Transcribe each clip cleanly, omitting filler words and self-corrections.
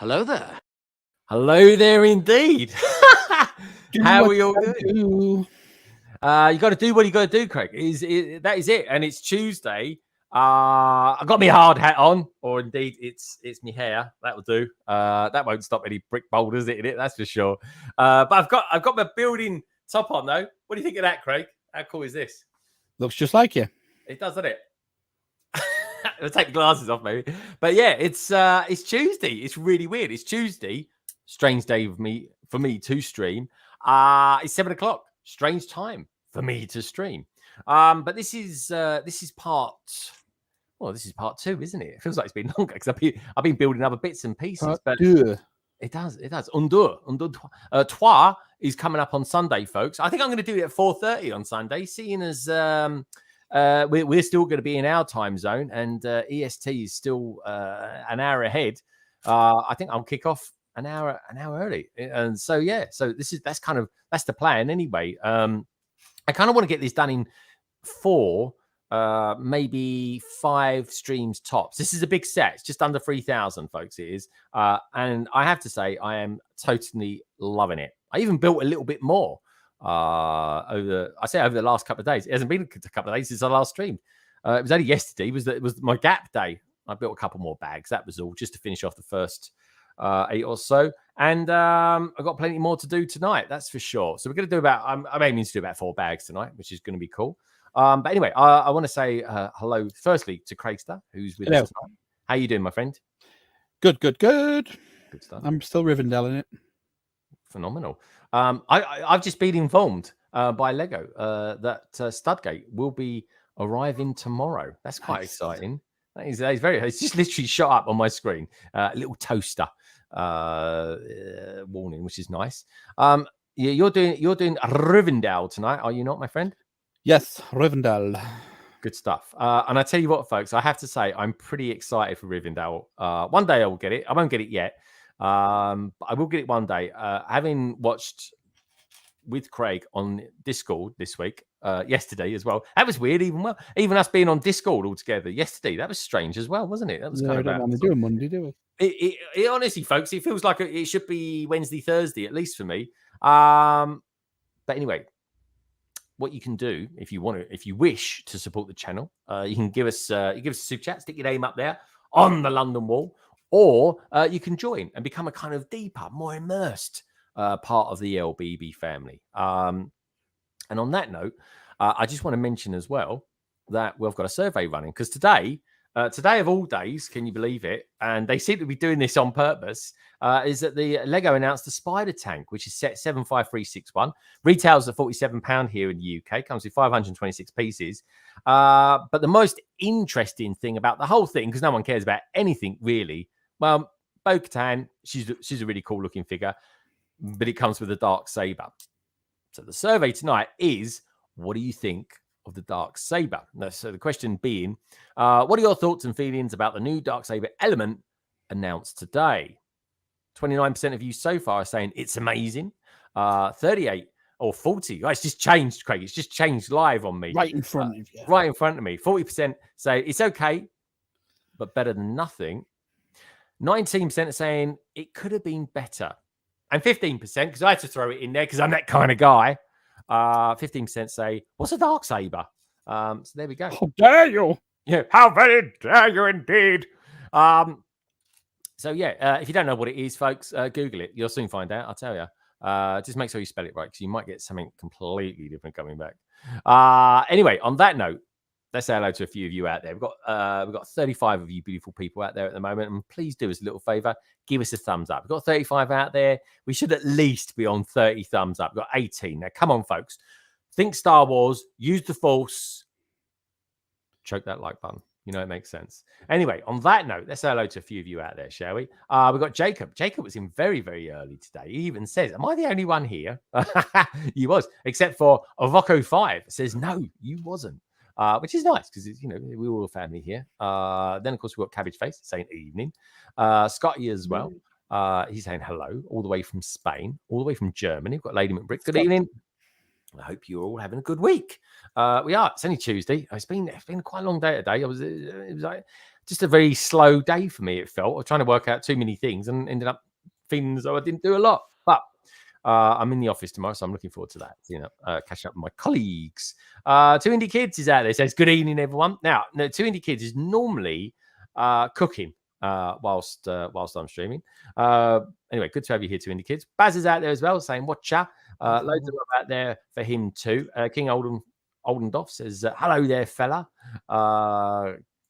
Hello there. Hello there indeed. How are we all doing? You got to do what you got to do, Craig. That is it. And it's Tuesday. I got my hard hat on, or indeed it's my hair. That will do. That won't stop any brick boulders hitting it, that's for sure. But I've got my building top on though. What do you think of that, Craig? How cool is this? Looks just like you. It does, doesn't it? I'll take the glasses off, maybe. But yeah, it's Tuesday. It's really weird. It's Tuesday. Strange day for me to stream. It's 7 o'clock. Strange time for me to stream. But this is part. Well, this is part 2, isn't it? It feels like it's been longer because I've been building other bits and pieces. But it does. Undur Trois is coming up on Sunday, folks. I think I'm going to do it at 4:30 on Sunday, seeing as we're still going to be in our time zone, and EST is still an hour ahead. I think I'll kick off an hour early, and so yeah. So that's the plan anyway. I kind of want to get this done in 4, maybe 5 streams tops. This is a big set. It's just under 3,000, folks. It is, and I have to say I am totally loving it. I even built a little bit more over the last couple of days. It hasn't been a couple of days since I last streamed. It was only yesterday. It was my gap day. I built a couple more bags. That was all, just to finish off the first 8 or so. And I've got plenty more to do tonight. That's for sure. So we're going to do I'm aiming to do about 4 bags tonight, which is going to be cool. But anyway, I want to say hello firstly to Craigster, who's with us tonight. How you doing, my friend? Good. Good stuff. I'm still Rivendell in it. Phenomenal. I've just been informed by Lego that Studgate will be arriving tomorrow. That's quite exciting. That is very. It's just literally shot up on my screen. A little toaster warning, which is nice. You're doing Rivendell tonight, are you not, my friend? Yes, Rivendell. Good stuff. And I tell you what, folks, I have to say I'm pretty excited for Rivendell. One day I will get it. I won't get it yet. But I will get it one day. Having watched with Craig on Discord this week, yesterday as well. That was weird. Even us being on Discord all together yesterday, that was strange as well, wasn't it? That was kind of bad. We do Monday, do we? It honestly, folks, it feels like it should be Wednesday, Thursday, at least for me. But anyway, what you can do if you wish to support the channel, you can give us a super chat, stick your name up there on the London wall. Or you can join and become a kind of deeper, more immersed part of the LBB family. And on that note, I just want to mention as well that we've got a survey running because today of all days, can you believe it? And they seem to be doing this on purpose. Is that the Lego announced the Spider Tank, which is set 75361, retails at £47 here in the UK, comes with 526 pieces. But the most interesting thing about the whole thing, because no one cares about anything really. Well, Bo-Katan, she's a really cool looking figure, but it comes with a dark saber. So the survey tonight is, what do you think of the dark saber? So the question being, what are your thoughts and feelings about the new dark saber element announced today? 29% of you so far are saying it's amazing. 38 or 40. Oh, it's just changed, Craig. It's just changed live on me. Right in front of you. Right in front of me. 40% say it's okay, but better than nothing. 19% are saying it could have been better. And 15%, because I had to throw it in there because I'm that kind of guy. 15% say, what's a dark saber? So there we go. How dare you? Yeah, how very dare you indeed. So yeah, if you don't know what it is, folks, Google it. You'll soon find out, I'll tell you. Just make sure you spell it right because you might get something completely different coming back. Anyway, on that note, let's say hello to a few of you out there. We've got 35 of you beautiful people out there at the moment, and please do us a little favor, give us a thumbs up. We've got 35 out there. We should at least be on 30 thumbs up. We've got 18. Now, come on, folks. Think Star Wars, use the Force, choke that like button. You know, it makes sense. Anyway, on that note, let's say hello to a few of you out there, shall we? We've got Jacob. Jacob was in very, very early today. He even says, am I the only one here? He was, except for Avocco5 says, no, you wasn't. Which is nice because, you know, we're all a family here. Then, of course, we've got Cabbage Face saying evening. Scotty as well. He's saying hello all the way from Spain, all the way from Germany. We've got Lady McBrick. Good evening. I hope you're all having a good week. We are. It's only Tuesday. It's been quite a long day today. It was like just a very slow day for me. It felt I was trying to work out too many things and ended up feeling as though I didn't do a lot. But I'm in the office tomorrow, so I'm looking forward to that. Catching up with my colleagues. Two Indie Kids is out there. Says good evening, everyone. Now, no, Two Indie Kids is normally cooking whilst I'm streaming. Anyway, good to have you here, Two Indie Kids. Baz is out there as well, saying watcha. Loads of love out there for him too. King Oldendoff says hello there, fella.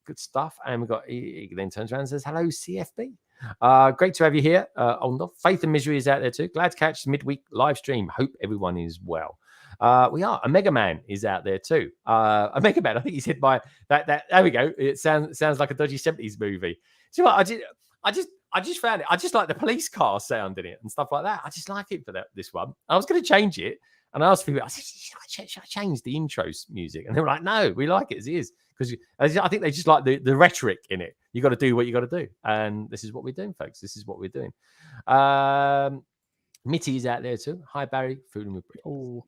Good stuff. And we've got he then turns around and says hello, CFB. Great to have you here, Oldendoff. Faith and Misery is out there too. Glad to catch the midweek live stream. Hope everyone is well. We are. A Mega Man is out there too. A Mega Man. I think he's hit by that. There we go. It sounds like a dodgy 70s movie. So what? I just found it. I just like the police car sound in it and stuff like that. I just like it for this one. I was going to change it, and I asked people. I said, should I change the intro music? And they were like, no, we like it as it is. Because I think they just like the rhetoric in it. You got to do what you got to do, and this is what we're doing, folks. This is what we're doing. Mitty is out there too. Hi, Barry. Fooling with Brick. Oh,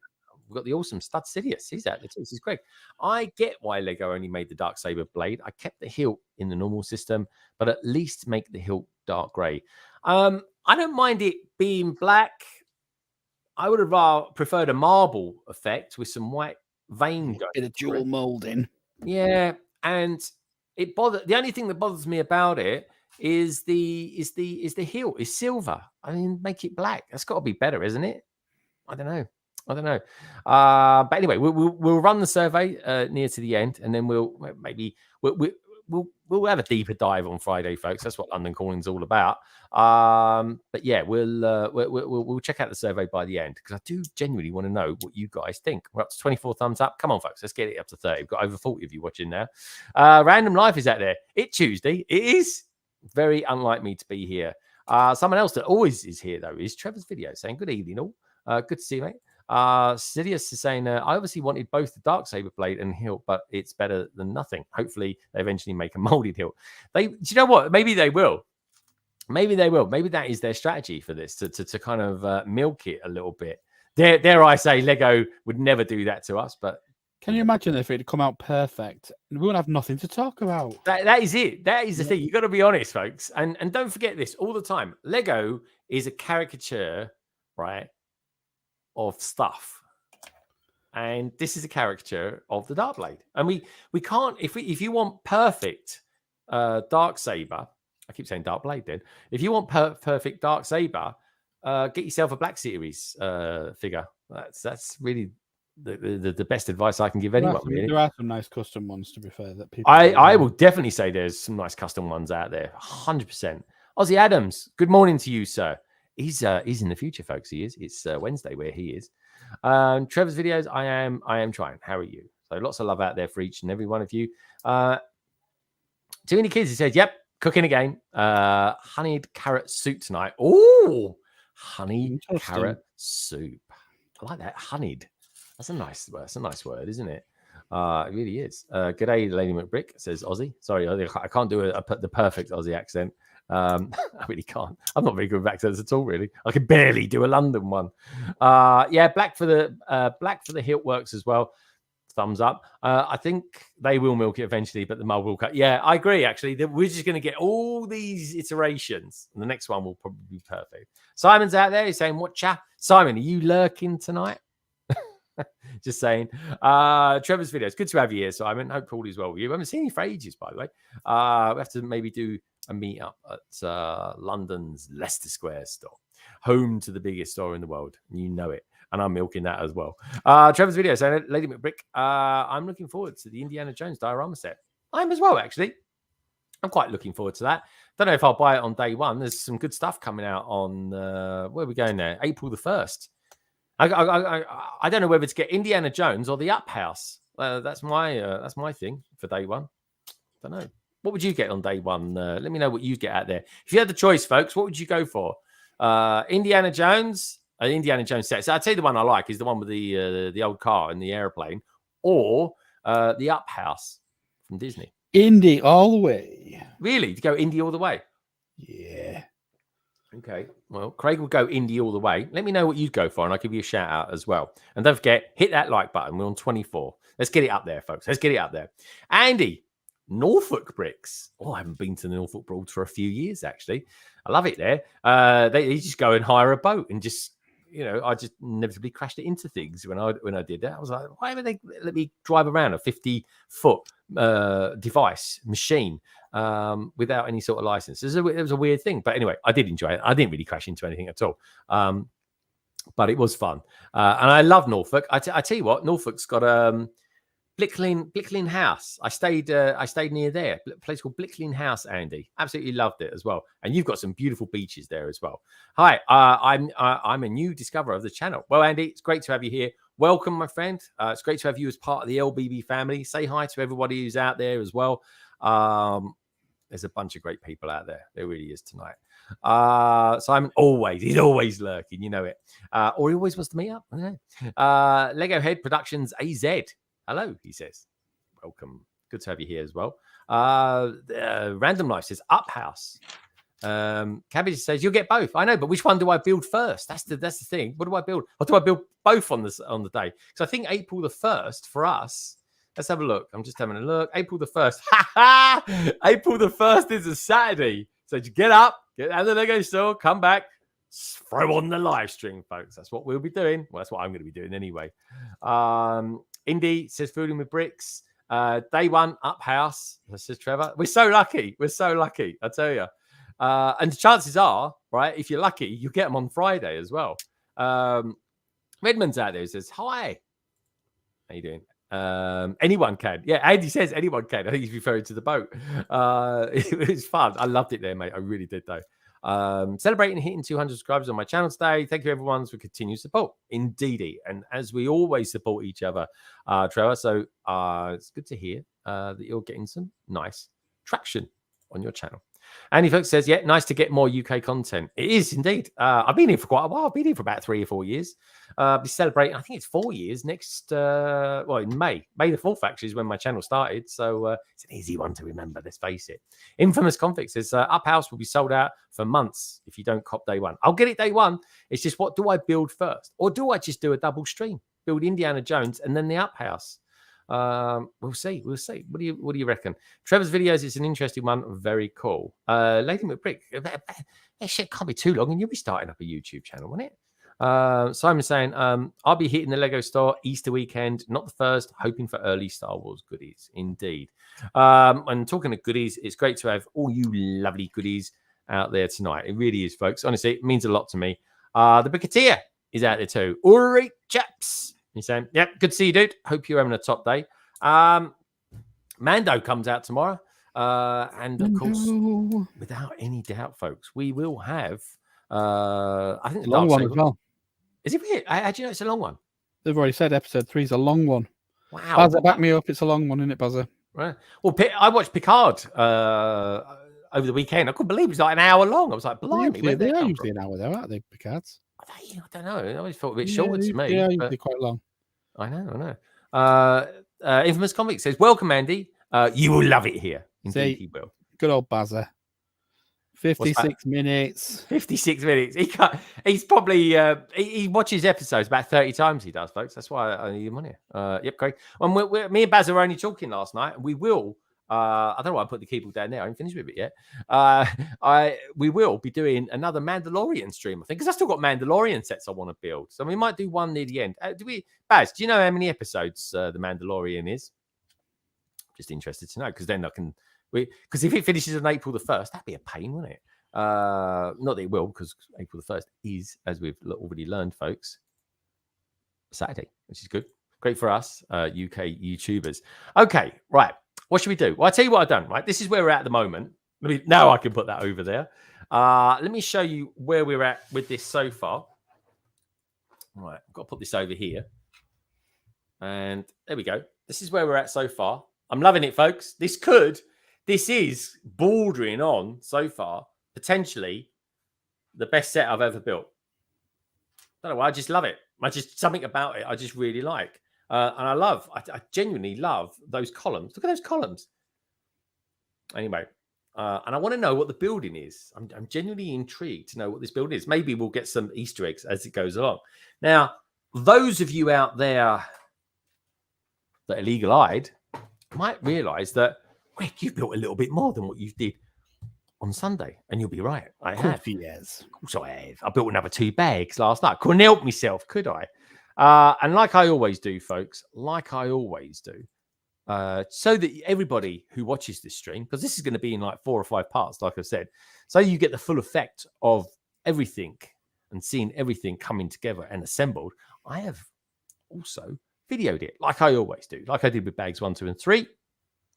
we've got the awesome Stud Sidious. He's out there too. This is Greg. I get why Lego only made the dark saber blade. I kept the hilt in the normal system, but at least make the hilt dark grey. I don't mind it being black. I would have preferred a marble effect with some white vein going. Bit of dual molding. Yeah, and the only thing that bothers me about it is the hilt. It's silver. I mean, make it black. That's got to be better, isn't it? I don't know. But anyway, we'll run the survey near to the end, and then we'll have a deeper dive on Friday, folks. That's what London Calling's all about. But yeah, we'll check out the survey by the end, because I do genuinely want to know what you guys think. We're up to 24 thumbs up. Come on, folks, let's get it up to 30. We've got over 40 of you watching now. Random Life is out there. It's Tuesday. It is very unlike me to be here. Someone else that always is here though is Trevor's Video, saying good evening all. Good to see you, mate. Sidious is saying, I obviously wanted both the dark saber blade and hilt, but it's better than nothing. Hopefully they eventually make a molded hilt. Do you know what? Maybe they will. Maybe that is their strategy for this, to kind of milk it a little bit. Dare I say, Lego would never do that to us, but can you imagine if it had come out perfect? We wouldn't have nothing to talk about. That is it. That is the thing. You've got to be honest, folks. And don't forget this all the time. Lego is a caricature, right, of stuff. And this is a caricature of the dark blade. And we can't, if you want perfect dark saber, I keep saying dark blade then. If you want perfect dark saber, get yourself a Black Series figure. That's really the best advice I can give anyone. There are some nice custom ones, to be fair, that people. I will definitely say there's some nice custom ones out there. 100%. Aussie Adams, good morning to you, sir. He's in the future, folks. He is. It's Wednesday where he is. Trevor's Videos. I am trying. How are you? So lots of love out there for each and every one of you. Too many kids. He said, "Yep, cooking again. Honeyed carrot soup tonight. Oh, honeyed carrot soup. I like that. Honeyed. That's a nice word. That's a nice word, isn't it? It really is. Good day, Lady McBrick, says Aussie. Sorry, I can't do the perfect Aussie accent. I really can't. I'm not very good with accents at all, really. I can barely do a London one. Yeah, black for the hilt works as well. Thumbs up. I think they will milk it eventually, but the mold will cut. Yeah, I agree, actually. We're just going to get all these iterations, and the next one will probably be perfect. Simon's out there. He's saying, what chat? Simon, are you lurking tonight? Just saying. Trevor's Videos. Good to have you here, Simon. Hope all is well with you. I haven't seen you for ages, by the way. We have to maybe do a meet-up at London's Leicester Square store, home to the biggest store in the world. You know it. And I'm milking that as well. Trevor's Video saying, Lady McBrick, I'm looking forward to the Indiana Jones diorama set. I'm as well, actually. I'm quite looking forward to that. Don't know if I'll buy it on day one. There's some good stuff coming out on, where are we going there? April the 1st. I don't know whether to get Indiana Jones or the Up House. That's my thing for day one. Don't know. What would you get on day one? Let me know what you get out there. If you had the choice, folks, what would you go for? Indiana Jones, Indiana Jones set. So I'd say the one I like is the one with the old car and the airplane, or the Up House from Disney. Indy all the way. Really? To go Indy all the way? Yeah. Okay. Well, Craig will go Indy all the way. Let me know what you'd go for, and I'll give you a shout out as well. And don't forget, hit that like button. We're on 24. Let's get it up there, folks. Let's get it up there. Andy, Norfolk bricks. Oh, I haven't been to the Norfolk Broad for a few years, actually. I love it there. They just go and hire a boat and just, I just inevitably crashed it into things when I did that. I was like, why would they let me drive around a 50-foot device machine without any sort of license? It was a weird thing. But anyway, I did enjoy it. I didn't really crash into anything at all. But it was fun. And I love Norfolk. I tell you what, Norfolk's got Bricklink House. I stayed near there. A place called Bricklink House, Andy. Absolutely loved it as well. And you've got some beautiful beaches there as well. Hi, I'm a new discoverer of the channel. Well, Andy, it's great to have you here. Welcome, my friend. It's great to have you as part of the LBB family. Say hi to everybody who's out there as well. There's a bunch of great people out there. There really is tonight. Simon, he's always lurking, you know it. Or he always wants to meet up. Lego Head Productions AZ. Hello, he says. Welcome. Good to have you here as well. Random Life says Up House. Cabbage says you'll get both. I know, but which one do I build first? That's the thing. What do I build? Or do I build both on the day? Because I think April the 1st for us. Let's have a look. I'm just having a look. April the 1st. April the 1st is a Saturday. So you get up, get out of the Lego store, come back, throw on the live stream, folks. That's what we'll be doing. Well, that's what I'm going to be doing anyway. Indy says Fooling with Bricks. Day one, Up House, says Trevor. We're so lucky. I tell you. And the chances are, right, if you're lucky, you get them on Friday as well. Redmond's out there. He says, hi. How you doing? Anyone can. Yeah, Andy says anyone can. I think he's referring to the boat. It was fun. I loved it there, mate. I really did, though. Celebrating hitting 200 subscribers on my channel today. Thank you, everyone, for continued support. Indeedy. And as we always support each other, Trevor. So it's good to hear that you're getting some nice traction on your channel. Andy Folks says, yeah, nice to get more UK content. It is indeed. I've been here for quite a while. I've been here for about 3 or 4 years. Be celebrating, I think it's 4 years next, in May. May the 4th, actually, is when my channel started. So it's an easy one to remember, let's face it. Infamous Conflict says, Up House will be sold out for months if you don't cop day one. I'll get it day one. It's just, what do I build first? Or do I just do a double stream? Build Indiana Jones and then the Up House? We'll see. What do you reckon? Trevor's videos is an interesting one. Very cool. Lady McBrick, that shit can't be too long, and you'll be starting up a YouTube channel, won't it? Simon saying, I'll be hitting the Lego store Easter weekend, not the 1st, hoping for early Star Wars goodies. Indeed. And talking of goodies, it's great to have all you lovely goodies out there tonight. It really is, folks. Honestly, it means a lot to me. The Bricketeer is out there too. All right, chaps. He's saying, yep, good to see you, dude. Hope you're having a top day. Mando comes out tomorrow. And of course, without any doubt, folks, we will have, I think the long one as well. Is it weird? How do you know it's a long one? They've already said episode 3 is a long one. Wow. Bazza, back me up. It's a long one, isn't it, Bazza? Right. Well, I watched Picard over the weekend. I couldn't believe it was like an hour long. I was like, blimey. They are usually an hour, though, aren't they, Picards? I don't know. I always felt a bit short to me. Yeah, usually quite long. I know. Infamous Convict says, welcome, Andy. You will love it here. Indeed, he will. Good old Bazza. 56 minutes. 56 minutes. He's probably he watches episodes about 30 times. He does, folks. That's why I need him on here. Yep, great. And me and Baz were only talking last night. We will. I don't know why I put the keyboard down there. I haven't finished with it yet. We will be doing another Mandalorian stream, I think, because I still got Mandalorian sets I want to build. So we might do one near the end. Baz, do you know how many episodes the Mandalorian is? Just interested to know, because then I can. Because if it finishes on April the 1st, that'd be a pain, wouldn't it? Not that it will, because April the 1st is, as we've already learned, folks, Saturday, which is good. Great for us, UK YouTubers. Okay, right. What should we do? Well, I'll tell you what I've done, right? This is where we're at the moment. Now I can put that over there. Let me show you where we're at with this so far. Right, I've got to put this over here. And there we go. This is where we're at so far. I'm loving it, folks. This is bordering on, so far, potentially the best set I've ever built. I don't know why, I just love it. Something about it I just really like. And I genuinely love those columns. Look at those columns. Anyway, and I want to know what the building is. I'm genuinely intrigued to know what this building is. Maybe we'll get some Easter eggs as it goes along. Now, those of you out there that are legal-eyed might realize that Rick, you've built a little bit more than what you did on Sunday. And you'll be right. I have. Of course I have. I built another 2 bags last night. Couldn't help myself, could I? And like I always do, folks, so that everybody who watches this stream, because this is going to be in like 4 or 5 parts, like I said, so you get the full effect of everything and seeing everything coming together and assembled, I have also videoed it like I always do, like I did with bags 1, 2, and 3.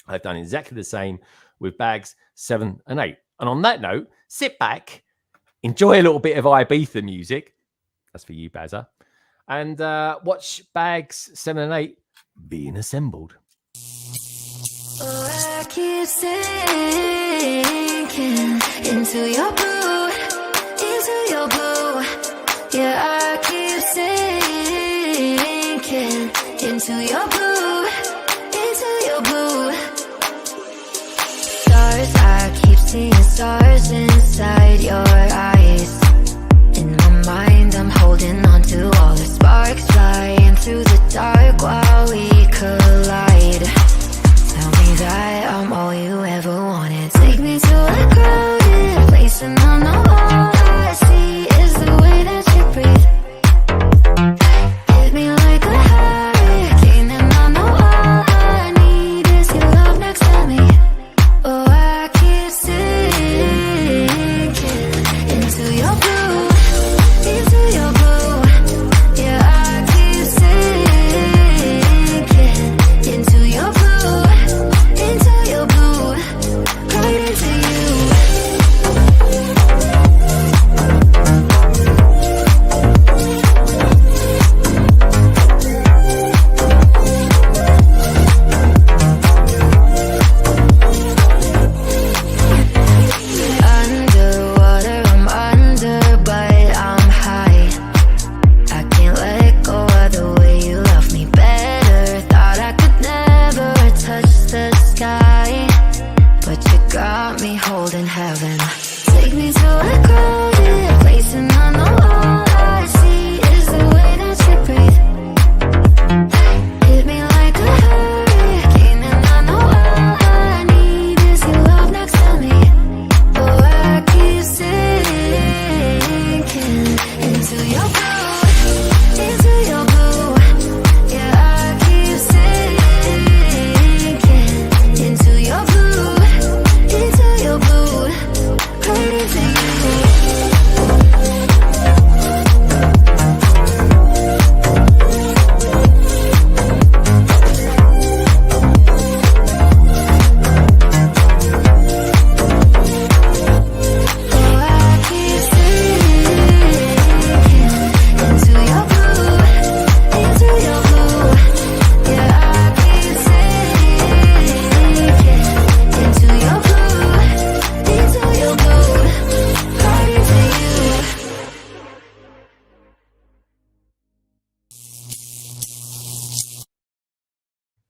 I've done exactly the same with bags 7 and 8. And on that note, sit back, enjoy a little bit of Ibiza music. That's for you, Bazza. And watch bags 7 and 8 being assembled. Oh, I keep sinking into your blue, Yeah, I keep sinking into your blue, Stars, I keep seeing stars inside your eyes. In my mind, I'm holding on to all the sparks flying through the dark while we collide. Tell me that I'm all you ever wanted. Take me to a crowded place and I know all I see is the way that you breathe. Hit me like a hurricane and I know all I need is your love next to me. Oh, I keep sinking into your blue, Yeah, I keep sinking into your blue.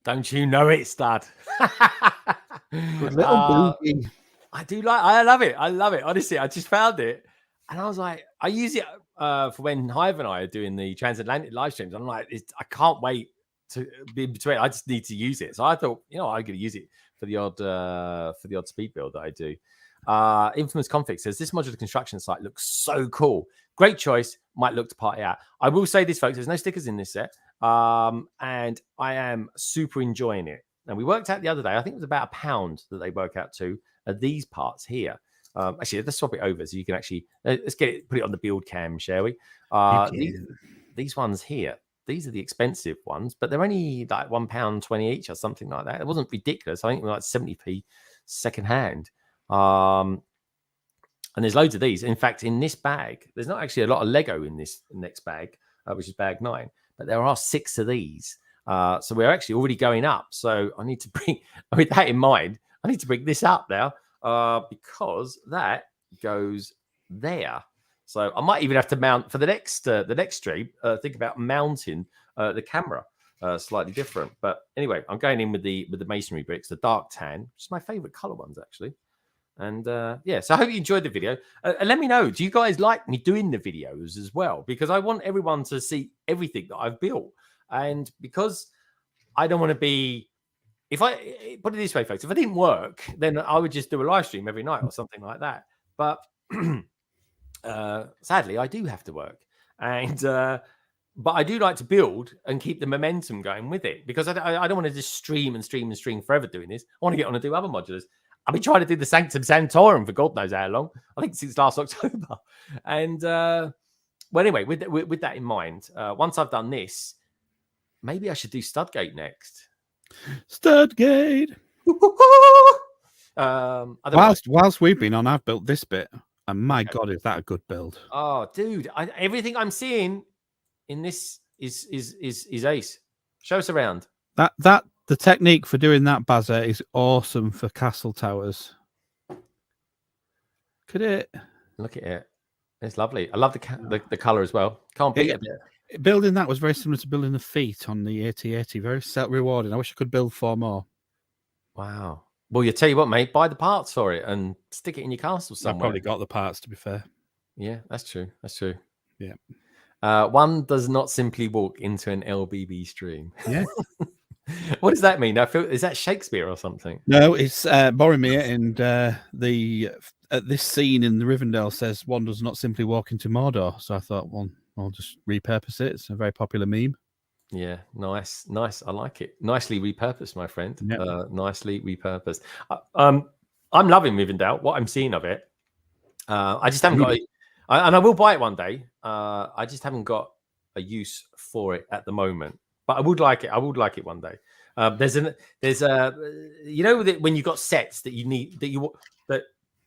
Don't you know it, stud? Good little boogie. I love it. Honestly, I just found it. And I was like, I use it for when Hive and I are doing the transatlantic live streams. I'm like, I can't wait to be in between. I just need to use it. So I thought, I'm going to use it for the odd speed build that I do. Infamous Config says, this modular construction site looks so cool. Great choice. Might look to party out. I will say this, folks, there's no stickers in this set. And I am super enjoying it. And we worked out the other day, I think it was about £1 that they work out to these parts here. Actually, let's swap it over so you can actually let's put it on the build cam, shall we? These ones here, these are the expensive ones, but they're only like £1.20 each or something like that. It wasn't ridiculous. I think it was like 70p second hand. And there's loads of these. In fact, in this bag, there's not actually a lot of Lego in this next bag, which is bag 9, but there are 6 of these. So we're actually already going up. So I need to bring, with that in mind, I need to bring this up now because that goes there. So I might even have to mount for the next stream. Think about mounting the camera slightly different. But anyway, I'm going in with the masonry bricks, the dark tan, which is my favorite color ones actually. And yeah, so I hope you enjoyed the video. And let me know, do you guys like me doing the videos as well? Because I want everyone to see everything that I've built. And because I don't want to be if I put it this way, folks, if I didn't work, then I would just do a live stream every night or something like that. But sadly, I do have to work, and but I do like to build and keep the momentum going with it, because I don't want to just stream forever doing this. I want to get on and do other modulars. I've been trying to do the Sanctum Sanctorum for God knows how long. I think since last October. And well, anyway, with that in mind, once I've done this, maybe I should do Studgate next. Studgate. Whilst we've been on, I've built this bit, and my God, is that a good build? Oh, dude! Everything I'm seeing in this is ace. Show us around. The technique for doing that, Bazza, is awesome for castle towers. Look at it. Look at it. It's lovely. I love the color as well. Can't beat it. Building that was very similar to building the feet on the 8080. Very self-rewarding. I wish I could build 4 more. Wow. Well, you tell you what, mate, buy the parts for it and stick it in your castle somewhere. I've probably got the parts, to be fair. Yeah, that's true. That's true. Yeah. One does not simply walk into an LBB stream. Yeah. What does that mean? Is that Shakespeare or something? No, it's Boromir, and at this scene in the Rivendell says one does not simply walk into Mordor. So I thought, well, I'll just repurpose it. It's a very popular meme. Yeah, nice. I like it. Nicely repurposed, my friend. Yep. Nicely repurposed. I'm loving Rivendell. What I'm seeing of it, I just haven't got. And I will buy it one day. I just haven't got a use for it at the moment. But I would like it. I would like it one day. There's you know, when you've got sets that you need,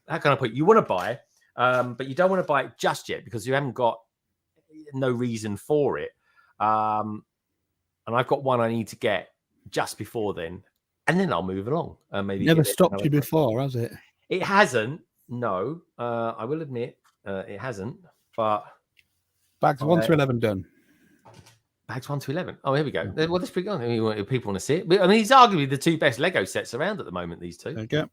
how can I put it? You want to buy, but you don't want to buy it just yet because you haven't got no reason for it. And I've got one I need to get just before then, and then I'll move along. Maybe never stopped you before, has it? It hasn't. No, I will admit it hasn't. But bags 1 to 11 done. Bags 1 to 11. Oh, here we go. Well, that's pretty good. I mean, people want to see it. But, I mean, it's arguably the 2 best Lego sets around at the moment, these 2. There you go.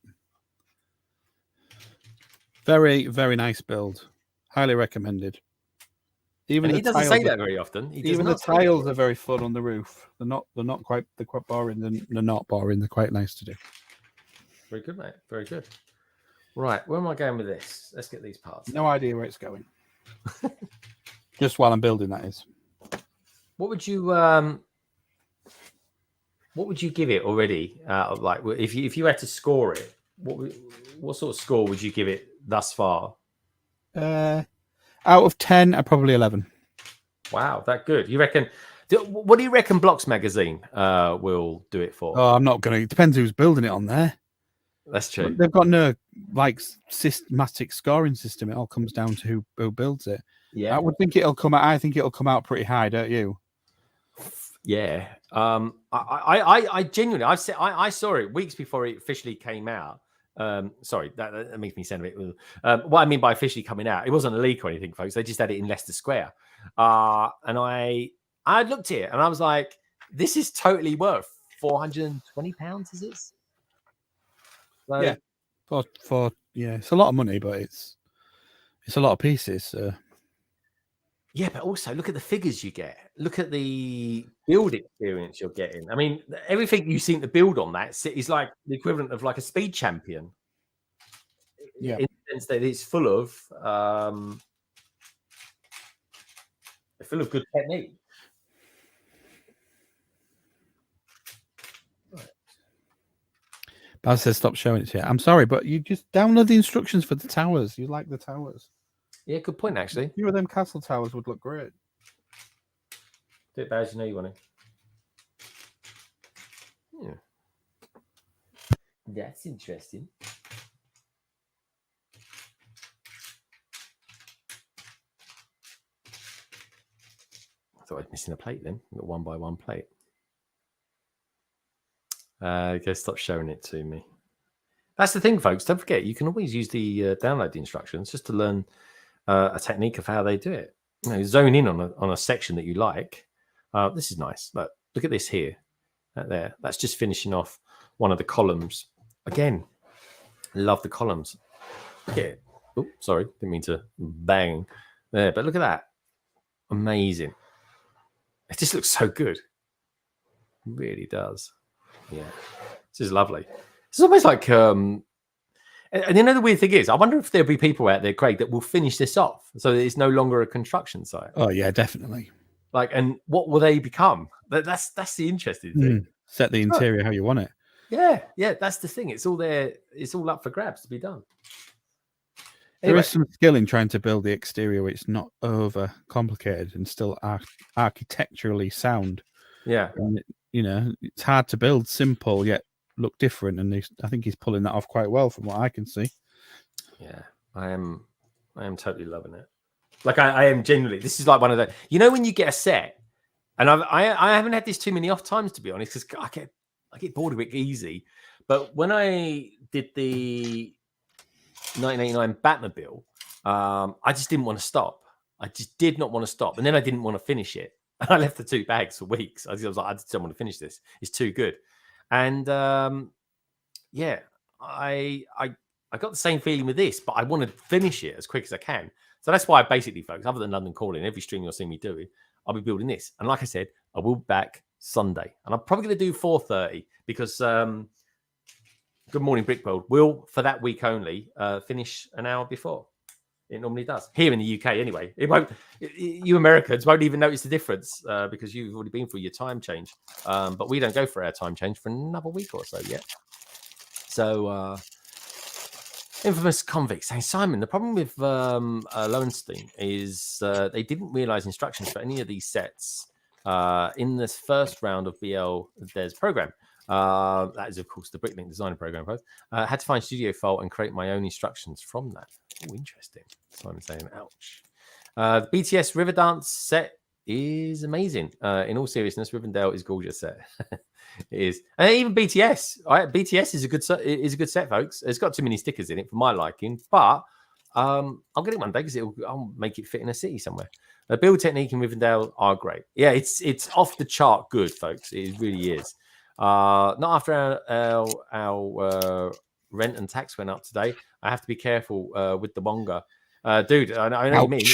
Very, very nice build. Highly recommended. Even he doesn't say that very often. Even the tiles are very fun on the roof. They're quite boring. They're not boring. They're quite nice to do. Very good, mate. Very good. Right, where am I going with this? Let's get these parts. No idea where it's going. Just while I'm building, that is. What would you give it already? Like, if you had to score it, what sort of score would you give it thus far? Out of 10, probably 11. Wow, that good. You reckon? What do you reckon Blocks Magazine will do it for? Oh, I'm not going to. It depends who's building it on there. That's true. They've got no systematic scoring system. It all comes down to who builds it. Yeah, I think it'll come out pretty high, don't you? Yeah. I genuinely, I saw it weeks before it officially came out. Sorry, that makes me sound a bit. What I mean by officially coming out, it wasn't a leak or anything, folks. They just had it in Leicester Square, and I looked at it and I was like, "This is totally worth £420." Is it? So, yeah, it's a lot of money, but it's a lot of pieces. So. Yeah, but also look at the figures you get. Look at the build experience you're getting. I mean, everything you seem to build on that is like the equivalent of like a speed champion. Yeah. In the sense that it's full of good technique. Right. Baz says stop showing it to you. I'm sorry, but you just download the instructions for the towers. You like the towers. Yeah, good point, actually. A few of them castle towers would look great. Do it, Baz. You know you want to. Yeah. That's interesting. I thought I was missing a plate then. I've got 1 by 1 plate. Go stop showing it to me. That's the thing, folks. Don't forget, you can always use the download the instructions just to learn a technique of how they do it. You know, zone in on a section that you like. This is nice. Look at this here. There. That's just finishing off one of the columns. Again, love the columns. Look at it. Oh, sorry. Didn't mean to bang there. But look at that. Amazing. It just looks so good. It really does. Yeah. This is lovely. It's almost like and you know the weird thing is, I wonder if there'll be people out there, Craig, that will finish this off so that it's no longer a construction site. Oh yeah, definitely. Like, and what will they become? That's the interesting thing. Set the interior how you want it. Yeah, that's the thing. It's all there. It's all up for grabs to be done. There is some skill in trying to build the exterior where it's not over complicated and still architecturally sound. Yeah, and it's hard to build simple yet look different, and I think he's pulling that off quite well from what I can see. Yeah, I am totally loving it. Like I am genuinely. This is like one of the, when you get a set, and I haven't had this too many off times, to be honest, because I get bored of it easy. But when I did the 1989 Batmobile, I just didn't want to stop. I just did not want to stop, and then I didn't want to finish it. And I left the 2 bags for weeks. I was like, I just don't want to finish this. It's too good. And yeah, I got the same feeling with this, but I want to finish it as quick as I can. So that's why I basically, folks, other than London Calling, every stream you'll see me doing, I'll be building this. And like I said, I will be back Sunday. And I'm probably going to do 4:30 because Good Morning Brick World will, for that week only, finish an hour before. It normally does. Here in the UK, anyway. It won't. You Americans won't even notice the difference because you've already been through your time change. But we don't go for our time change for another week or so yet. So, Infamous Convict saying, Simon, the problem with Lowenstein is they didn't realize instructions for any of these sets in this first round of BL Des program. That is, of course, the Bricklink Designer Program. Had to find studio fault and create my own instructions from that. Oh, interesting. Simon saying, ouch. The BTS Riverdance set is amazing. In all seriousness, Rivendell is gorgeous set. It is, and even BTS. Right? BTS is a good set, folks. It's got too many stickers in it for my liking, but I'll get it one day because I'll make it fit in a city somewhere. The build technique in Rivendell are great. Yeah, it's off the chart good, folks. It really is. Not after our rent and tax went up today. I have to be careful with the Wonga. Dude, I know what you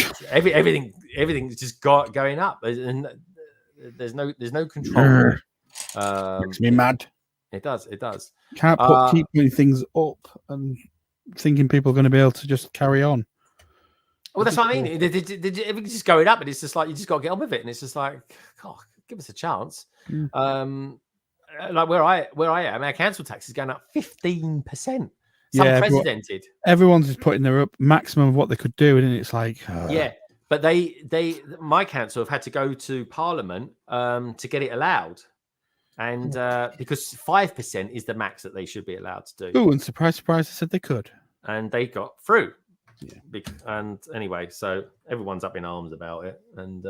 mean. Everything's just going up. There's no control. Makes me mad. It does. Can't keep putting things up and thinking people are going to be able to just carry on. Well, that's what I mean. Everything's just going up, and it's just like you just got to get on with it. And it's just like, God, give us a chance. Like where I am, our council tax is going up 15%. Unprecedented. Everyone's just putting their maximum of what they could do, and it's like, yeah. But my council have had to go to Parliament to get it allowed, and because 5% is the max that they should be allowed to do. Oh, and surprise, they said they could, and they got through. Yeah. And anyway, so everyone's up in arms about it, and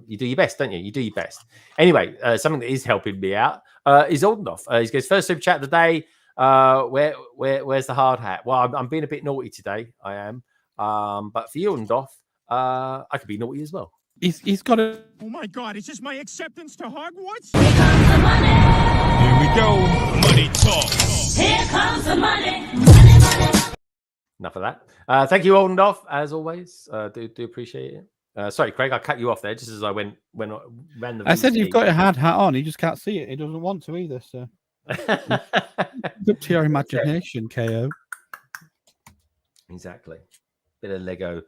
you do your best, don't you? You do your best. Anyway, something that is helping me out is Oldenoff. He goes, first super chat of the day. Where's the hard hat? Well, I'm being a bit naughty today. I am. But for you, Oldenoff, I could be naughty as well. He's got a. Oh my God! Is this my acceptance to Hogwarts? Here comes the money. Here we go. Money talk. Here comes the money. Money. Enough of that. Thank you, Oldenoff, as always. Do appreciate it. Sorry, Craig, I cut you off there just as I ran the. I said you've got a hard hat on. He just can't see it. He doesn't want to either. So it's up to your imagination, KO. Exactly. Bit of Lego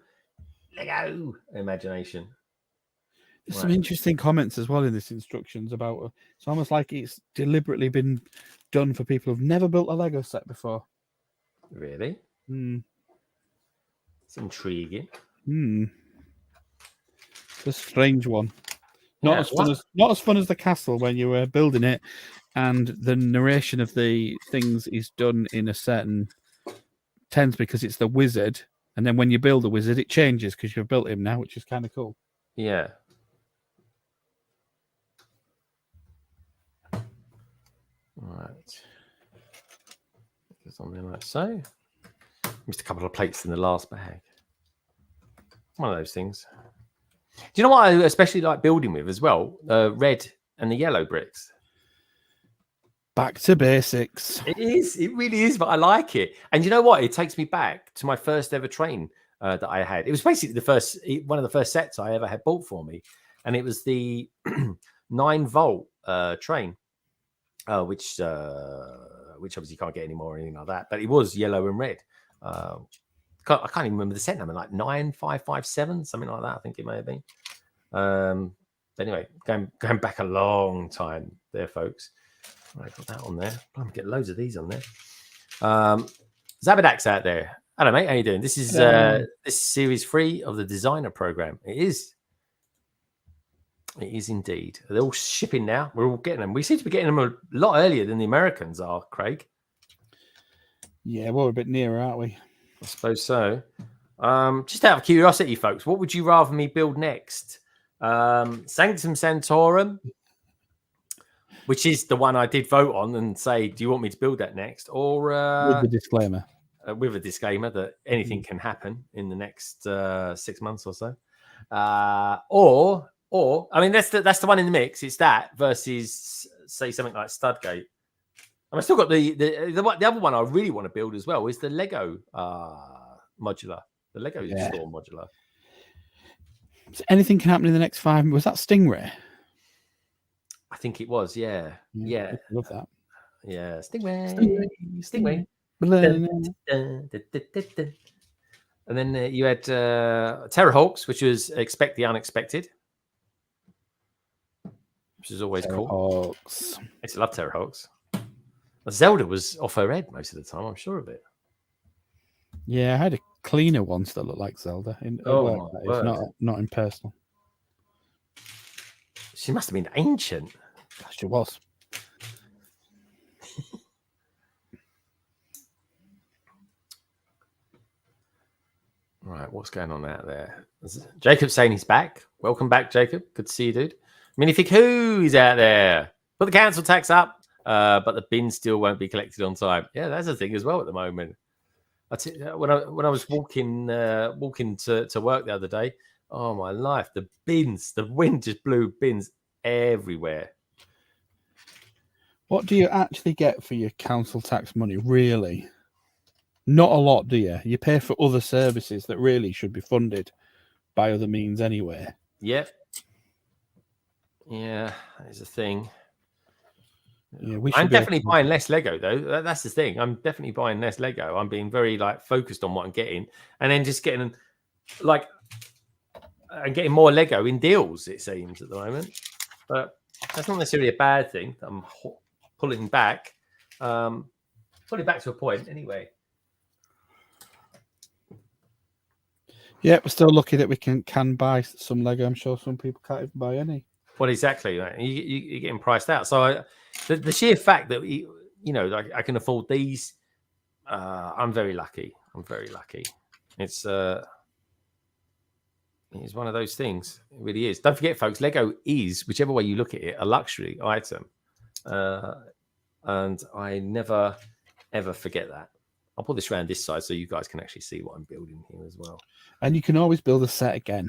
imagination. There's some interesting comments as well in this instructions about. It's almost like it's deliberately been done for people who've never built a Lego set before. Really? It's intriguing. It's a strange one. Not as fun as the castle when you were building it, and the narration of the things is done in a certain tense because it's the wizard, and then when you build a wizard, it changes because you've built him now, which is kind of cool. Yeah. All right. Something like so. Missed a couple of plates in the last bag. One of those things. Do you know what I especially like building with as well? Red and the yellow bricks. Back to basics. It is. It really is, but I like it. And you know what? It takes me back to my first ever train that I had. It was basically one of the first sets I ever had bought for me. And it was the 9-volt train, which which obviously you can't get anymore or anything like that. But it was yellow and red. I can't even remember the set number, like 9557, something like that. I think it may have been. But anyway, going back a long time there, folks. Right, got that on there. I'm get loads of these on there. Zabadak's out there. Hello, mate. How you doing? This is this series 3 of the designer program. It is. It is indeed. They're all shipping now. We're all getting them. We seem to be getting them a lot earlier than the Americans are, Craig. Yeah, we're a bit nearer, aren't we? I suppose so. Just out of curiosity, folks, what would you rather me build next? Sanctum Sanctorum, which is the one I did vote on and say, do you want me to build that next? Or With the disclaimer. With a disclaimer that anything can happen in the next 6 months or so. Or I mean, that's the one in the mix. It's that versus, say, something like Studgate. And I still got the other one I really want to build as well is the Lego modular, the Lego store modular. So anything can happen in the next 5 minutes. Was that Stingray? I think it was, yeah. I love that. Yeah, Stingray. And then you had Terrahawks, which was Expect the Unexpected, which is always cool. I used to love Terrahawks. Zelda was off her head most of the time, I'm sure of it. Yeah, I had a cleaner once that looked like Zelda. Not in personal. She must have been ancient. She was. Right, what's going on out there? Jacob's saying he's back. Welcome back, Jacob. Good to see you, dude. Minifig Who is out there. Put the council tax up, but the bin still won't be collected on time. Yeah, that's a thing as well at the moment. When I was walking to work the other day, oh my life, the bins, the wind just blew bins everywhere. What do you actually get for your council tax money, really? Not a lot, do you? You pay for other services that really should be funded by other means anyway. Yep. Yeah, that is a thing. Yeah, I'm definitely buying less Lego, though. That's the thing. I'm definitely buying less Lego. I'm being very focused on what I'm getting, and then just getting I'm getting more Lego in deals. It seems at the moment, but that's not necessarily a bad thing. I'm pulling back to a point anyway. Yeah, we're still lucky that we can buy some Lego. I'm sure some people can't even buy any. Well, exactly. Right? You're getting priced out. So the sheer fact that I can afford these, I'm very lucky. I'm very lucky. It's one of those things. It really is. Don't forget, folks. Lego is, whichever way you look at it, a luxury item, and I never ever forget that. I'll put this around this side so you guys can actually see what I'm building here as well. And you can always build a set again.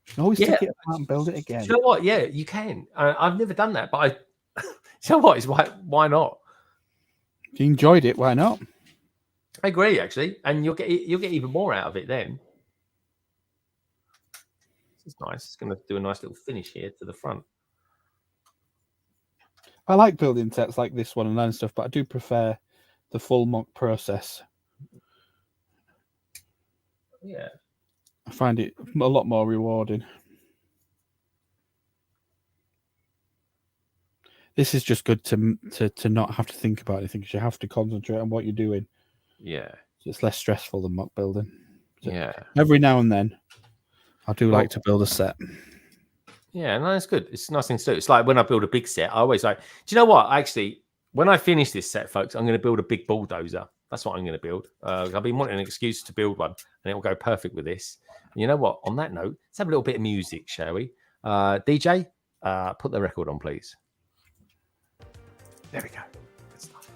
You can always take it apart and build it again. Do you know what? Yeah, you can. I've never done that, but you know what? It's why not? If you enjoyed it, why not? I agree, actually, and you'll get even more out of it then. This is nice. It's going to do a nice little finish here to the front. I like building sets like this one and that stuff, but I do prefer the full mock process. Yeah, I find it a lot more rewarding. This is just good to not have to think about anything because you have to concentrate on what you're doing. Yeah, so it's less stressful than mock building. So yeah, every now and then, I do like to build a set. Yeah, no, it's good. It's a nice thing to do. It's like when I build a big set, I always do you know what? Actually, when I finish this set, folks, I'm going to build a big bulldozer. That's what I'm going to build. I've been wanting an excuse to build one, and it will go perfect with this. And you know what? On that note, let's have a little bit of music, shall we? DJ, put the record on, please. There we go. Good stuff.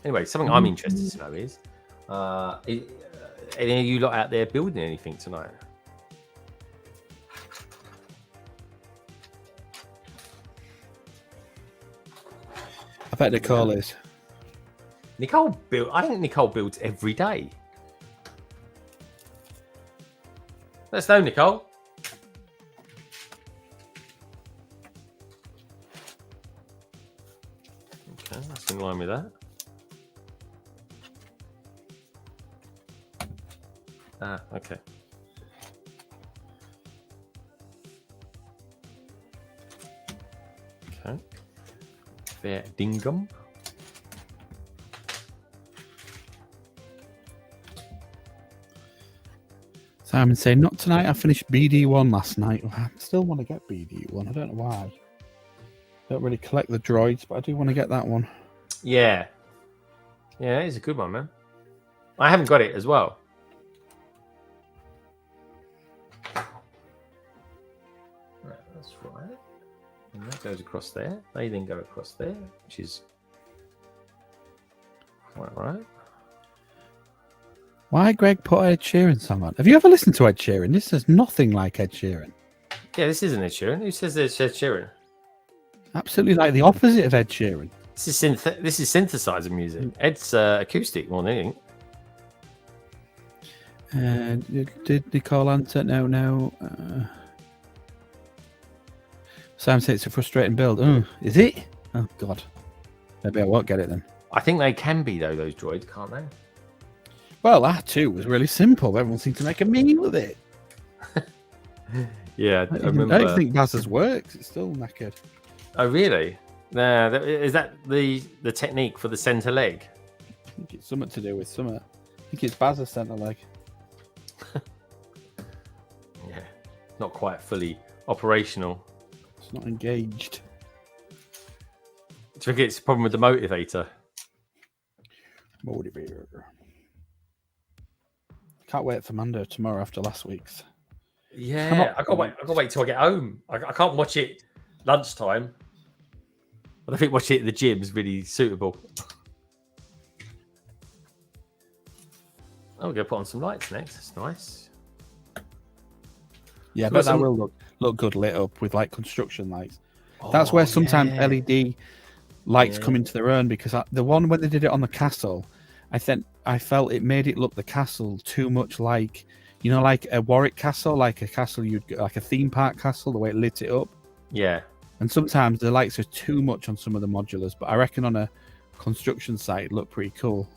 Anyway, something I'm interested to know is, any of you lot out there building anything tonight? I bet Nicole is. Nicole I think Nicole builds every day. Let's know, Nicole. in line with that. Ah, okay. Okay. Fair dinkum. Simon saying, not tonight. I finished BD1 last night. I still want to get BD1. I don't know why. Don't really collect the droids, but I do want to get that one. Yeah. Yeah, it's a good one, man. I haven't got it as well. Right, that's right. And that goes across there. They then go across there, which is quite right. Why Greg put Ed Sheeran song on? Have you ever listened to Ed Sheeran? This is nothing like Ed Sheeran. Yeah, this isn't Ed Sheeran. Who says it's Ed Sheeran? Absolutely like the opposite of Ed Sheeran. This is synthesizer music. Ed's acoustic more than anything. Did Nicole answer? No. Sam said it's a frustrating build. Oh, is it? Oh, God. Maybe I won't get it then. I think they can be, though, those droids, can't they? Well, that too was really simple. Everyone seemed to make a mean with it. Yeah, I remember. I don't think Baz's works. It's still knackered. Oh, really? No, is that the technique for the centre leg? I think it's something to do with something. I think it's Baz's centre leg. Yeah, not quite fully operational. It's not engaged. Do you think it's a problem with the motivator? Motivator. Can't wait for Mando tomorrow after last week's. Yeah, I can't wait till I get home. I can't watch it lunchtime. But I think watching it at the gym is really suitable. Oh, we're going to put on some lights next. That's nice. Yeah, but that will look good lit up with like construction lights. That's where sometimes LED lights come into their own, because the one when they did it on the castle, I felt it made it look the castle too much like, you know, like a Warwick castle, like a castle like a theme park castle, the way it lit it up. Yeah. And sometimes the lights are too much on some of the modulars, but I reckon on a construction site it looked pretty cool.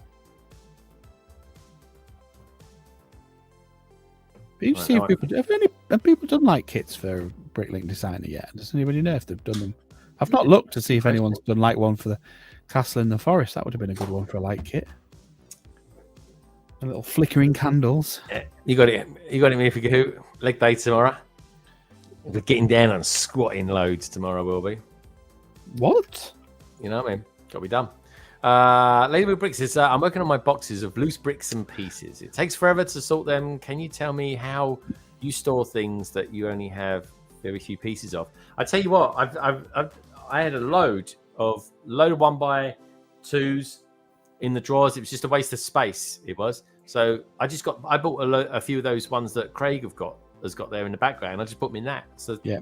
But you see if people have people done like kits for Bricklink Designer yet? Does anybody know if they've done them? I've not looked to see if anyone's done like one for the castle in the forest. That would have been a good one for a light kit. A little flickering candles. Yeah, you got it. You got it, minifigure. Leg day tomorrow. We're getting down and squatting loads tomorrow. Will be. What? You know what I mean? Got to be done. LEGO Bricks says, I'm working on my boxes of loose bricks and pieces. It takes forever to sort them. Can you tell me how you store things that you only have very few pieces of? I tell you what, I had a load of 1x2s in the drawers. It was just a waste of space. It was. So I bought a few of those ones that Craig has got there in the background. I just put them in that. So yeah,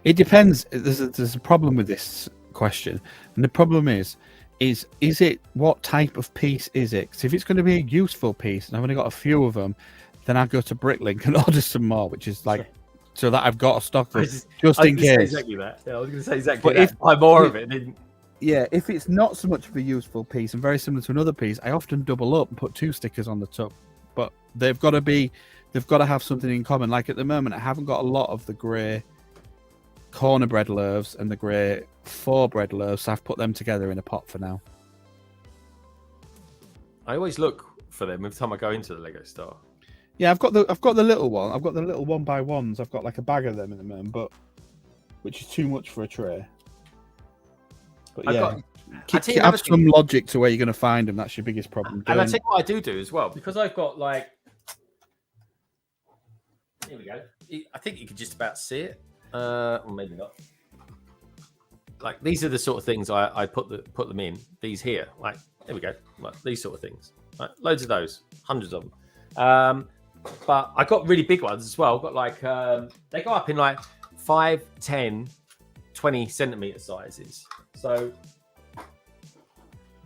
it depends. There's a problem with this question, and the problem is it what type of piece is it? Because if it's going to be a useful piece and I've only got a few of them, then I go to Bricklink and order some more, which is like so that I've got a stock of just in case. Exactly that. Yeah, I was going to say exactly that. Buy more of it. Yeah, if it's not so much of a useful piece and very similar to another piece, I often double up and put 2 stickers on the top. But they've got to have something in common. Like at the moment, I haven't got a lot of the grey corner bread loaves and the grey 4 bread loaves, so I've put them together in a pot for now. I always look for them every time I go into the Lego store. Yeah, I've got the little one. I've got the little 1x1s. I've got like a bag of them in the moment, but which is too much for a tray. But yeah, have some logic to where you're going to find them. That's your biggest problem. And I tell you what I do as well, because I've got like, here we go. I think you could just about see it. Or maybe not. Like these are the sort of things I put them in. These here, like there we go. Like these sort of things. Like, loads of those, hundreds of them. But I got really big ones as well. I've got like they go up in like 5, 10, 20 centimeter sizes. So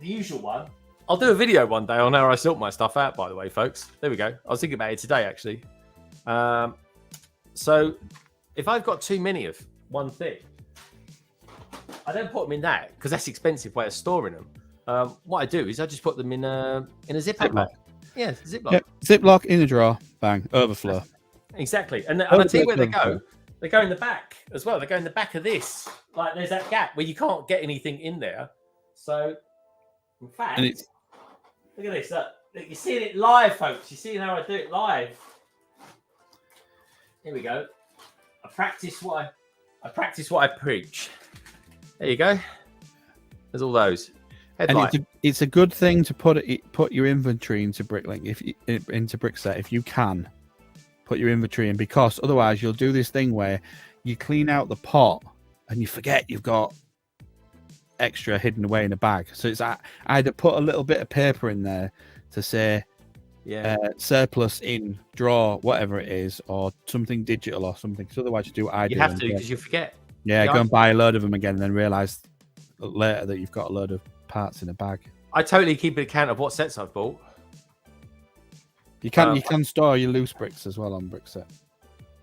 the usual one. I'll do a video one day on how I sort my stuff out. By the way, folks, there we go. I was thinking about it today actually. So if I've got too many of one thing, I don't put them in that because that's expensive way of storing them. What I do is I just put them in a Ziploc bag. Yeah, Ziploc. Yep. Ziploc in a drawer. Bang. Overflow. Exactly. And I tell you where they go. Overflow. They go in the back as well. They go in the back of this. Like there's that gap where you can't get anything in there. So, in fact, And look at this. Look, you're seeing it live, folks. You're seeing how I do it live. Here we go. I practice what I preach. There you go. There's all those. Headlight. And it's a good thing to put your inventory into Bricklink into Brickset if you can put your inventory in, because otherwise you'll do this thing where you clean out the pot and you forget you've got extra hidden away in a bag. So it's either put a little bit of paper in there to say surplus in drawer, whatever it is, or something digital or something. So otherwise you do what I do. You have to because you forget. Yeah, go and buy a load of them again and then realise later that you've got a load of parts in a bag. I totally keep an account of what sets I've bought. You can store your loose bricks as well on Brickset.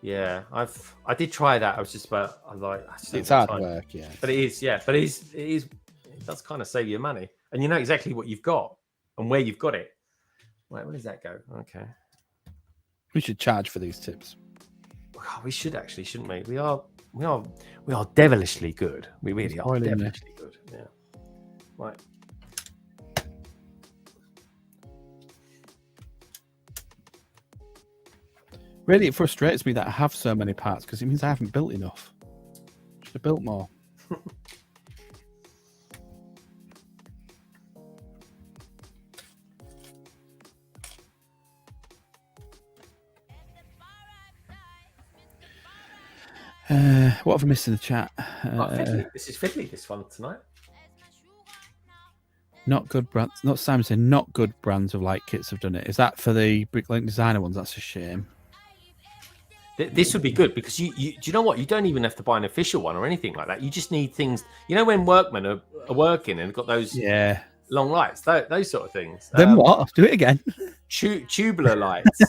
Yeah, I did try that. I was just about It's hard work, yeah. But it is, yeah. But it does kind of save you money, and you know exactly what you've got and where you've got it. Wait, where does that go? Okay, We should charge for these tips. Oh, we should actually, shouldn't we? We are devilishly good. We really are devilishly good. Yeah. Right. Really, it frustrates me that I have so many parts because it means I haven't built enough. Should have built more. What have I missed in the chat? This is fiddly, this one tonight. Not good brands. Not Simon saying not good brands of light kits have done it. Is that for the Bricklink Designer ones? That's a shame. This would be good because do you know what? You don't even have to buy an official one or anything like that. You just need things. You know when workmen are working and got those long lights, those sort of things. Then what? Do it again. Tubular lights.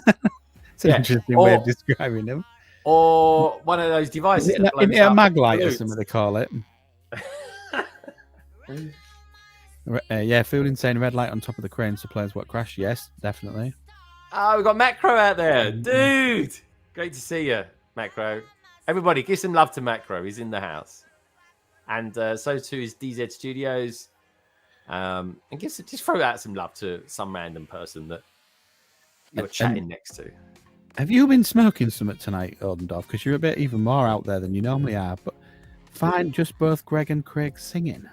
It's an interesting way of describing them. Or one of those devices. Isn't it a mag light or something they call it? Yeah, Fooling saying red light on top of the crane supplies what crash. Yes, definitely. Oh, we've got Macro out there. Dude. Great to see you, Macro. Everybody, give some love to Macro. He's in the house. And so too is DZ Studios. And just throw out some love to some random person that you're chatting next to. Have you been smoking something tonight, Ordendorf? Because you're a bit even more out there than you normally are. But find just both Greg and Craig singing.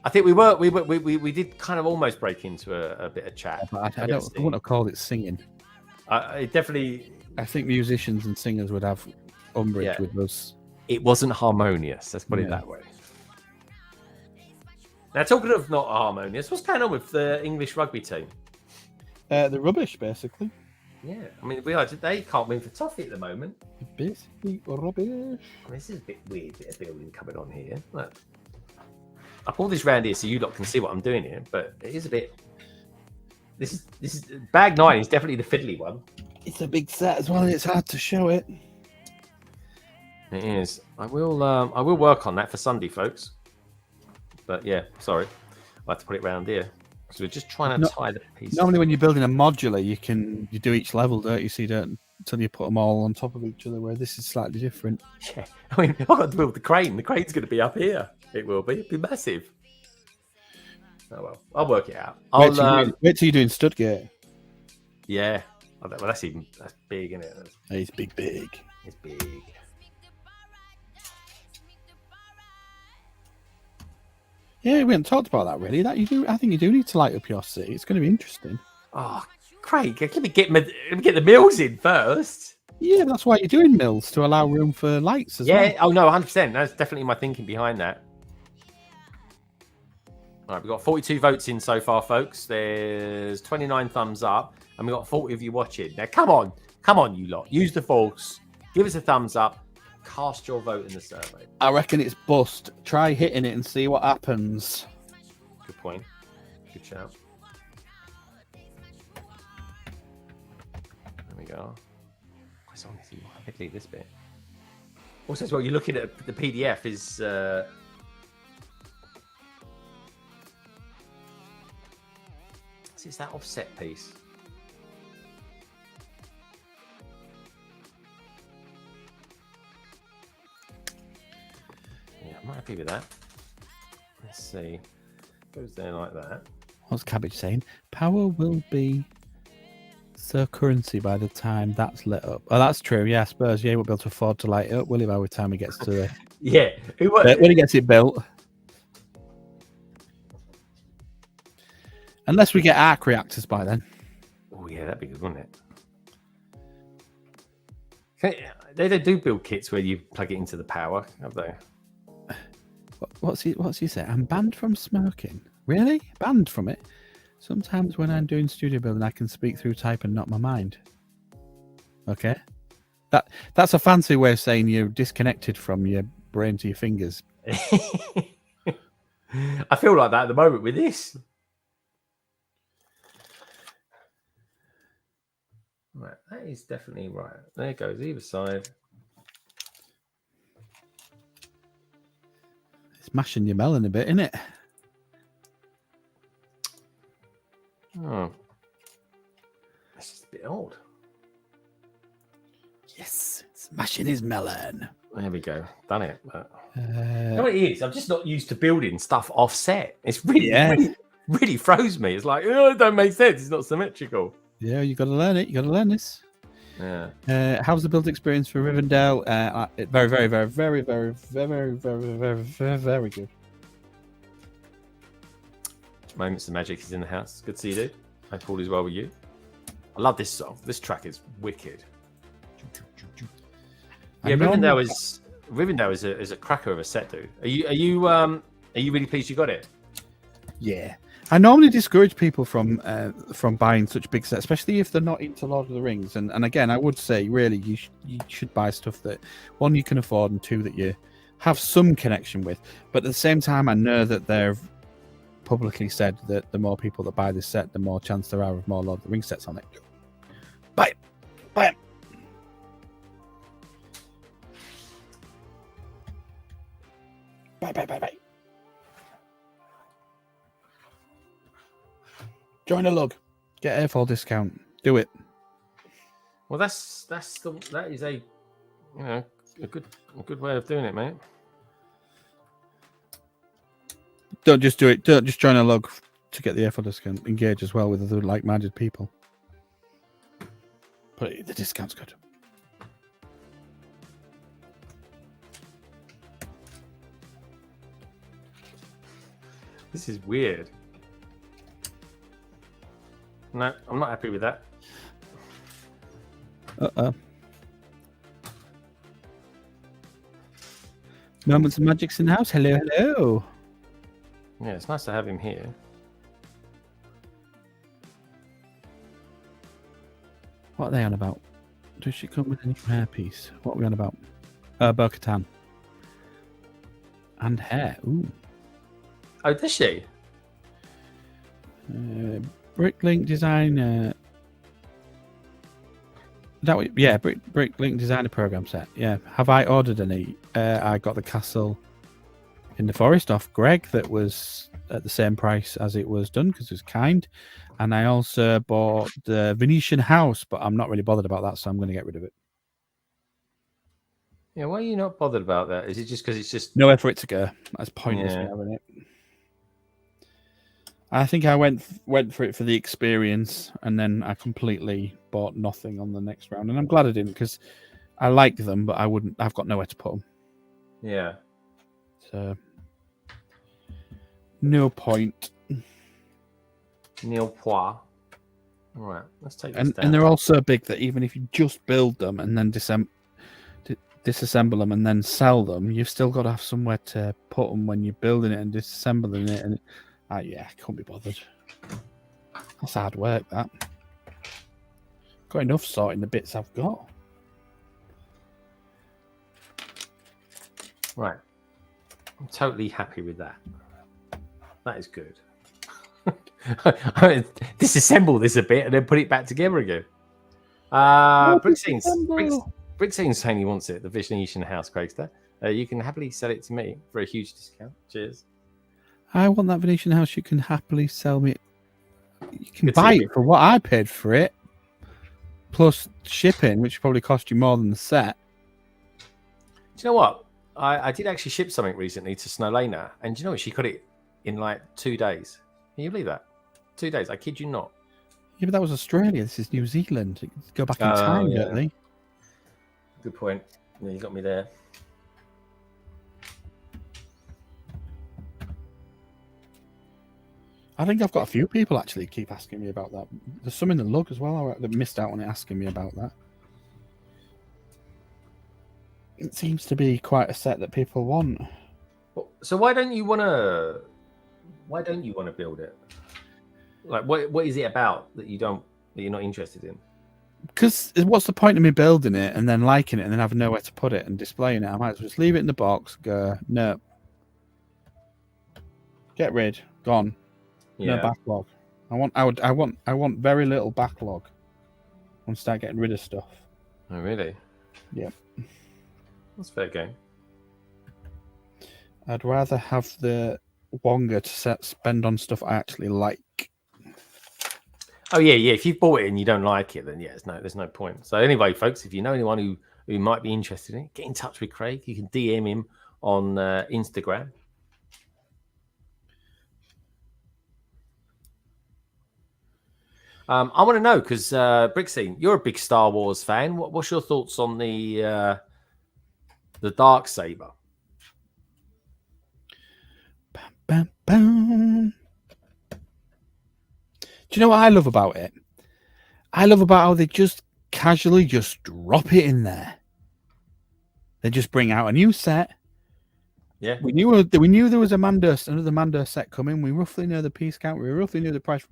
I think we did kind of almost break into a bit of chat. I wouldn't have called it singing. It definitely. I think musicians and singers would have umbrage with us. It wasn't harmonious. Let's put it that way. Now, talking of not harmonious, what's going on with the English rugby team? The rubbish, basically. Yeah, I mean, they can't win for toffee at the moment. Basically rubbish. This is a bit weird, bit of building coming on here. Look. I pulled this round here so you lot can see what I'm doing here, but it is a bit. This is bag 9 is definitely the fiddly one. It's a big set as well, and it's hard to show it. It is. I will work on that for Sunday, folks. But yeah, sorry, I have to put it round here because we're just trying to tie the pieces. Normally, when you're building a modular, you do each level, don't you? So you don't until you put them all on top of each other. Where this is slightly different. Yeah, I mean, I've got to build the crane. The crane's going to be up here. It will be. It'll be massive. Oh well, I'll work it out. Wait till you're doing Studgate. Yeah, well, that's big, isn't it? It's big. It's big. Yeah, we haven't talked about that really. I think you do need to light up your city. It's going to be interesting. Oh, Craig, let me get the mills in first. Yeah, that's why you're doing mills, to allow room for lights as well. Yeah, oh no, 100%. That's definitely my thinking behind that. All right, we've got 42 votes in so far, folks. There's 29 thumbs up, and we've got 40 of you watching. Now, come on, you lot. Use the force. Give us a thumbs up. Cast your vote in the survey. I reckon it's bust. Try hitting it and see what happens. Good point. Good shout. There we go. It's only fiddly this bit. Also, as well, you're looking at the PDF is. It's that offset piece. Yeah, I'm not happy with that. Let's see. Goes there like that. What's Cabbage saying? Power will be Sir currency by the time that's lit up. Oh, that's true. Yeah, I suppose. Yeah, he won't be able to afford to light it up, will he, by the time he gets to the... Yeah. when he gets it built. Unless we get arc reactors by then. Oh, yeah, that'd be good, wouldn't it? They don't do build kits where you plug it into the power, have they? What's he say? I'm banned from smoking. Really? Banned from it? Sometimes when I'm doing studio building, I can speak through type and not my mind. Okay. That's a fancy way of saying you're disconnected from your brain to your fingers. I feel like that at the moment with this. Right, that is definitely right. There it goes, either side. It's mashing your melon a bit, isn't it? Oh, that's just a bit odd. Yes, it's mashing his melon. There we go, done it. But... you no, it is. I'm just not used to building stuff offset. It's really throws me. It's like, oh, it don't make sense. It's not symmetrical. Yeah, you got to learn it. You got to learn this. Yeah. How's the build experience for Rivendell? Very, very, very, very, very, very, very, very, very, very good. Moments of Magic is in the house. Good to see you, dude. Hope all is well with you. I love this song. This track is wicked. Yeah, Rivendell is a cracker of a set, dude. Are you really pleased you got it? Yeah. I normally discourage people from buying such big sets, especially if they're not into Lord of the Rings. And again, I would say, really, you should buy stuff that, one, you can afford, and two, that you have some connection with. But at the same time, I know that they've publicly said that the more people that buy this set, the more chance there are of more Lord of the Rings sets on it. Buy it. Buy it. Bye. Join a lug. Get airfall discount. Do it. Well, that is a good way of doing it, mate. Don't just do it. Don't just join a lug to get the airfall discount. Engage as well with other like-minded people. But the discount's good. This is weird. No, I'm not happy with that. Uh-oh. Moments of Magic's in the house. Hello. Yeah, it's nice to have him here. What are they on about? Does she come with any hairpiece? What are we on about? Bo-Katan. And hair. Ooh. Oh, does she? Bricklink Designer. Bricklink Designer Program set. Yeah. Have I ordered any? I got the castle in the forest off Greg that was at the same price as it was done because it was kind. And I also bought the Venetian house, but I'm not really bothered about that, so I'm going to get rid of it. Yeah, why are you not bothered about that? Is it just because it's just nowhere for it to go? That's pointless me having it. I think I went for it for the experience, and then I completely bought nothing on the next round. And I'm glad I didn't, because I like them, but I've got nowhere to put them. Yeah. So no point. Nil point. All right, let's take this down. And they're all so big that even if you just build them and then disassemble them and then sell them, you've still got to have somewhere to put them when you're building it and disassembling it. And yeah, I can't be bothered. That's hard work, that. Got enough sorting the bits I've got. Right. I'm totally happy with that. That is good. I mean, disassemble this a bit and then put it back together again. Brickscene saying he wants it. The Venetian house, Craigster. You can happily sell it to me for a huge discount. Cheers. I want that Venetian house. You can happily sell me. You can Good buy to it for what I paid for it, plus shipping, which probably cost you more than the set. Do you know what? I did actually ship something recently to Snowlena, and do you know what? She got it in like 2 days. Can you believe that? 2 days. I kid you not. Yeah, but that was Australia. This is New Zealand. You can go back in Oh, time, yeah. don't they? Good point. Yeah, you got me there. I think I've got a few people actually keep asking me about that. There's some in the lug as well that missed out on it asking me about that. It seems to be quite a set that people want. So why don't you want to? Why don't you want to build it? Like, what is it about that you're not interested in? Because what's the point of me building it and then liking it and then having nowhere to put it and displaying it? I might as well just leave it in the box. Go no. Get rid. Gone. Yeah. No backlog. I want very little backlog. I want to start getting rid of stuff. Oh, really? Yeah. That's fair game. I'd rather have the Wonga to spend on stuff I actually like. Oh yeah. If you've bought it and you don't like it, then yeah, there's no point. So anyway, folks, if you know anyone who might be interested in it, get in touch with Craig. You can DM him on Instagram. I want to know because Brickscene, you're a big Star Wars fan. What's your thoughts on the dark saber? Bam, bam. Do you know what I love about it? I love about how they just casually just drop it in there. They just bring out a new set. Yeah, we knew there was another Mando set coming. We roughly know the piece count. We roughly knew the price,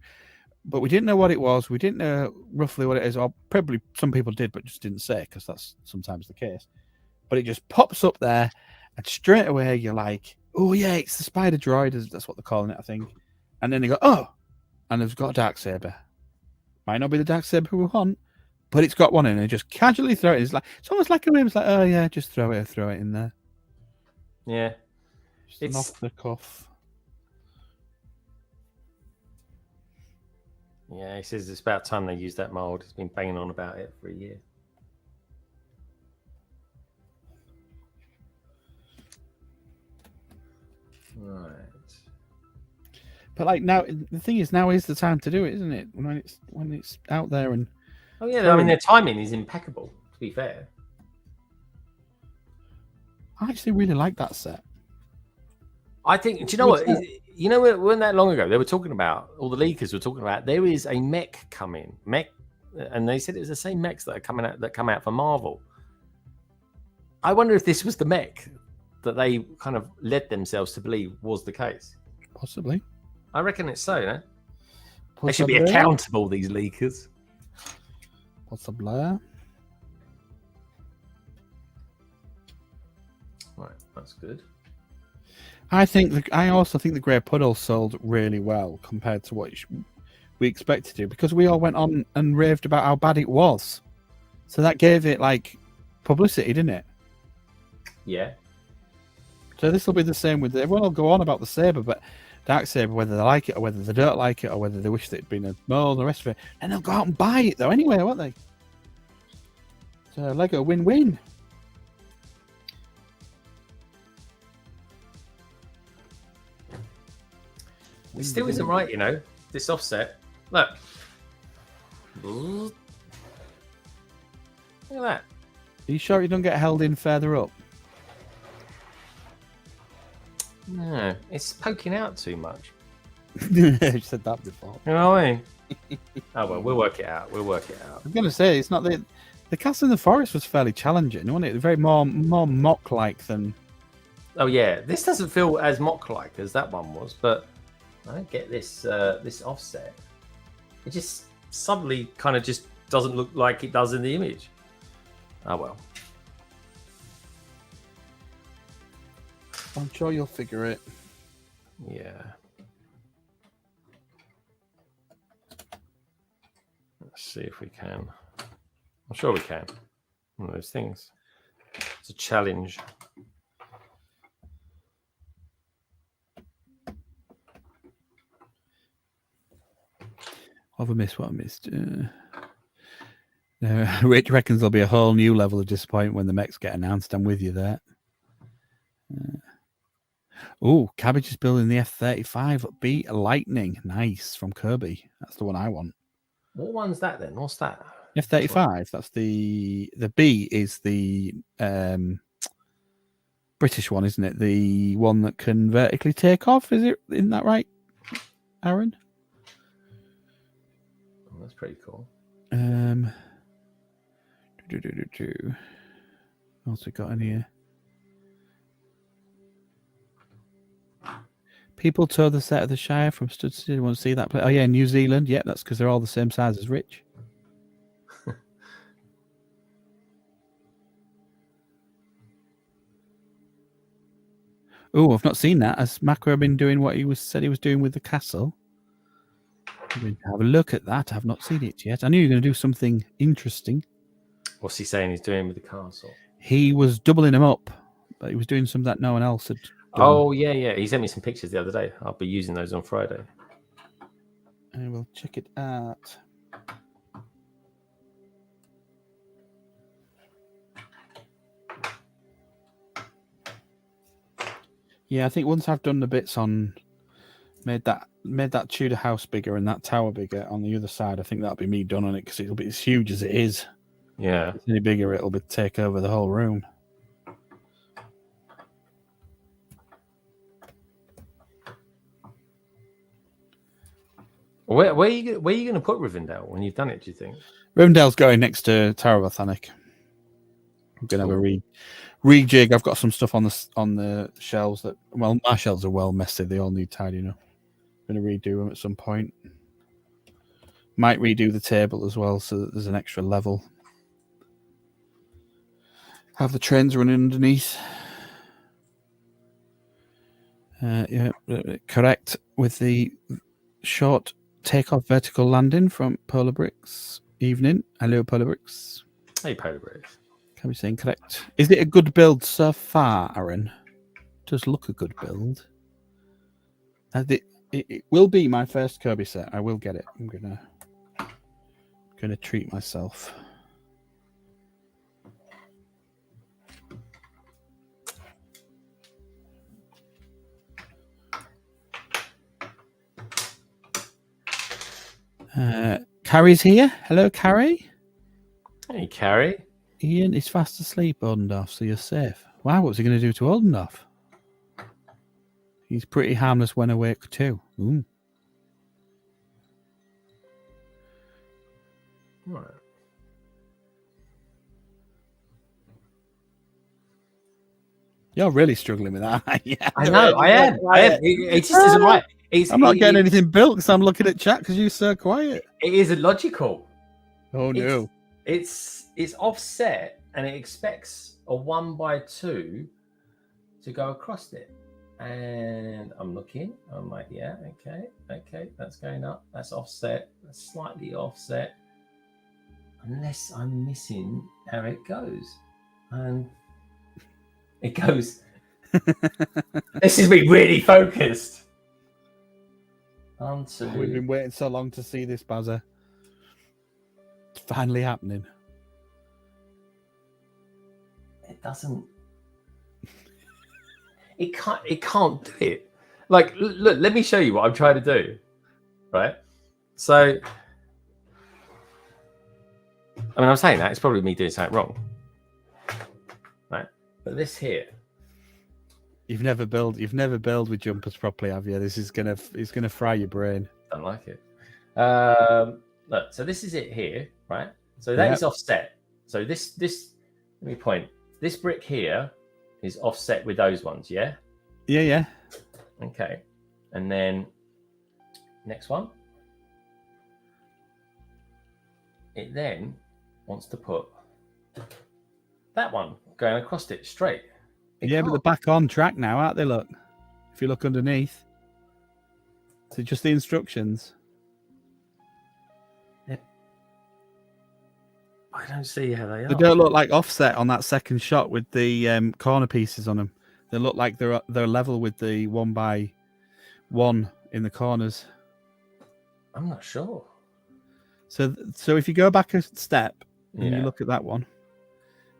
but we didn't know what it was. We didn't know roughly what it is. Or probably some people did, but just didn't say because that's sometimes the case. But it just pops up there, and straight away you're like, "Oh yeah, it's the spider droid." That's what they're calling it, I think. And then they go, "Oh," and they've got a dark saber. Might not be the dark saber we want, but it's got one in it. Just casually throw it. It's almost like a whim. It's like, oh yeah, just throw it in there. Yeah, just an off the cuff. Yeah, he says it's about time they use that mold. He's been banging on about it for a year. Right. But like now, the thing is, now is the time to do it, isn't it? When it's out there and. Oh yeah, I mean their timing is impeccable. To be fair, I actually really like that set. I think. Do you know what? You know, it wasn't that long ago. They were talking about all the leakers were talking about there is a mech coming, and they said it was the same mechs that come out for Marvel. I wonder if this was the mech that they kind of led themselves to believe was the case. Possibly. I reckon it's so. No? They should be accountable. These leakers. Possibly. Right, that's good. I also think the Grey Puddle sold really well compared to what we expected to, because we all went on and raved about how bad it was. So that gave it like publicity, didn't it? Yeah. So this will be the same with everyone will go on about the saber, but dark saber, whether they like it or whether they don't like it or whether they wish that it'd been a mold, the rest of it, and they'll go out and buy it though anyway, won't they? So Lego win-win. It still isn't right, you know. This offset. Look. Look at that. Are you sure you don't get held in further up? No, it's poking out too much. You said that before. You know what I mean? Oh well, we'll work it out. I'm gonna say it's not the castle in the forest was fairly challenging, wasn't it? Very more mock-like than. Oh yeah, this doesn't feel as mock-like as that one was, but I don't get this this offset. It just suddenly kind of just doesn't look like it does in the image. Oh well. I'm sure you'll figure it. Yeah. Let's see if we can. I'm sure we can. One of those things. It's a challenge. What have I missed? What I missed? Rich reckons there'll be a whole new level of disappointment when the mechs get announced. I'm with you there. Oh, Cabbage is building the F-35 B Lightning. Nice, from Kirby. That's the one I want. What one's that then? What's that? F-35. That's the B is the British one, isn't it? The one that can vertically take off. Isn't that right, Aaron? Oh, that's pretty cool. What else we got in here? People tour the set of the Shire from Stud City. Want to see that play? Oh yeah, New Zealand. Yeah, that's because they're all the same size as Rich. Oh, I've not seen that. Has Macro been doing what said he was doing with the castle? I'm going to have a look at that. I've not seen it yet. I knew you were going to do something interesting. What's he saying he's doing with the castle? He was doubling them up, but he was doing some that no one else had done. Oh, yeah. He sent me some pictures the other day. I'll be using those on Friday. I will check it out. Yeah, I think once I've done the bits on made that Tudor house bigger and that tower bigger on the other side, I think that'll be me done on it because it'll be as huge as it is. Yeah. If it's any bigger, it'll take over the whole room. Where are you going to put Rivendell when you've done it? Do you think? Rivendell's going next to Tower of Athanic. I'm gonna have a rejig. I've got some stuff on the shelves that, well, my shelves are well messy. They all need tidying up. I'm gonna redo them at some point. Might redo the table as well, so that there's an extra level. Have the trains running underneath. Yeah, correct with the short takeoff vertical landing from Polar Bricks. Evening, hello Polar Bricks. Hey, Polar Bricks. Can we say correct? Is it a good build so far, Aaron? Does look a good build. It will be my first Kirby set. I will get it. I'm gonna treat myself. Carrie's here. Hello, Carrie. Hey, Carrie. Ian is fast asleep, Oldendorf, so you're safe. Wow, what's he going to do to Oldendorf? He's pretty harmless when awake, too. Ooh. Right. You're really struggling with that. Yeah, I know. I am. It just isn't right. I'm not getting anything built because I'm looking at chat because you're so quiet. It isn't logical. Oh, no. It's offset and it expects a 1x2 to go across it. And I'm looking. I'm like, yeah, okay, that's going up. That's offset. That's slightly offset. Unless I'm missing how it goes. And it goes. This is me really focused. We've been waiting so long to see this, Bazza. It's finally happening. It doesn't. It can't do it. Like, look, let me show you what I'm trying to do. Right? So, I mean, I'm saying that it's probably me doing something wrong. Right? But this here. You've never built with jumpers properly, have you? This is it's gonna fry your brain. Don't like it. Look, so this is it here, right? So that is offset. So this let me point. This brick here is offset with those ones, yeah? Yeah. Okay. And then next one. It then wants to put that one going across it straight. But they're back on track now, aren't they? Look, if you look underneath. So just the instructions. I don't see how they They are. don't look like offset on that second shot with the corner pieces on them. They look like they're level with the 1x1 in the corners. I'm not sure. So if you go back a step and you Yeah. look at that one,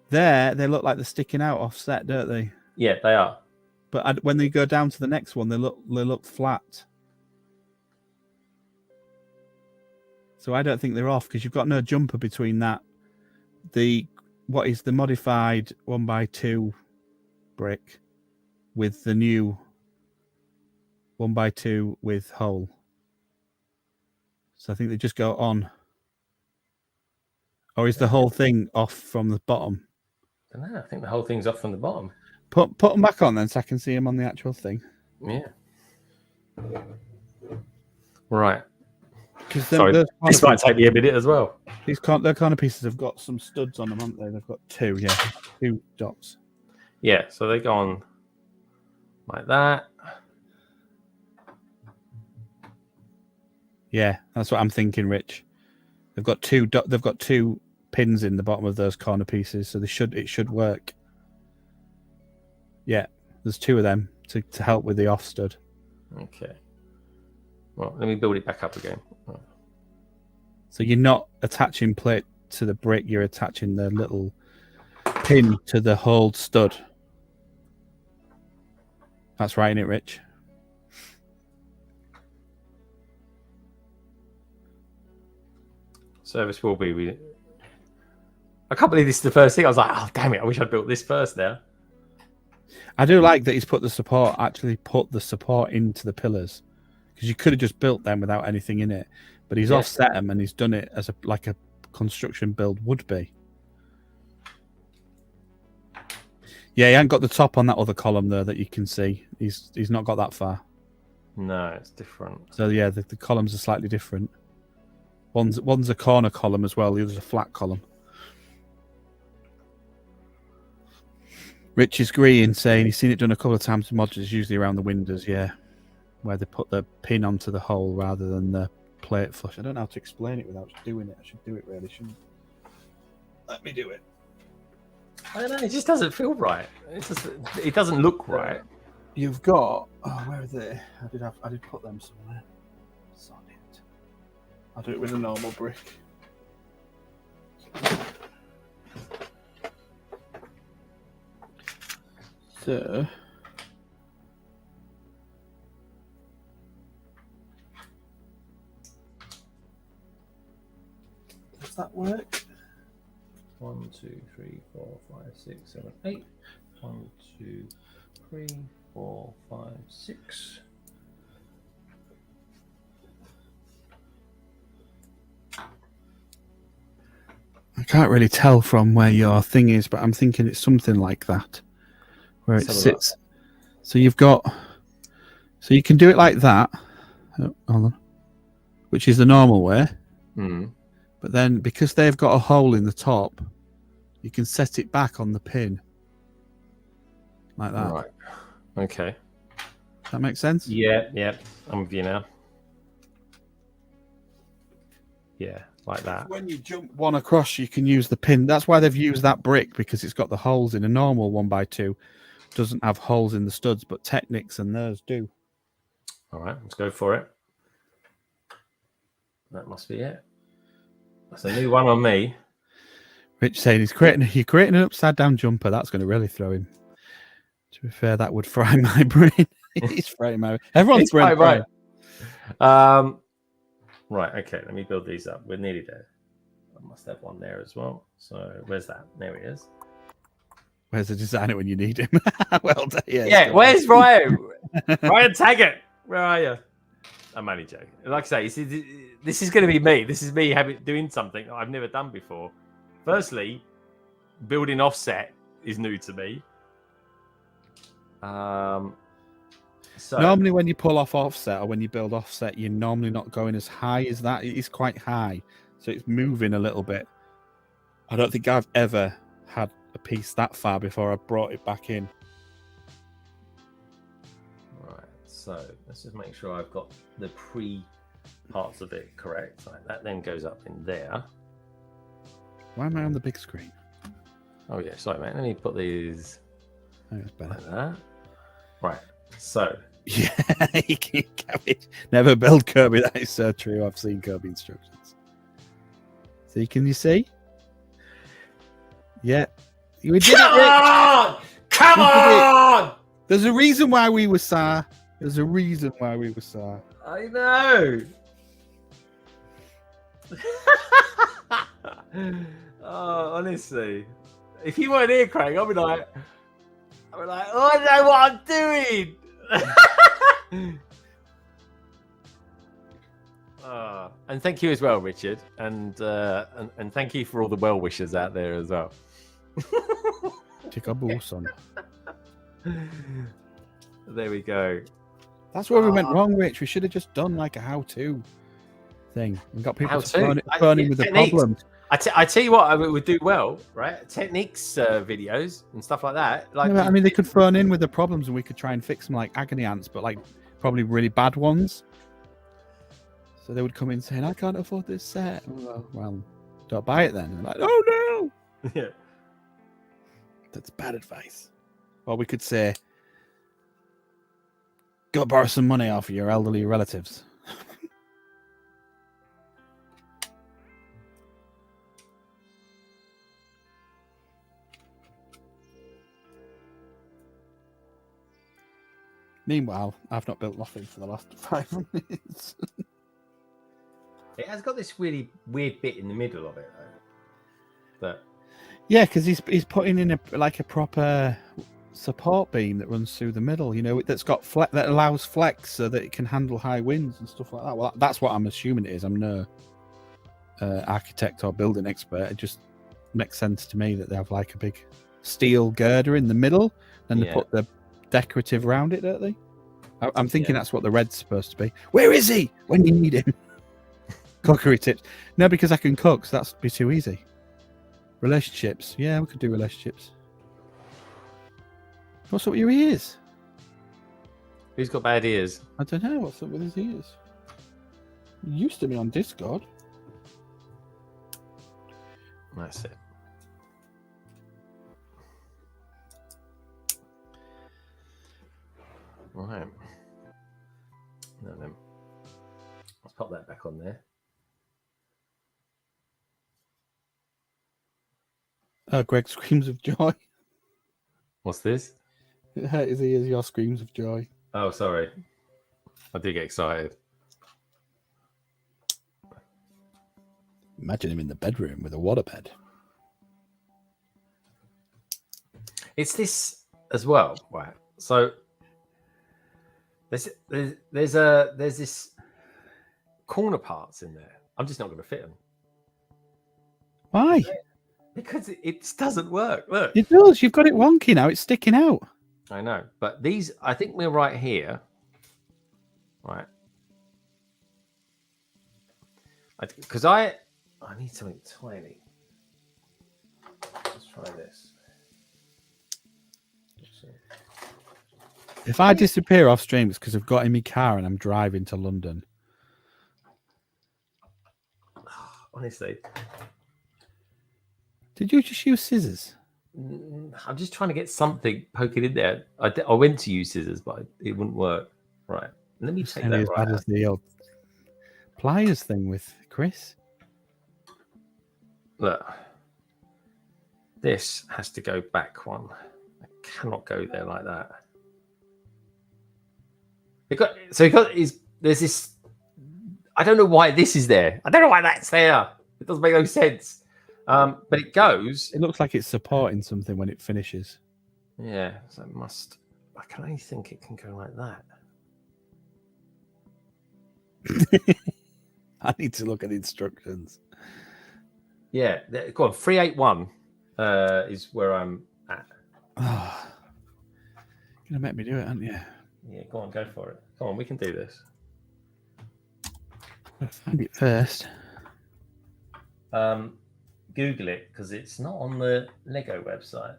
there they look like they're sticking out offset, don't they? Yeah, they are. But when they go down to the next one, they look flat. So I don't think they're off because you've got no jumper between that. What is the modified 1x2 brick with the new 1x2 with hole. So I think they just go on. Or is the whole thing off from the bottom? I don't know. I think the whole thing's off from the bottom. Put them back on then so I can see them on the actual thing. Yeah. Right. Sorry, this might take me a minute as well. Their corner pieces have got some studs on them, haven't they? They've got two dots. Yeah, so they go on like that. Yeah, that's what I'm thinking, Rich. They've got two pins in the bottom of those corner pieces, so it should work. Yeah, there's two of them to help with the off stud. Okay. Well, let me build it back up again. So you're not attaching plate to the brick, you're attaching the little pin to the hold stud. That's right, isn't it, Rich? Service will be. I can't believe this is the first thing. I was like, oh, damn it. I wish I'd built this first now. I do like that he's put the support into the pillars, because you could have just built them without anything in it, but he's offset them and he's done it as like a construction build would be. Yeah, he hasn't got the top on that other column there that you can see. He's not got that far. No, it's different. So yeah, the columns are slightly different. One's a corner column as well. The other's a flat column. Rich is agreeing, saying he's seen it done a couple of times in modulars, usually around the windows, yeah, where they put the pin onto the hole rather than the plate flush. I don't know how to explain it without doing it. I should do it really, shouldn't I? Let me do it. I don't know. It just doesn't feel right. It doesn't look right. You've got. Oh, where are they? I did put them somewhere. Sod it. I'll do it with a normal brick. So. Does that work? 1, 2, 3, 4, 5, 6, 7, 8. 1, 2, 3, 4, 5, 6. I can't really tell from where your thing is, but I'm thinking it's something like that, where it sits. So you've got, so you can do it like that, hold on, which is the normal way. Mm. But then because they've got a hole in the top, you can set it back on the pin like that. Right. Okay. That makes sense? Yeah. I'm with you now. Yeah, like that. When you jump one across, you can use the pin. That's why they've used that brick, because it's got the holes in. A normal 1x2 doesn't have holes in the studs, but Technics and theirs do. All right, let's go for it. That must be it. That's a new one on me. Rich saying you're creating an upside down jumper. That's going to really throw him. To be fair, that would fry my brain. He's frying my. Everyone's brain. Right. Right. Okay. Let me build these up. We're nearly there. I must have one there as well. So where's that? There he is. Where's the designer when you need him? Well done. Yeah. Where's Ryan? Ryan Taggart. Where are you? I'm only joking. Like I say, this is going to be me. This is me doing something I've never done before. Firstly, building offset is new to me. So normally when you pull off offset or when you build offset, you're normally not going as high as that. It is quite high, so it's moving a little bit. I don't think I've ever had a piece that far before I brought it back in. Right, so let's just make sure I've got the pre parts of it correct. Like that then goes up in there. Why am I on the big screen? Oh yeah, sorry, mate. Let me put these Oh, it's better. like that. Right. So Yeah, you can never build Kirby. That is so true. I've seen Kirby instructions. See, can you see? Yeah, we did it, Rick. Come We did it. on! There's a reason why we were Sar. There's a reason why we were Sar. I know. Oh, honestly, if you weren't here, Craig, I'd be like, oh, I know what I'm doing. And thank you as well, Richard, and thank you for all the well wishers out there as well. Take a boost on. There we go. That's where we went wrong, Rich. We should have just done like a how-to thing and got people to phone in with the problems. I tell you what, I would do well, right? Techniques videos and stuff like that. Like, I mean, they could phone in with the problems and we could try and fix them like agony ants, but like probably really bad ones. So they would come in saying, "I can't afford this set." Well, don't buy it then. And like, oh no, yeah, that's bad advice. Or we could say, "Go borrow some money off of your elderly relatives." Meanwhile, I've not built nothing for the last 5 minutes. it has got this really weird bit in the middle of it, though. But yeah, because he's putting in a proper support beam that runs through the middle. You know, that's got that allows flex so that it can handle high winds and stuff like that. Well, that's what I'm assuming it is. I'm no architect or building expert. It just makes sense to me that they have like a big steel girder in the middle, and they put the decorative around it, don't they? I'm thinking that's what the red's supposed to be. Where is he when you need him? Cookery tips. No, because I can cook, so that'd be too easy. Relationships. Yeah, we could do relationships. What's up with your ears? Who's got bad ears? I don't know. What's up with his ears? He used to be on Discord. That's it. Right. No, then. Let's pop that back on there. Greg screams of joy. What's this? It hurt his ears. Your screams of joy. Oh, sorry. I do get excited. Imagine him in the bedroom with a waterbed. It's this as well, right? So there's this corner parts in there. I'm just not going to fit them. Why? Because it doesn't work. Look, It does. You've got it wonky now. It's sticking out. I know, but these, I think we're right here, right? Because I need something tiny. Let's try this. If I disappear off stream, it's because I've got in my car and I'm driving to London. Honestly, did you just use scissors? I'm just trying to get something poking in there. I went to use scissors, but it wouldn't work. Right. Let me take that as bad as the old pliers thing with Chris. Look. This has to go back one. I cannot go there like that. There's this. I don't know why this is there. I don't know why that's there. It doesn't make no sense. But it goes. It looks like it's supporting something when it finishes. Yeah, so it must. I can only think it can go like that. I need to look at the instructions. Yeah, go on. 381 is where I'm at. Oh, you're gonna make me do it, aren't you? Yeah, go on, go for it. Come on, we can do this. Find it first. Google it because it's not on the Lego website.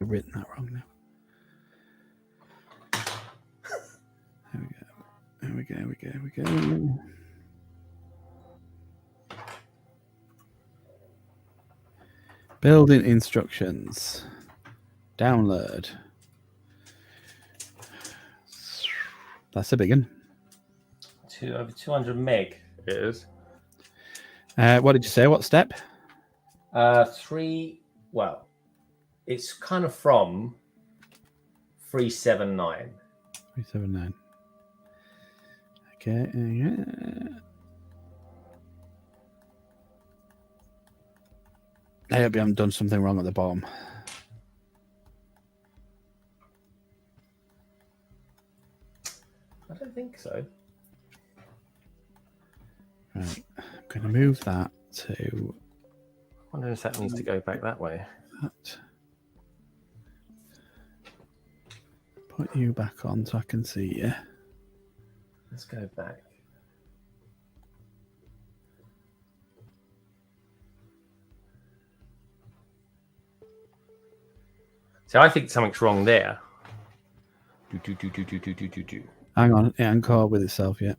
I've written that wrong now. There we go. Building instructions. Download. That's a big one. Over 200 meg it is. What did you say? What step? 3. Well, it's kind of from 379. 379. Okay. Yeah. I hope you haven't done something wrong at the bottom. I don't think so. Right. I'm going to move that to I wonder if that needs to go back that way. that. Put you back on so I can see you. Let's go back. So I think something's wrong there. Hang on, it ain't caught with itself yet.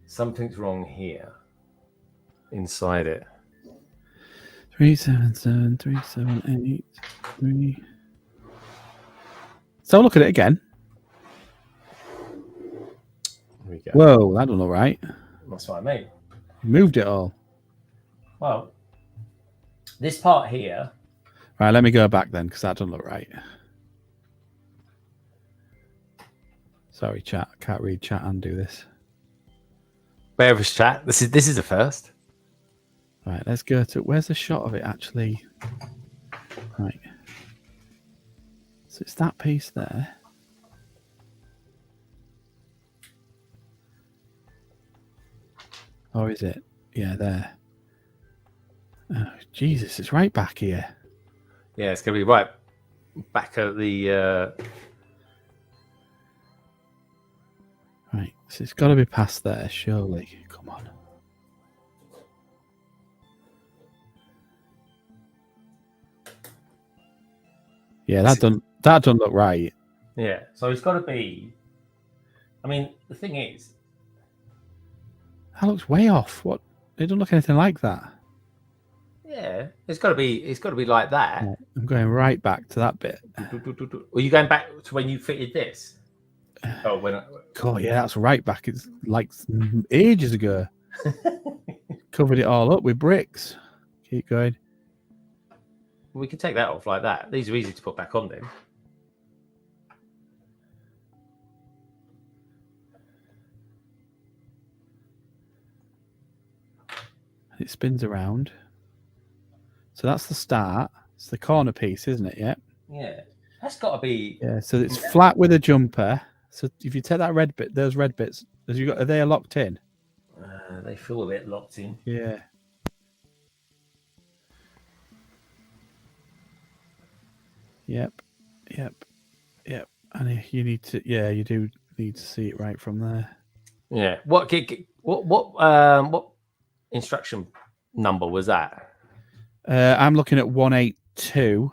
Something's wrong here. Inside it. 377, 378, 3. So look at it again. Here we go. Whoa, that don't look right. That's what I mean. You moved it all. Well, this part here. Right, let me go back then, because that doesn't look right. Sorry, chat. I can't read chat and do this. Bear with us, chat. This is the first. Right, let's go to... Where's the shot of it, actually? Right. So it's that piece there. Or is it? Yeah, there. Oh, Jesus, it's right back here. Yeah, it's going to be right back at the... Right, so it's got to be past there, surely. Come on. Yeah, that doesn't look right. Yeah, so it's got to be... I mean, the thing is... That looks way off. What? It doesn't look anything like that. Yeah, it's got to be like that. Right, I'm going right back to that bit. Are you going back to when you fitted this? Oh, when God, yeah, that's right back. It's like ages ago. Covered it all up with bricks. Keep going. we can take that off like that. These are easy to put back on then. It spins around. So that's the start. It's the corner piece, isn't it? Yeah. Yeah, that's got to be. Yeah. So it's flat with a jumper. So if you take that red bit, those red bits, are they locked in? They feel a bit locked in. Yeah. Yep. And you need to, you do need to see it right from there. Yeah. What instruction number was that? I'm looking at 182.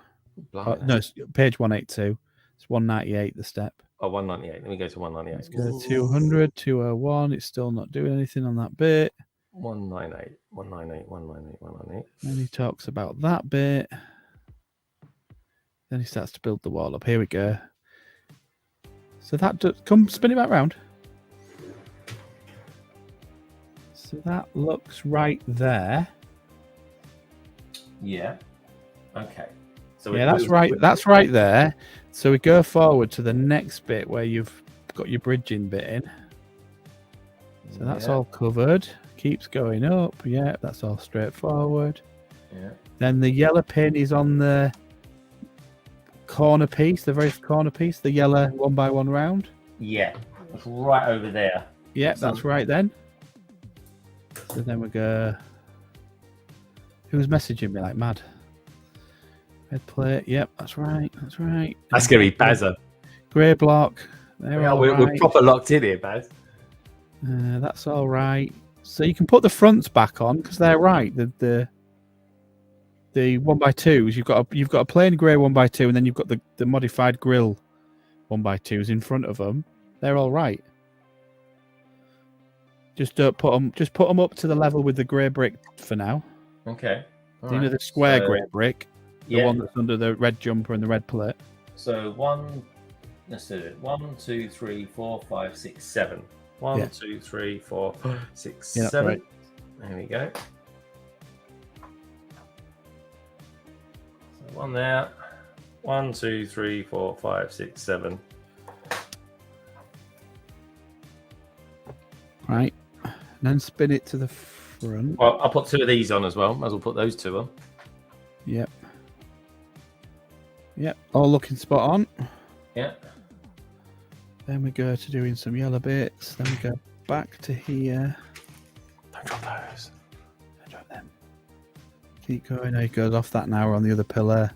No, it's page 182. It's 198, the step. Oh, 198. Let me go to 198. Let's go 200, 201. It's still not doing anything on that bit. 198, 198, 198, 198. Then he talks about that bit. Then he starts to build the wall up. Here we go. So come spin it back round. So that looks right there. Yeah. Okay. So yeah, that's right. That's right there. So we go forward to the next bit where you've got your bridging bit in. So that's all covered. Keeps going up. Yeah, that's all straightforward. Yeah. Then the yellow pin is on the corner piece, the very corner piece, the yellow 1x1 round. Yeah, it's right over there. Yeah, that's right then. So then we go. Who's messaging me like mad? Red plate. Yep, that's right. That's right. That's going to be Bazza. Grey block. We're proper locked in here, Baz. That's all right. So you can put the fronts back on because they're right. The 1x2s, you've got a plain grey 1x2, and then you've got the modified grill 1x2s in front of them. They're all right. Just don't put them. Just put them up to the level with the grey brick for now. Okay. All You know right. the square So, grey brick, the yeah. one that's under the red jumper and the red plate. So let's do it. 1, 2, 3, 4, 5, 6, 7. 1, Yeah. 2, 3, 4, 6, Yeah, that's 7. right. There we go. So one there. 1, 2, 3, 4, 5, 6, 7. Right. And then spin it to the front. Well, I'll put 2 of these on as well. Might as well put those 2 on. Yep. Yep. All looking spot on. Yeah. Then we go to doing some yellow bits. Then we go back to here. Don't drop those. I drop them. Keep going. It goes off that now. We're on the other pillar.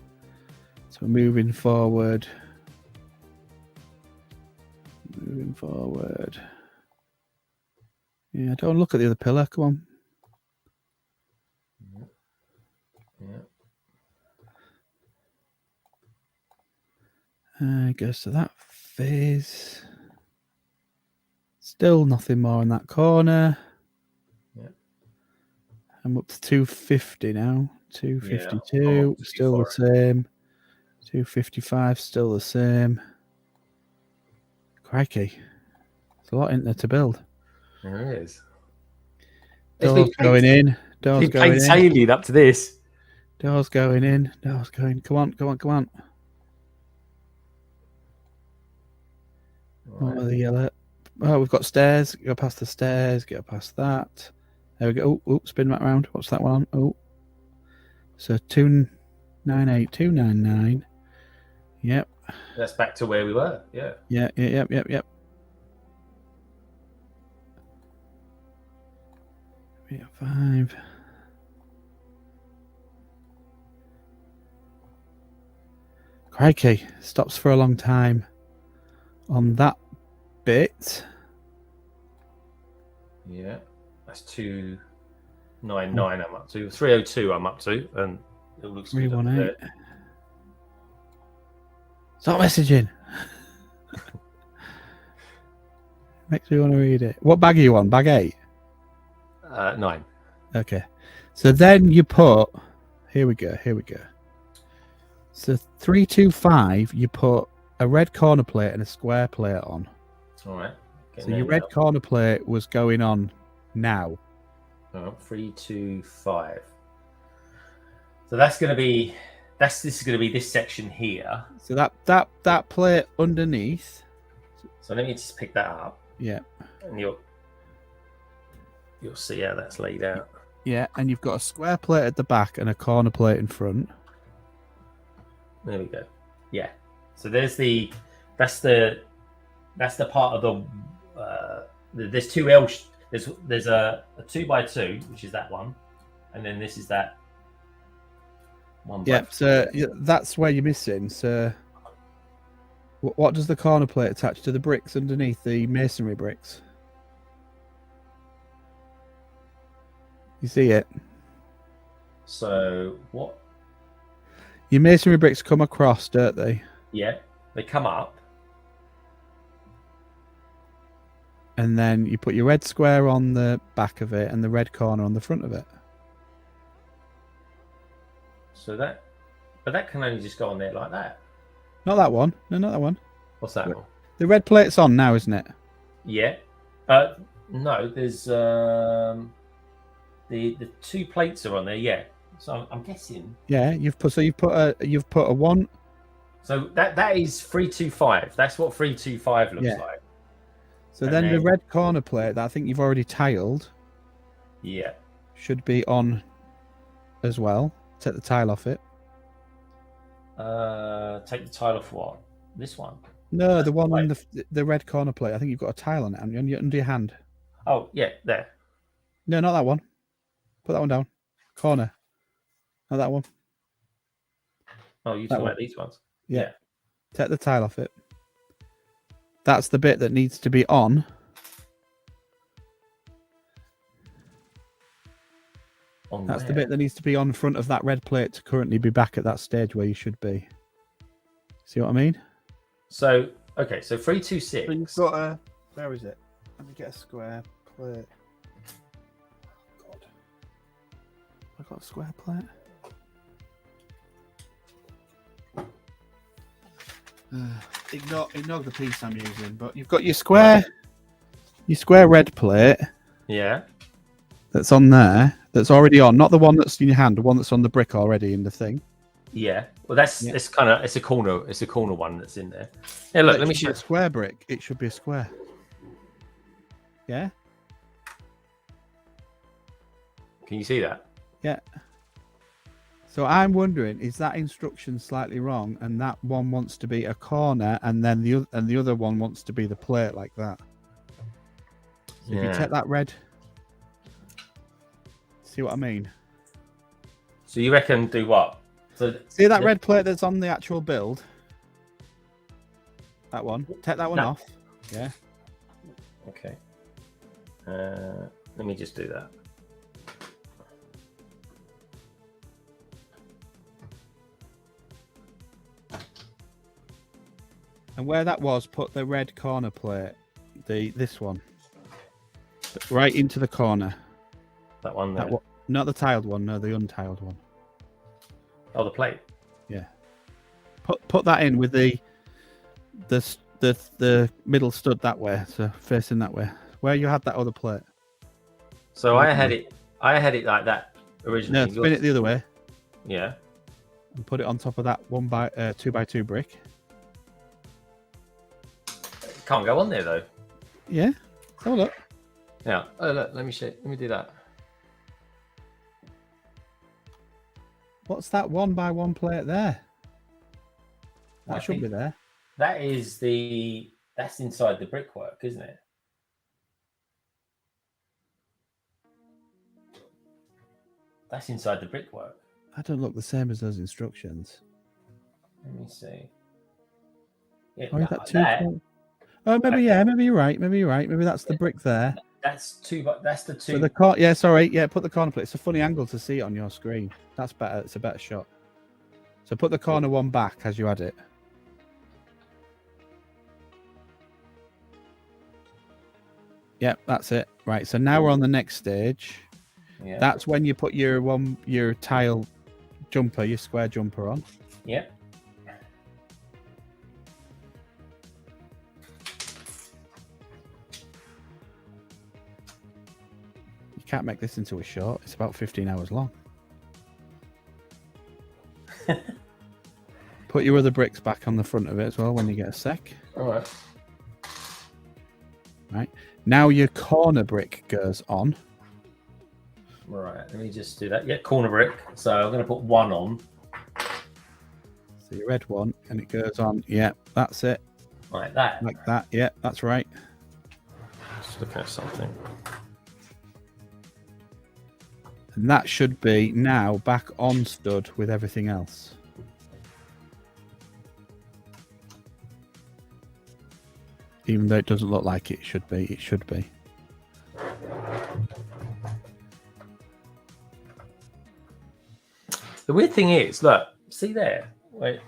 So we're moving forward. Moving forward. Yeah, don't look at the other pillar. Come on. Yeah. It goes to that phase. Still nothing more in that corner. Yeah. I'm up to 250 now. 252, I'm up to still the 240. same. 255, still the same. Crikey. There's a lot in there to build. There it is. Doors going in. Doors going in. Tailored up to this. Doors going in. Doors going. Come on, come on, come on. What are the yellow? Oh, we've got stairs. Go past the stairs. Go past that. There we go. Oh, spin that round. What's that one on? Oh. So 298, 299. Yep. That's back to where we were. Yeah. Yeah, yep. Yeah, 5. Crikey. Stops for a long time on that bit. Yeah. That's 299 I'm up to. 302 I'm up to. And it looks good up 318. there. Stop messaging. Makes me want to read it. What bag are you on? Bag 8? 9. Okay. So then you put... Here we go. So 325, you put a red corner plate and a square plate on. All right. So your red corner plate was going on now. 325. So that's going to be... This is going to be this section here. So that plate underneath. So let me just pick that up. Yeah. And you'll see how that's laid out. Yeah, and you've got a square plate at the back and a corner plate in front. There we go. Yeah. So that's the part of there's two L. There's a 2x2, which is that one, and then this is that one. Yeah. So that's where you're missing. So what does the corner plate attach to the bricks underneath the masonry bricks? You see it? So what? Your masonry bricks come across, don't they? Yeah, they come up. And then you put your red square on the back of it and the red corner on the front of it. So that can only just go on there like that. Not that one. No, not that one. What's that one? The red plate's on now, isn't it? Yeah. No, there's the 2 plates are on there. Yeah. So I'm guessing. Yeah, you've put a one. So that is 325. That's what 325 looks like. So then the red corner plate that I think you've already tiled. Yeah. Should be on as well. Take the tile off it. Take the tile off what? This one? No, the one on the red corner plate. I think you've got a tile on it, haven't you? Under your hand. Oh, yeah, there. No, not that one. Put that one down. Corner. Not that one. Oh, you're talking about these ones? Yeah. Take the tile off it. That's the bit that needs to be on. That's the bit that needs to be on front of that red plate to currently be back at that stage where you should be. See what I mean? So, okay, so 326. So you've got a... Where is it? Let me get a square plate. Oh, God. I've got a square plate. Ignore the piece I'm using, but you've got your square red plate. Yeah. That's on there. That's already on, not the one that's in your hand, the one that's on the brick already in the thing. Yeah. Well, that's it's kind of it's a corner one that's in there. Yeah. Look, let me show. A square brick. It should be a square. Yeah. Can you see that? Yeah. So I'm wondering, is that instruction slightly wrong, and that one wants to be a corner, and then the other one wants to be the plate like that? So if you take that red, see what I mean? So you reckon do what? So see that red plate that's on the actual build? That one. Take that one off. Yeah. Okay. Let me just do that. And where that was, put the red corner plate, this one, right into the corner. That one there. Not the tiled one, no, the untiled one. Oh, the plate. Yeah. Put that in with the middle stud that way, so facing that way. Where you had that other plate. So I had it like that originally. No, spin it the other way. Yeah. And put it on top of that 2x2 brick. Can't go on there though. Yeah. Have a look. Yeah. Oh look, let me do that. What's that 1x1 plate there? That should be there. That's inside the brickwork, isn't it? That's inside the brickwork. That don't look the same as those instructions. Let me see. Yeah, Oh, maybe you're right. Maybe that's the brick there. That's the two. So the yeah, sorry, yeah, put the corner plate. It's a funny angle to see it on your screen. That's better. It's a better shot. So put the corner one back as you had it. Yep, that's it. Right. So now we're on the next stage. Yeah. That's when you put your tile jumper, your square jumper on. Yeah. You can't make this into a short. It's about 15 hours long. Put your other bricks back on the front of it as well when you get a sec. All right. Right. Now your corner brick goes on. Right. Let me just do that. Yeah, corner brick. So I'm going to put one on. So your red one, and it goes on. Yeah, that's it. Like that. Like that. Yeah, that's right. Just look at something. And that should be now back on stud with everything else. Even though it doesn't look like it should be, it should be. The weird thing is, look, see there? Wait,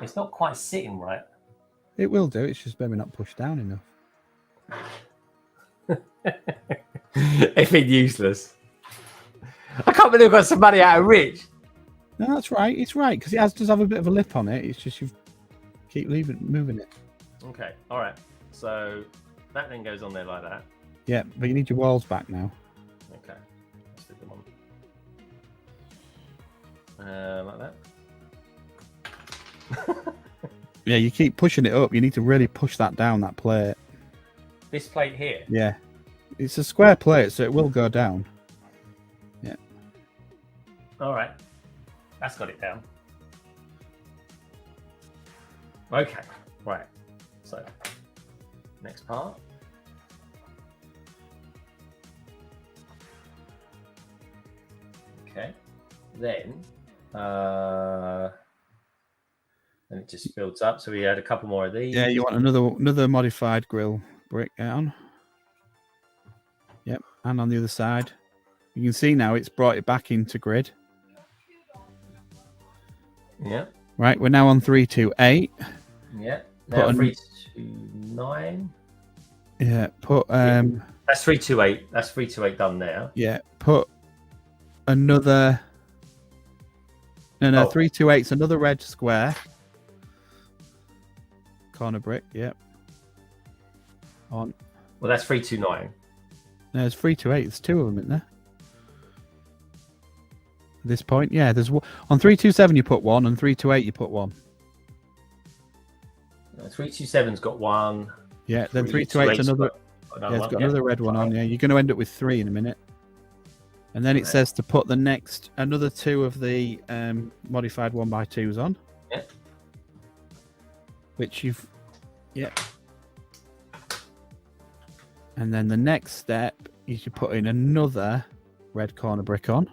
it's not quite sitting right. It will do. It's just maybe not pushed down enough. It's been useless. I can't believe I got some money out of Rich. No, that's right. It's right because it does have a bit of a lip on it. It's just you keep moving it. Okay, all right. So that then goes on there like that. Yeah, but you need your walls back now. Okay, let's stick them on. Like that. Yeah, you keep pushing it up. You need to really push that down, that plate. This plate here? Yeah. It's a square plate, so it will go down. Yeah. All right. That's got it down. Okay, right. So, next part. Okay. Then it just builds up. So we had a couple more of these. Yeah, you want another modified grill brick on. Yep, and on the other side, You can see now it's brought it back into grid. Yeah. Right, we're now on 328. Yeah. Now 329. Yeah, put That's 328. That's 328 done now. yeah, put another. No, 328's another red square. Corner brick, yep. On. Well, that's 329. No, there's 328. There's two of them, isn't there? At this point, yeah. There's on 327 you put one, and 328 you put one. 327's got one. Yeah, then 328's another. Yeah, it's got another red one on. Yeah, you're going to end up with 3 in a minute. And then it says to put the next another 2 of the modified 1x2s on. Yeah. Which you've, yeah. And then the next step is you put in another red corner brick on.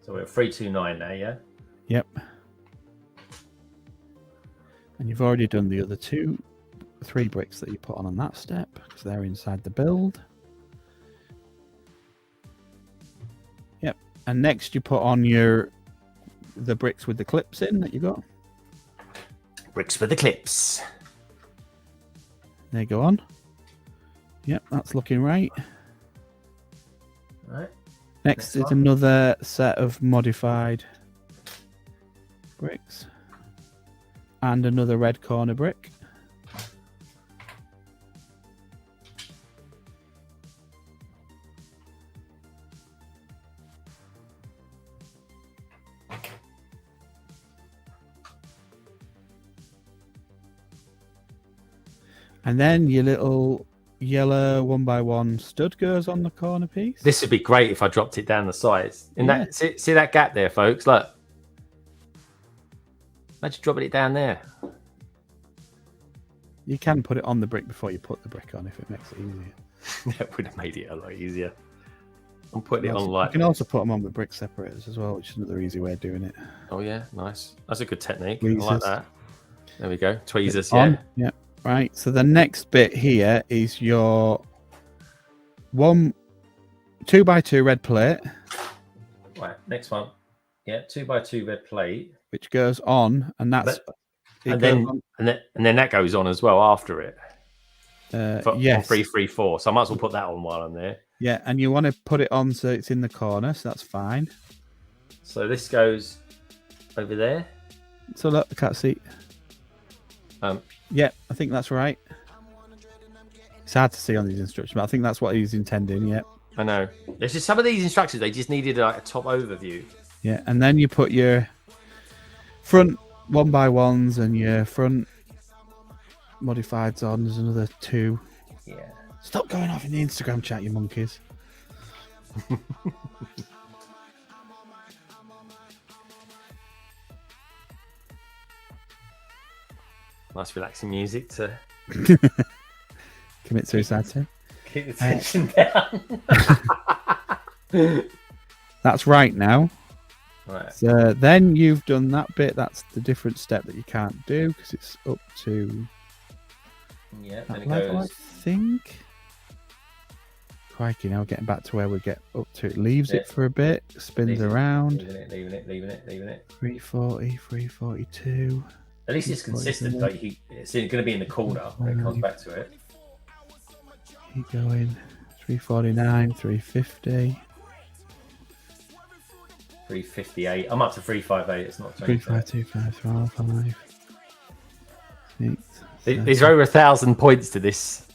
So we're at 329 now, yeah? Yep. And you've already done the other 3 bricks that you put on that step because they're inside the build. Yep. And next you put on the bricks with the clips in that you got. Bricks with the clips. They go on. Yep, that's looking right. Right. Next is another set of modified bricks. And another red corner brick. And then your little yellow 1x1 stud goes on the corner piece. This would be great if I dropped it down the sides. In that, see that gap there, folks? Look. Imagine dropping it down there. You can put it on the brick before you put the brick on if it makes it easier. That would have made it a lot easier. I'm putting it on like. You can also put them on with brick separators as well, which is another easy way of doing it. Oh yeah, nice. That's a good technique. Tweezers. I like that. There we go. Tweezers, yeah. Yeah. Right. So the next bit here is your 2x2 red plate. Right. Next one. Yeah, 2x2 red plate, which goes on, and that's and then that goes on as well after it. Yes. On 334. So I might as well put that on while I'm there. Yeah, and you want to put it on so it's in the corner, so that's fine. So this goes over there. So look, I can't see. Yeah, I think that's right. It's hard to see on these instructions, but I think that's what he's intending. Yeah, I know. There's just some of these instructions they just needed like a top overview. Yeah, and then you put your front 1x1s and your front modifieds on. There's another 2. Yeah. Stop going off in the Instagram chat, you monkeys. Nice relaxing music to commit suicide to. Keep the tension down. That's right now. Right. So then you've done that bit. That's the different step that you can't do because it's up to that then it level, goes. I think. Crikey, now getting back to where we get up to. It leaves it for a bit, spins around. Leaving it. 340, 342. At least it's consistent. Like it's going to be in the corner when it comes back to it. Keep going. 349, 350. 358. I'm up to 358. It's not 352, 555. 6, There's over 1,000 points to this.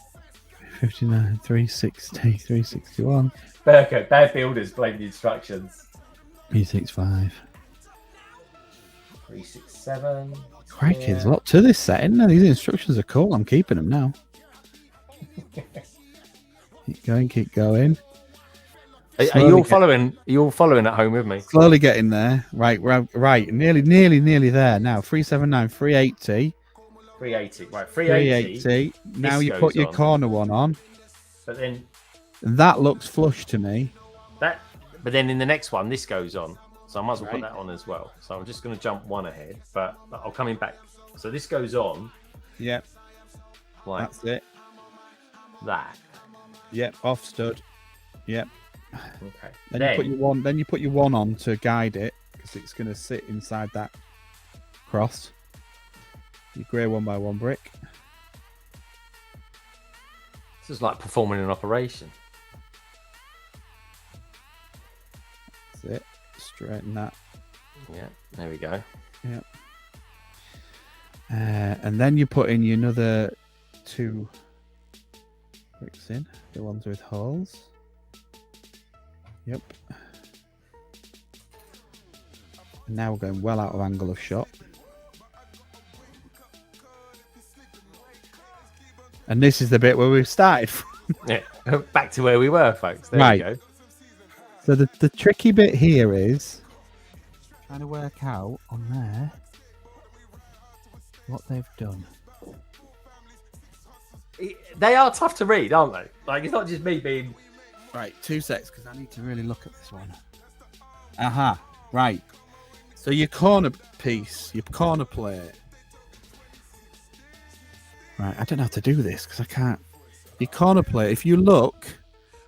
359, 360, 361. Burko, bad builders blame the instructions. 365. 367. Crikey, there's a lot to this set, isn't there? These instructions are cool. I'm keeping them now. Keep going. Are you all following? Are you all following at home with me? Slowly getting there. Right. Nearly there now. 379, 380. 380. Right, 380. Now you put your corner one on. But then that looks flush to me. But then in the next one, this goes on. So I might as well put that on as well. So I'm just going to jump one ahead, but I'll come in back. So this goes on. Yep. Like that's it. That. Yep, off stud. Yep. Okay. Then you put your one on to guide it because it's going to sit inside that cross. Your grey 1x1 brick. This is like performing an operation. That's it. Straighten that. Yeah, there we go. Yep. And then you put in your another 2 bricks in, the ones with holes. Yep. And now we're going well out of angle of shot. And this is the bit where we've started from. Yeah, back to where we were, folks. There Right. we go. So the tricky bit here is trying to work out on there what they've done. They are tough to read, aren't they? Like, it's not just me being... Right, 2 secs, because I need to really look at this one. Aha, right. So your corner piece, your corner plate. Right, I don't know how to do this, because I can't. Your corner plate, if you look...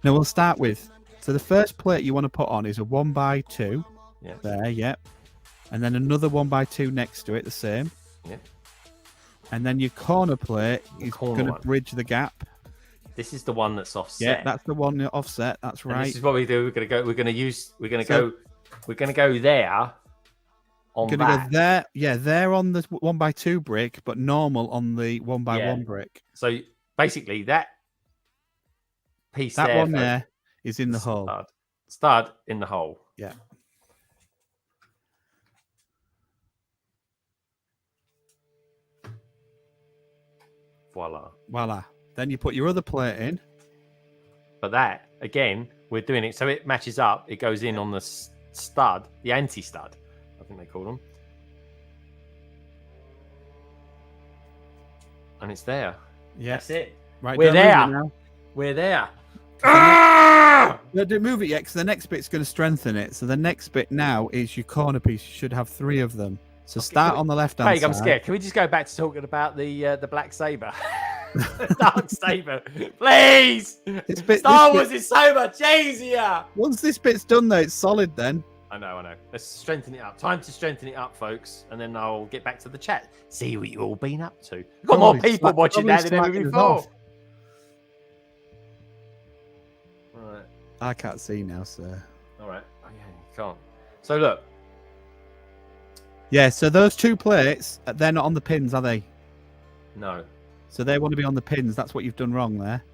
Now, we'll start with... So the first plate you want to put on is a 1x2. Yeah. There, yep. And then another 1x2 next to it, the same. Yeah. And then your corner plate is going to bridge the gap. This is the one that's offset. Yeah, that's the one offset. That's right. And this is what we do. We're going to go. We're going to go there. On Gonna that. go there. Yeah, there on the 1x2 brick, but normal on the 1x1 Yeah. brick. So basically, that piece That there, one there is in the hole. Stud in the hole. Yeah. Voila. Then you put your other plate in. But that, again, we're doing it so it matches up. It goes in on the stud, the anti-stud, I think they call them. And it's there. Yeah. That's it. Right, We're don't move there. it now. We're there. No, don't move it yet, because the next bit's going to strengthen it. So the next bit now is your corner piece. You should have 3 of them. So start on the left-hand Craig, side. I'm scared. Can we just go back to talking about the black saber? The dark saber. Please! Star Wars is so much easier! Once this bit's done, though, it's solid then. I know. Let's strengthen it up. Time to strengthen it up, folks. And then I'll get back to the chat. See what you've all been up to. We've got more people watching that than ever before. Right. I can't see now, sir. All right. Oh, yeah, you can't. So, look. Yeah, so those 2 plates, they're not on the pins, are they? No. So they want to be on the pins. That's what you've done wrong there.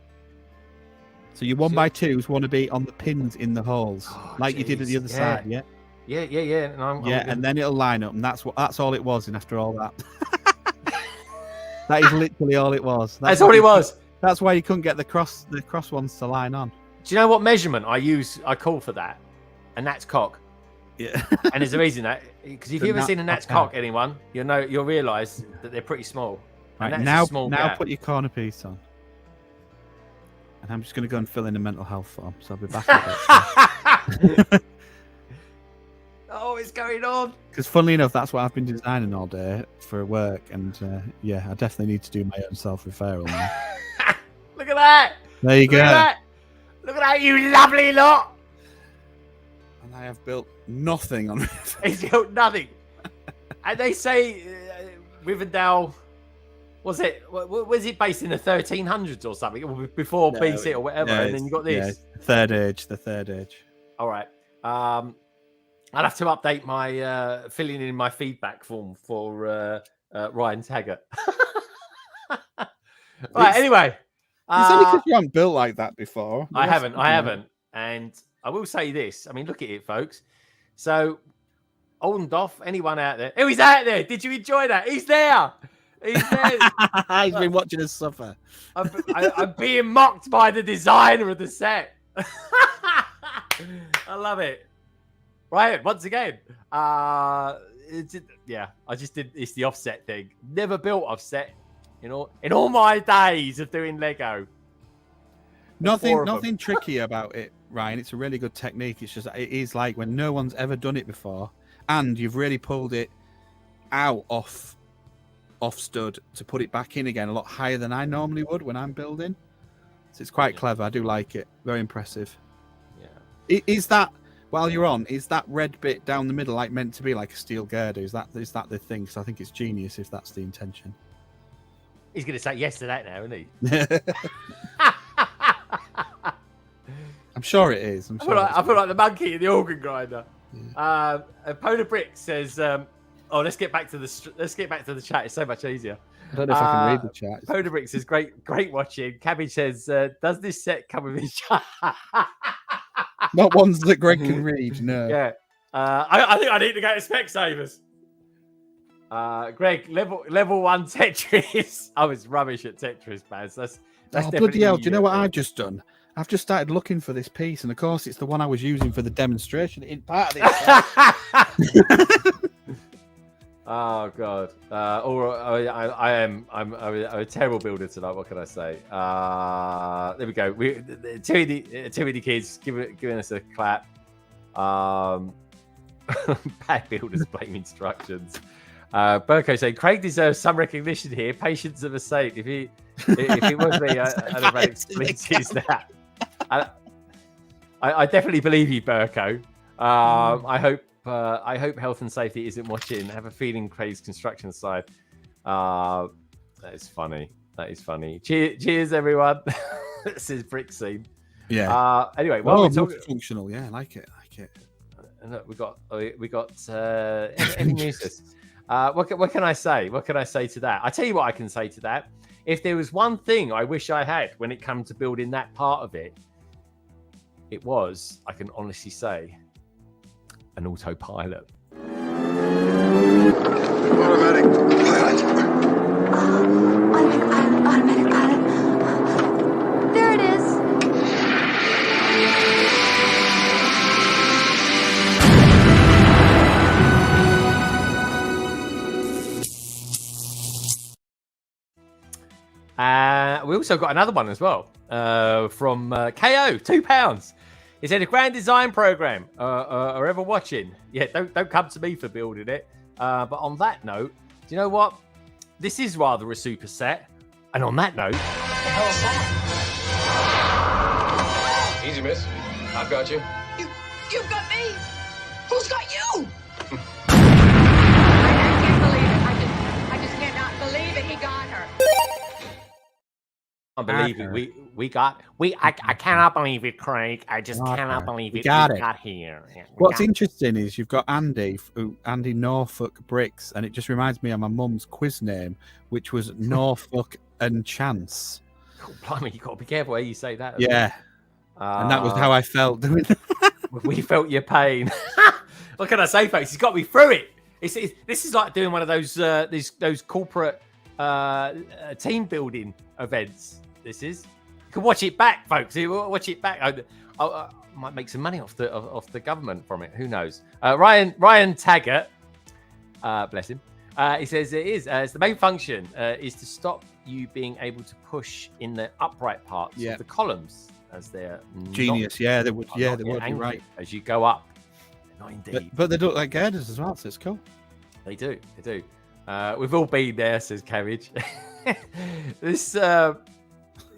So your 1x2s want to be on the pins in the holes, like you did at the other side, yeah? Yeah. And and then it'll line up, and that's all it was. And after all that, that is literally all it was. That's all it was. That's why you couldn't get the cross ones to line on. Do you know what measurement I call for that? A gnat's cock. Yeah. And there's a reason that, because if you've ever seen a gnat's cock, anyone, you'll realise that they're pretty small. Right, now put your corner piece on. And I'm just going to go and fill in a mental health form, so I'll be back at it. Oh, it's going on. Because funnily enough, that's what I've been designing all day for work, and I definitely need to do my own self-referral now. Look at that. There you go. Look at that, you lovely lot. And I have built nothing on it. It's built nothing. And they say Rivendell... Was it based in the 1300s or something, or before BC or whatever? And then you got this. Yeah, the third age. All right. I'll have to update my filling in my feedback form for Ryan Taggart. Right. Anyway, it's only because you haven't built like that before. I haven't, and I will say this. I mean, look at it, folks. So, Oldendorf, anyone out there? Oh, he's out there. Did you enjoy that? He's there. He's there. He's been watching us suffer. I'm being mocked by the designer of the set. I love it. Right, once again. I just did. It's the offset thing. Never built offset. In all my days of doing Lego. Nothing tricky about it, Ryan. It's a really good technique. It's just it is like when no one's ever done it before, and you've really pulled it out off stud to put it back in again a lot higher than I normally would when I'm building. So it's quite clever. I do like it. Very impressive. Is that, while you're on, is that red bit down the middle like meant to be like a steel girder? Is that the thing? Because I think it's genius if that's the intention. He's going to say yes to that now, isn't he? I'm sure it is. I feel like the monkey in the organ grinder. Yeah. Polar Brick says, let's get back to the chat. It's so much easier. I don't know if I can read the chat. Polar Brick says, great watching. Cabbage says, does this set come with his Not ones that Greg can read, no. Yeah. I think I need to go to Specsavers. Greg, level 1 Tetris. I was rubbish at Tetris, man. So that's bloody hell. Do you know what I've just done? I've just started looking for this piece, and of course it's the one I was using for the demonstration in part of this. Oh god. I'm a terrible builder tonight. What can I say? There we go. Too many kids giving us a clap. Bad builders blame instructions. Burko saying Craig deserves some recognition here. Patience of a saint. If it was me, I'd have had expletives that. I definitely believe you, Burko. I hope health and safety isn't watching. I have a feeling Craig's construction side. That is funny. Cheers, everyone. This is Brick Scene. Yeah. Anyway, we're talking functional. Yeah, I like it. And look, we got any news. What can I say? What can I say to that? I tell you what I can say to that. If there was one thing I wish I had when it comes to building that part of it, it was, I can honestly say, an autopilot. Automatic pilot. Automatic pilot. There it is. We also got another one as well from KO, £2. He said, a grand design program. Are ever watching? Yeah, don't come to me for building it. But on that note, do you know what? This is rather a superset. And on that note, How's that? Easy, miss. I've got you. You've got me. Who's got you? I can't believe it. I just cannot believe it. He got her. I believe it. I cannot believe it, Craig. I just cannot believe it. We got here. Yeah, What's interesting is you've got Andy Norfolk Bricks, and it just reminds me of my mum's quiz name, which was Norfolk and Chance. Oh, blimey, you got to be careful how you say that. Yeah. And that was how I felt doing that. We felt your pain. What can I say, folks? He's got me through it. This is like doing one of those corporate team building events. This is. You can watch it back, folks. Watch it back. I might make some money off the government from it. Who knows? Ryan Taggart, bless him. He says it is. It's the main function is to stop you being able to push in the upright parts of the columns as they're genius. They would. You're right. As you go up. Not indeed. But they look like girders as well, so it's cool. They do. We've all been there, says Cabbage. This.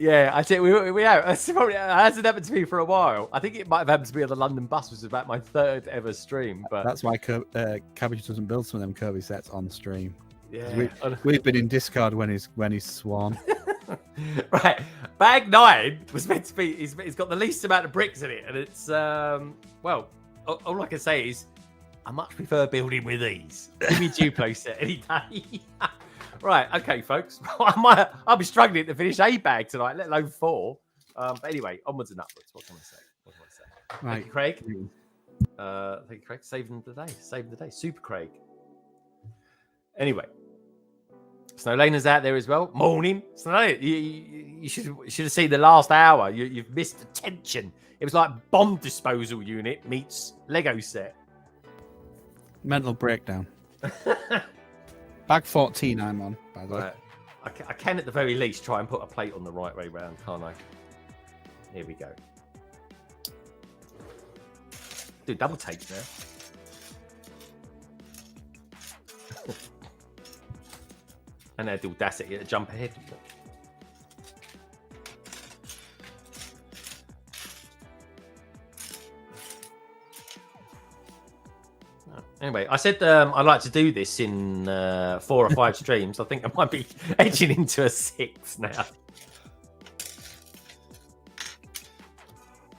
Yeah, I think we have. It hasn't happened to me for a while. I think it might have happened to me on the London bus, which was about my third ever stream. But that's why Cabbage doesn't build some of them Kirby sets on stream. Yeah, we've been in Discord when he's sworn. Right, bag 9 was meant to be. He's got the least amount of bricks in it, and it's well. All I can say is, I much prefer building with these. Give me Duplo set any day. Right, okay, folks. I'll be struggling to finish a bag tonight, let alone 4. But anyway, onwards and upwards. What can I say? Right. Thank you, Craig. Thank you, Craig. Saving the day. Super Craig. Anyway, Snow Laner's out there as well. Morning, Snow. You should have seen the last hour. You've missed the tension. It was like bomb disposal unit meets Lego set. Mental breakdown. Bag 14 I'm on, by the way. I can at the very least try and put a plate on the right way round, can't I? Here we go. Do double takes there. And they'd audacity to jump ahead. Anyway, I said I'd like to do this in 4 or 5 streams. I think I might be edging into a 6 now.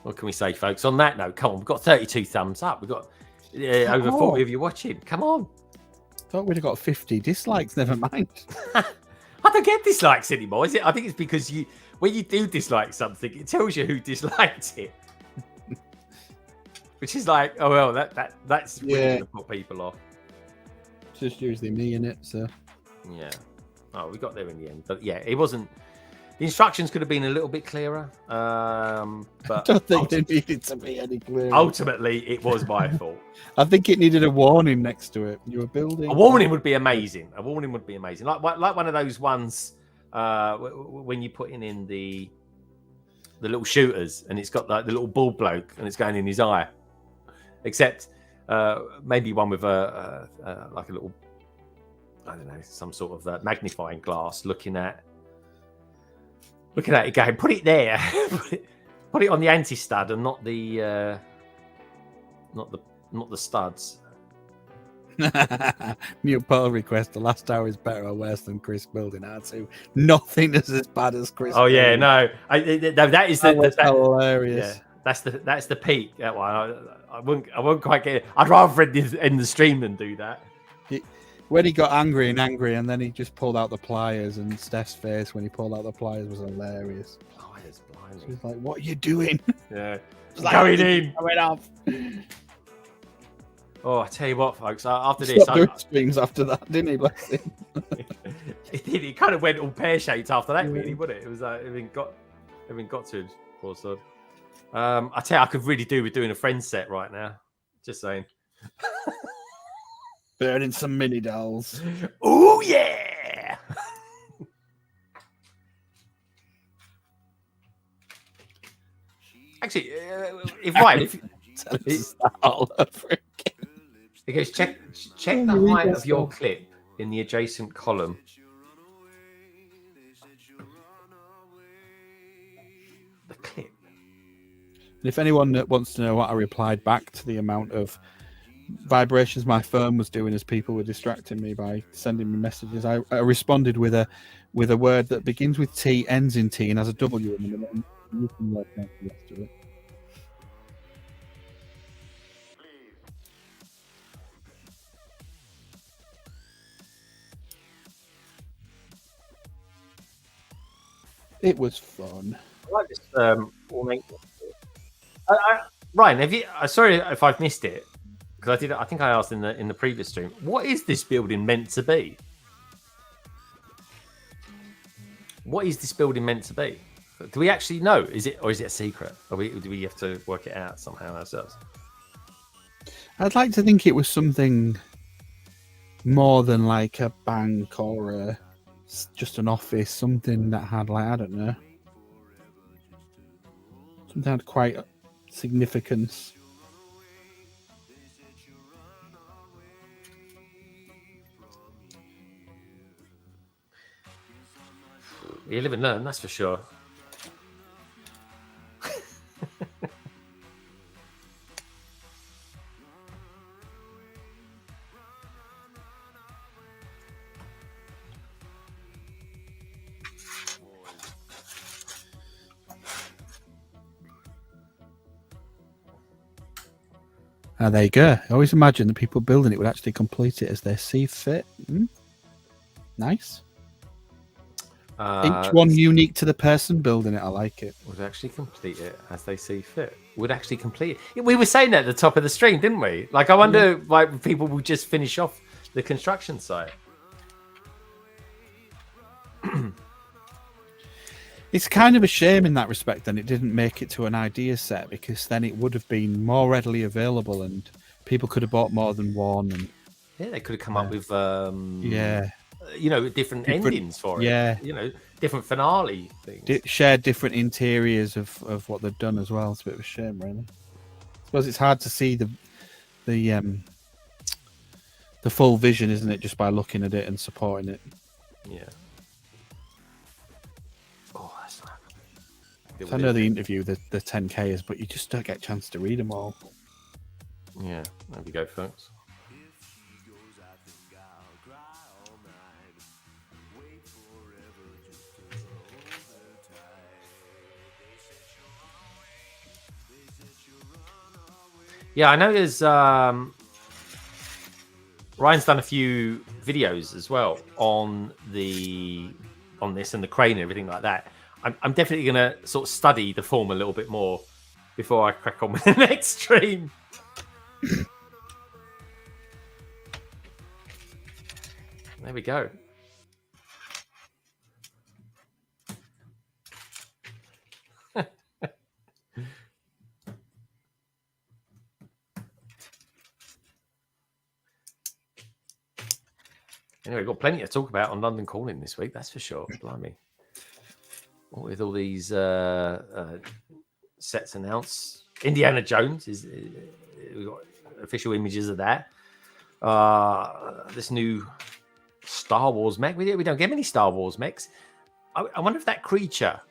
What can we say, folks? On that note, come on, we've got 32 thumbs up. We've got over 40 of you watching. Come on. Thought we'd have got 50 dislikes. Never mind. I don't get dislikes anymore. Is it? I think it's because when you do dislike something, it tells you who disliked it. Which is like, oh well, that's really going to put people off. It's just usually me in it, so yeah. Oh, we got there in the end, but yeah, it wasn't. The instructions could have been a little bit clearer, but I don't think they needed to be any clearer. Ultimately, it was my fault. I think it needed a warning next to it. You were building. A warning would be amazing. A warning would be amazing, like one of those ones when you put in the little shooters, and it's got like the little ball bloke, and it's going in his eye. Except maybe one with a like a little, I don't know, some sort of magnifying glass looking at it going, put it there, put it on the anti-stud and not the studs. Mute poll request. The last hour is better or worse than Chris building R2. Nothing is as bad as Chris. Oh yeah, no, that is hilarious. Yeah. That's the peak. That one. I wouldn't quite get it. I'd rather end the stream than do that. When he got angry, and then he just pulled out the pliers, and Steph's face when he pulled out the pliers was hilarious. Pliers, blimey. She's like, "What are you doing?" Yeah, like, going in. I went off. Oh, I tell you what, folks. After He this, stopped doing streams after that, didn't he? Bless him. It kind of went all pear-shaped after that, really, wouldn't it? It was everything got to him, poor sod. I tell you, I could really do with doing a friend set right now. Just saying. Burning some mini dolls. Oh yeah! Actually, if all over again. It goes, check the height of your clip in the adjacent column. The clip. If anyone that wants to know what I replied back to the amount of vibrations my phone was doing as people were distracting me by sending me messages, I responded with a word that begins with T, ends in T, and has a W in the middle. And you can work out the rest of it. It was fun. I like this ornate. Ryan, have you? Sorry if I've missed it, because I think I asked in the previous stream. What is this building meant to be? What is this building meant to be? Do we actually know? Is it a secret? Or do we have to work it out somehow ourselves? I'd like to think it was something more than like a bank or just an office, something that had, like, I don't know, something that had quite significance. You live and learn, that's for sure. There you go. I always imagine the people building it would actually complete it as they see fit. Nice. Each one unique to the person building it. I like it. Would actually complete it as they see fit. Would actually complete it. We were saying that at the top of the stream, didn't we? Like, I wonder, like, people will just finish off the construction site. It's kind of a shame in that respect then it didn't make it to an idea set, because then it would have been more readily available and people could have bought more than one. And yeah, they could have come up with different endings for it. Yeah, different finale things. Shared different interiors of what they've done as well. It's a bit of a shame, really. I suppose it's hard to see the full vision, isn't it? Just by looking at it and supporting it. Yeah. I know the interview, the 10Kers, but you just don't get a chance to read them all. Yeah, there we go, folks. Yeah, I know there's Ryan's done a few videos as well on this and the crane and everything like that. I'm definitely gonna sort of study the form a little bit more before I crack on with the next stream. There we go. Anyway, we've got plenty to talk about on London Calling this week, that's for sure. Blimey. With all these sets announced. Indiana Jones we've got official images of that. This new Star Wars mech. We don't get many Star Wars mechs. I wonder if that creature,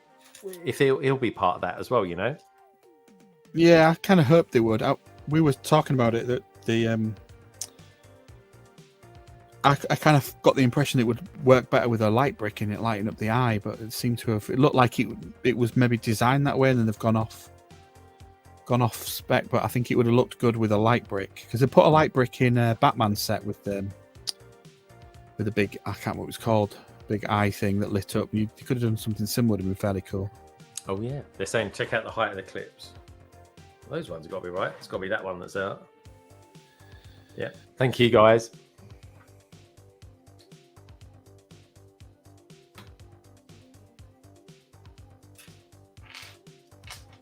if he'll be part of that as well, you know? Yeah, I kind of hoped they would. We were talking about it that the I kind of got the impression it would work better with a light brick in it, lighting up the eye, but it seemed to have. It looked like it was maybe designed that way, and then they've gone off spec. But I think it would have looked good with a light brick because they put a light brick in a Batman set with a big, I can't remember what it was called, big eye thing that lit up. You could have done something similar to be fairly cool. Oh yeah, they're saying check out the height of the clips. Those ones have got to be right. It's got to be that one that's out. Yeah. Thank you, guys.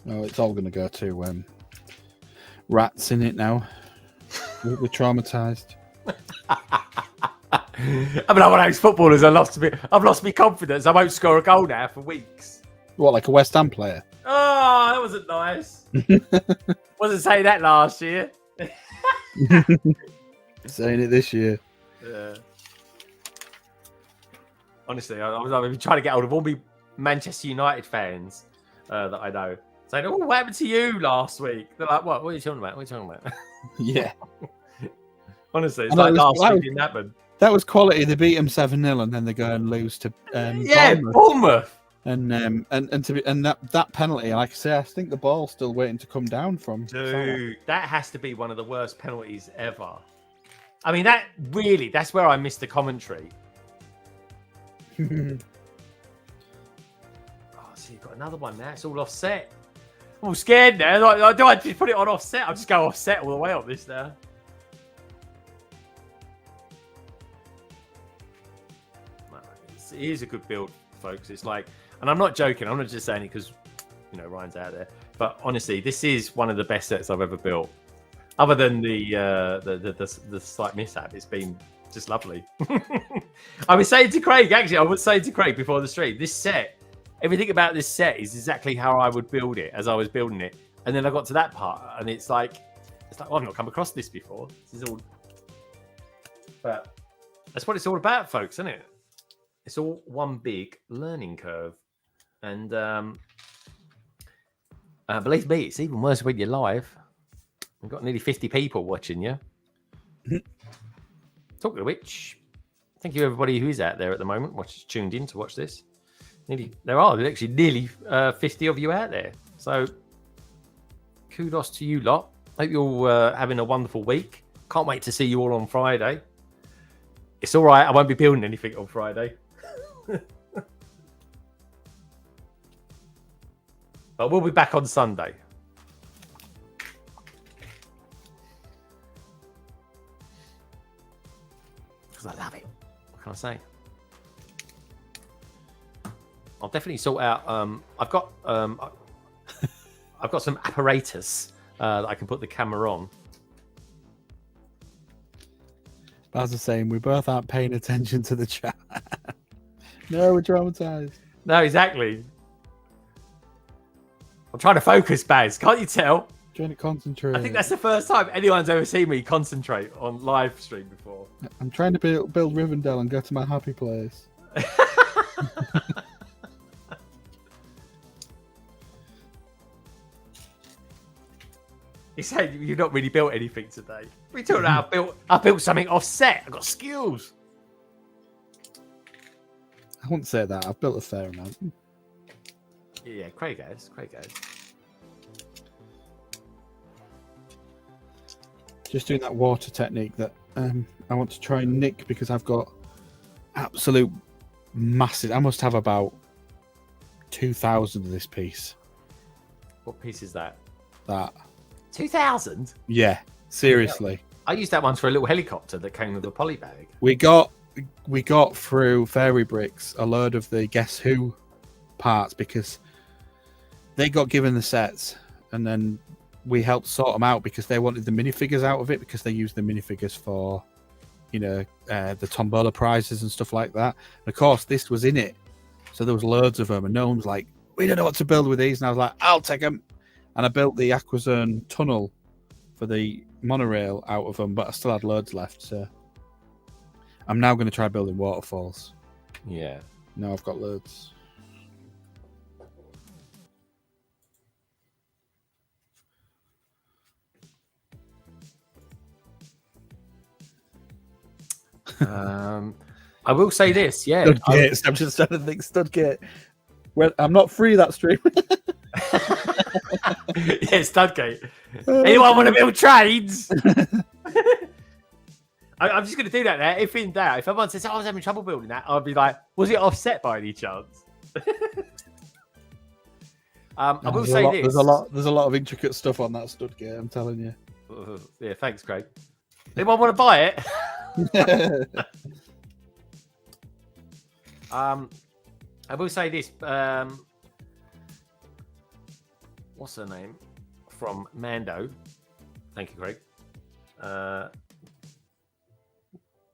Oh, it's all going to go to rats in it now. We're traumatized. I mean, I'm one of those footballers. I've lost my confidence. I won't score a goal now for weeks. What, like a West Ham player? Oh, that wasn't nice. Wasn't saying that last year. Saying it this year. Yeah. Honestly, I've been trying to get hold of all my Manchester United fans that I know. Saying, oh, what happened to you last week? They're like, what? What are you talking about? What are you talking about? Yeah. Honestly, it's like last week didn't happen. That was quality. They beat them 7-0 and then they go and lose to Bournemouth. And that penalty, like I say, I think the ball's still waiting to come down from. Dude, that has to be one of the worst penalties ever. I mean, that's where I missed the commentary. Oh, so you've got another one now. It's all offset. I'm all scared now. Like, do I just put it on offset? I'll just go offset all the way on this now. It is a good build, folks. It's like, and I'm not joking. I'm not just saying it because, you know, Ryan's out there. But honestly, this is one of the best sets I've ever built. Other than the slight mishap, it's been just lovely. I was saying to Craig, before the stream, this set, everything about this set is exactly how I would build it as I was building it. And then I got to that part, and it's like, oh, I've not come across this before. This is all, but that's what it's all about, folks, isn't it? It's all one big learning curve. And believe me, it's even worse when you're live. We've got nearly 50 people watching you. Talking of which, thank you everybody who's out there at the moment, tuned in to watch there's actually nearly 50 of you out there. So kudos to you lot. Hope you're all having a wonderful week. Can't wait to see you all on Friday. It's all right. I won't be building anything on Friday. But we'll be back on Sunday. Because I love it. What can I say? I'll definitely sort out. I've got some apparatus that I can put the camera on. As I was saying, we both aren't paying attention to the chat. No, we're traumatized. No, exactly. I'm trying to focus, Baz. Can't you tell? Trying to concentrate. I think that's the first time anyone's ever seen me concentrate on live stream before. I'm trying to build Rivendell and go to my happy place. You say you've not really built anything today. We talking about I built something offset. I've got skills. I wouldn't say that. I've built a fair amount. Yeah, Craig has. Just doing that water technique that I want to try and nick because I've got absolute massive. I must have about 2,000 of this piece. What piece is that? That 2,000? Yeah, seriously. I used that once for a little helicopter that came with a poly bag. We got through Fairy Bricks a load of the Guess Who parts because they got given the sets and then we helped sort them out because they wanted the minifigures out of it because they used the minifigures for, the Tombola prizes and stuff like that. And of course, this was in it. So there was loads of them and no one was like, we don't know what to build with these. And I was like, I'll take them. And I built the Aquazone tunnel for the monorail out of them, but I still had loads left. So I'm now going to try building waterfalls. Yeah. Now I've got loads. I will say this, yeah. Studgates. I'm just trying to think Studgate. Well, I'm not free that stream. Yeah, Studgate. Anyone want to build trains? I'm just going to do that now. If in doubt, if everyone says, I was having trouble building that, I'll be like, was it offset by any chance? I will say this. There's a lot of intricate stuff on that Studgate, I'm telling you. Yeah, thanks, Craig. Anyone want to buy it? I will say this. What's her name? From Mando. Thank you, Craig.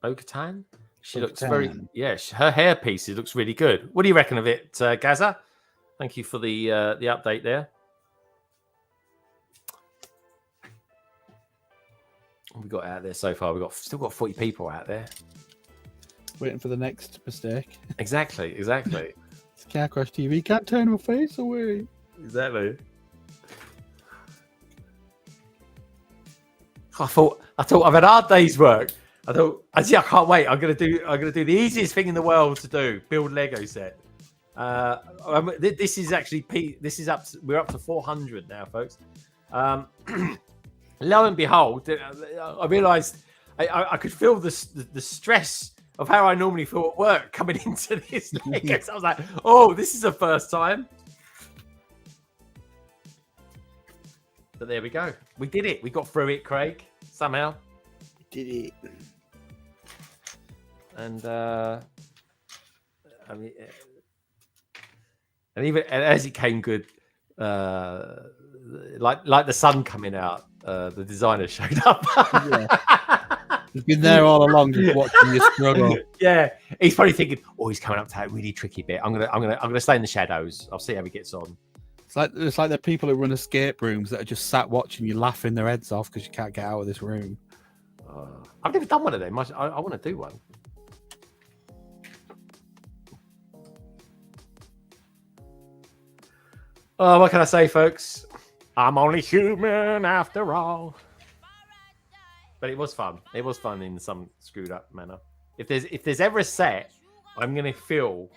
Bo-Katan? She looks very... Yeah, her hair pieces looks really good. What do you reckon of it, Gaza? Thank you for the update there. What we got out there so far? Still got 40 people out there. Waiting for the next mistake. Exactly. It's Car Crash TV. Can't turn her face away. Exactly. I thought I've had hard day's work. I can't wait. I'm gonna do the easiest thing in the world to do: build Lego set. This is actually we're up to 400 now, folks. Lo and behold, I realised I could feel the stress of how I normally feel at work coming into this Lego. So I was like, oh, this is the first time. But there we go. We did it. We got through it, Craig, somehow. We did it. And even as it came good, like the sun coming out, the designer showed up. He's been there all along, just watching you struggle. Yeah, he's probably thinking, "Oh, he's coming up to that really tricky bit. I'm gonna stay in the shadows. I'll see how he gets on." It's like the people who run escape rooms that are just sat watching you laughing their heads off because you can't get out of this room. I've never done one of them. I want to do one. Oh, what can I say, folks? I'm only human after all. But it was fun. It was fun in some screwed up manner. If there's ever a set, I'm gonna feel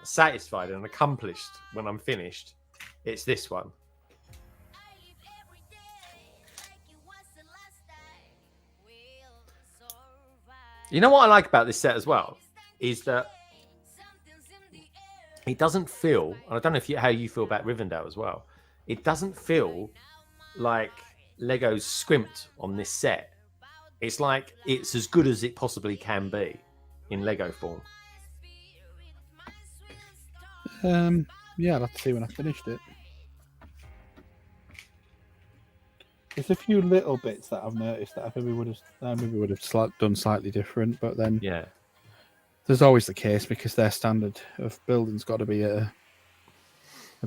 satisfied and accomplished when I'm finished. It's this one. You know what I like about this set as well is that it doesn't feel, and I don't know how you feel about Rivendell as well. It doesn't feel like Lego's scrimped on this set. It's like it's as good as it possibly can be in Lego form. Yeah, I'll have to see when I finished it. There's a few little bits that I've noticed that I maybe would have done slightly different, but then yeah, there's always the case because their standard of building's got to be a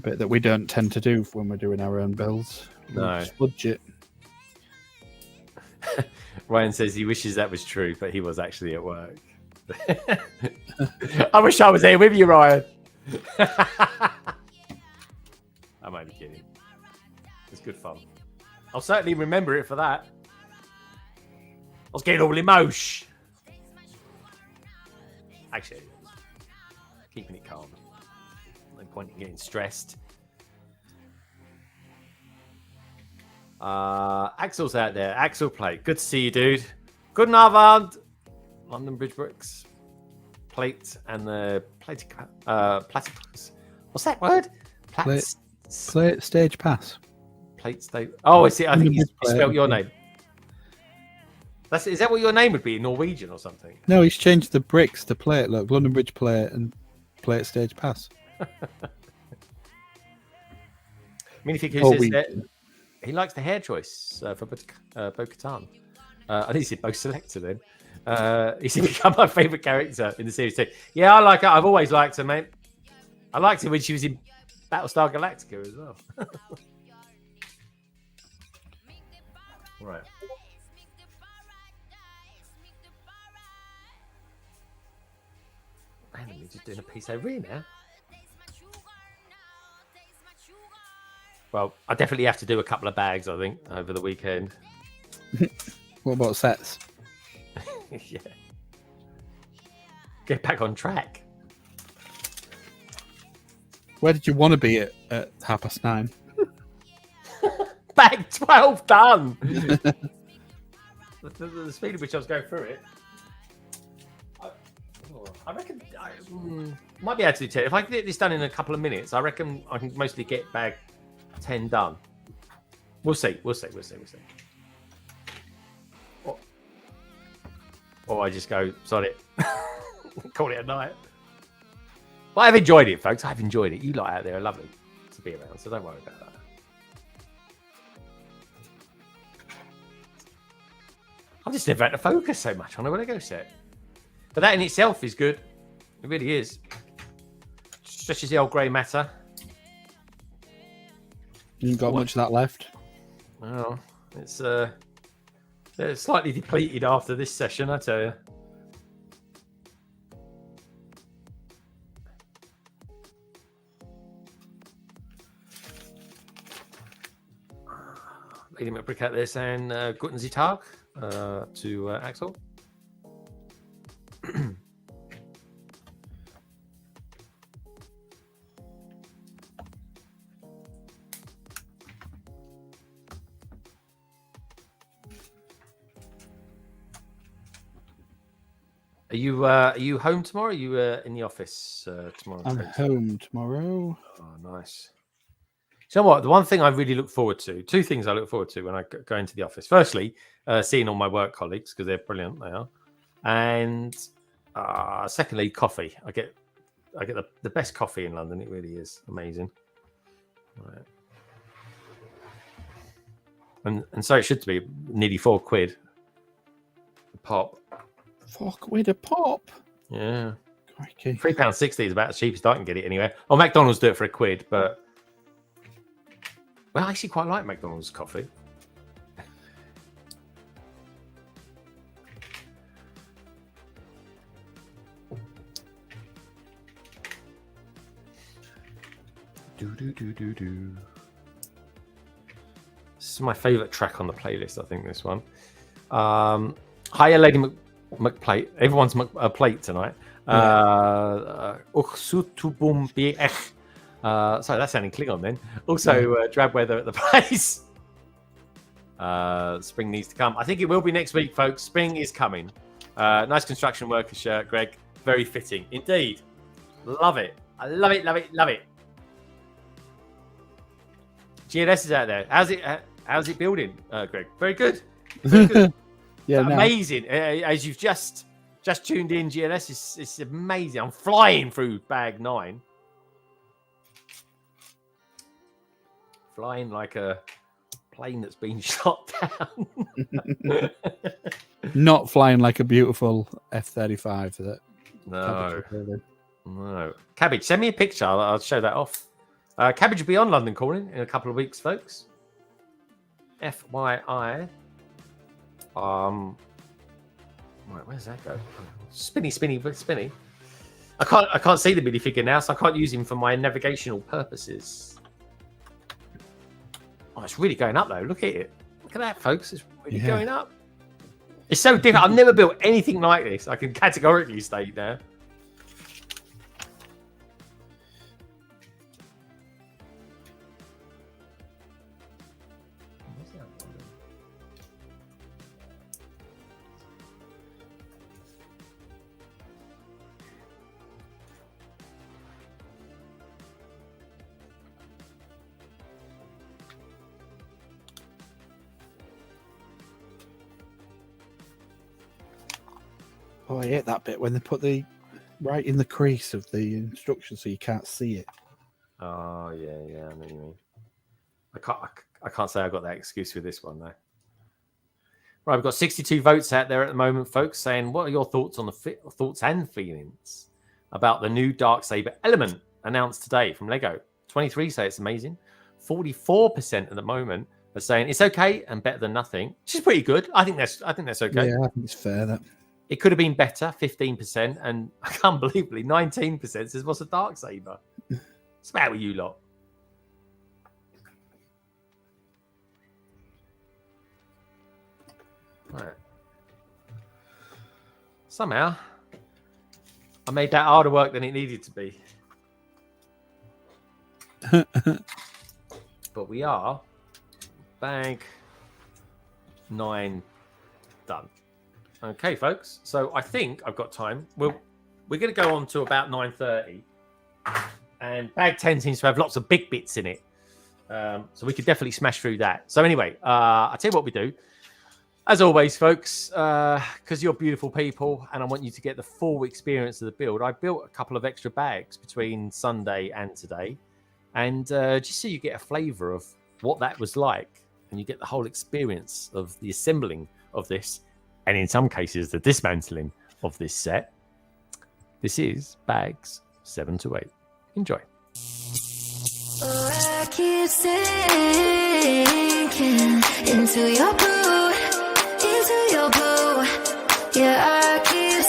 bit that we don't tend to do when we're doing our own builds. No budget. Ryan says he wishes that was true, but he was actually at work. I wish I was here with you, Ryan. I'm only kidding. It's good fun. I'll certainly remember it for that. I was getting all emotion. Actually, keeping it calm. No point in getting stressed. Axel's out there. Axel plate. Good to see you, dude. Good Avond. London Bridge Bricks. Plate and the platypus. What's that word? Plate stage pass. Plate stage. Oh, I see. I think you Plate, spelled your name. Is that what your name would be in Norwegian or something? No, he's changed the bricks to plate. Look, London Bridge plate and plate stage pass. Minifigures says that he likes the hair choice for Bo-Katan. I think he said Bo Selector then. He's become my favourite character in the series too. Yeah, I like her. I've always liked her, mate. I liked her when she was in Battlestar Galactica as well. Right. Randomly just doing a piece over here now. Well, I definitely have to do a couple of bags, I think, over the weekend. What about sets? Yeah. Get back on track. Where did you want to be at 9:30? Bag 12 done. the speed at which I was going through it. I reckon I might be able to do 10. If I can get this done in a couple of minutes, I reckon I can mostly get bag 10 done. We'll see. Or I just go, sod it. Call it a night. But I've enjoyed it, folks. I've enjoyed it. You lot out there are lovely to be around, so don't worry about that. I've just never had to focus so much on a LEGO set. But that in itself is good. It really is. Stretches the old grey matter. You ain't got much of that left. Oh, it's slightly depleted after this session, I tell you. Lady McBrick out there saying Guten Tag to Axel. Are you home tomorrow? Or are you in the office tomorrow? I'm home tomorrow. Oh, nice. So what? The one thing I really look forward to, two things I look forward to when I go into the office. Firstly, seeing all my work colleagues because they're brilliant. They are, and secondly, coffee. I get the best coffee in London. It really is amazing. Right. And so it should be nearly £4 a pop. £4 a pop. Yeah. Crikey. £3.60 is about as cheap as I can get it anywhere. Well, McDonald's do it for £1, but I actually quite like McDonald's coffee. Do. This is my favourite track on the playlist, I think, this one. Hiya, Lady McPlate. Everyone's plate tonight. Sorry, that sounded Klingon then. Also, drab weather at the place. Spring needs to come. I think it will be next week, folks. Spring is coming. Nice construction worker shirt, Greg. Very fitting. Indeed. Love it. I love it, love it, love it. GLS is out there. How's it building, Greg? Very good. Very good. Yeah, amazing. As you've just tuned in, GLS is amazing. I'm flying through bag 9. Flying like a plane that's been shot down. Not flying like a beautiful F-35 that. No. Cabbage, send me a picture. I'll show that off. Cabbage will be on London Calling in a couple of weeks, folks. FYI. Right, where's that go? Spinny. I can't see the minifigure now, so I can't use him for my navigational purposes. Oh, it's really going up though. Look at it. Look at that, folks. It's really going up. It's so different. I've never built anything like this. I can categorically state now. Oh, I hate that bit when they put the right in the crease of the instructions so you can't see it. Oh yeah, I know what you mean. I can't say I got that excuse with this one though. Right, we've got 62 votes out there at the moment, folks, saying what are your thoughts on the thoughts and feelings about the new dark saber element announced today from Lego? 23 say it's amazing. 44% at the moment are saying it's okay and better than nothing, which is pretty good. I think that's okay. Yeah, I think it's fair that. It could have been better, 15%, and unbelievably 19% says what's a dark saber? What's the matter with you lot? Right. Somehow, I made that harder work than it needed to be. But we are bag 9 done. Okay, folks. So I think I've got time. We're going to go on to about 9:30, and bag 10 seems to have lots of big bits in it, so we could definitely smash through that. So anyway, I'll tell you what we do. As always, folks, because you're beautiful people and I want you to get the full experience of the build, I built a couple of extra bags between Sunday and today. And just so you get a flavour of what that was like and you get the whole experience of the assembling of this and in some cases the dismantling of this set, this is bags 7 to 8. Enjoy. I keep sinking into your blue, into your blue. Yeah, I keep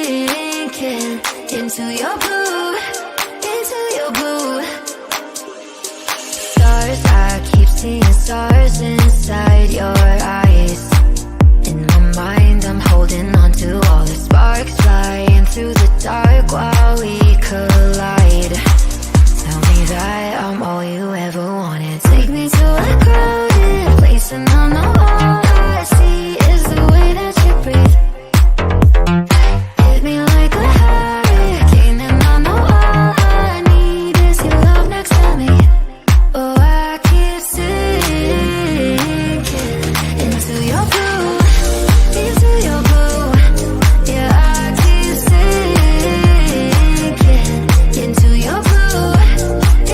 sinking into your blue, into your blue. Stars, I keep seeing stars inside your eyes. In my mind, I'm holding on to all the sparks flying through the dark while we collide. Tell me that I'm all you ever wanted. Take me to a crowded place and I know all I see is the way that you breathe. Hit me like a hurricane and I know all I need is your love next to me. Oh, I keep sinking into your blue, into your blue. Yeah, I keep sinking into your blue,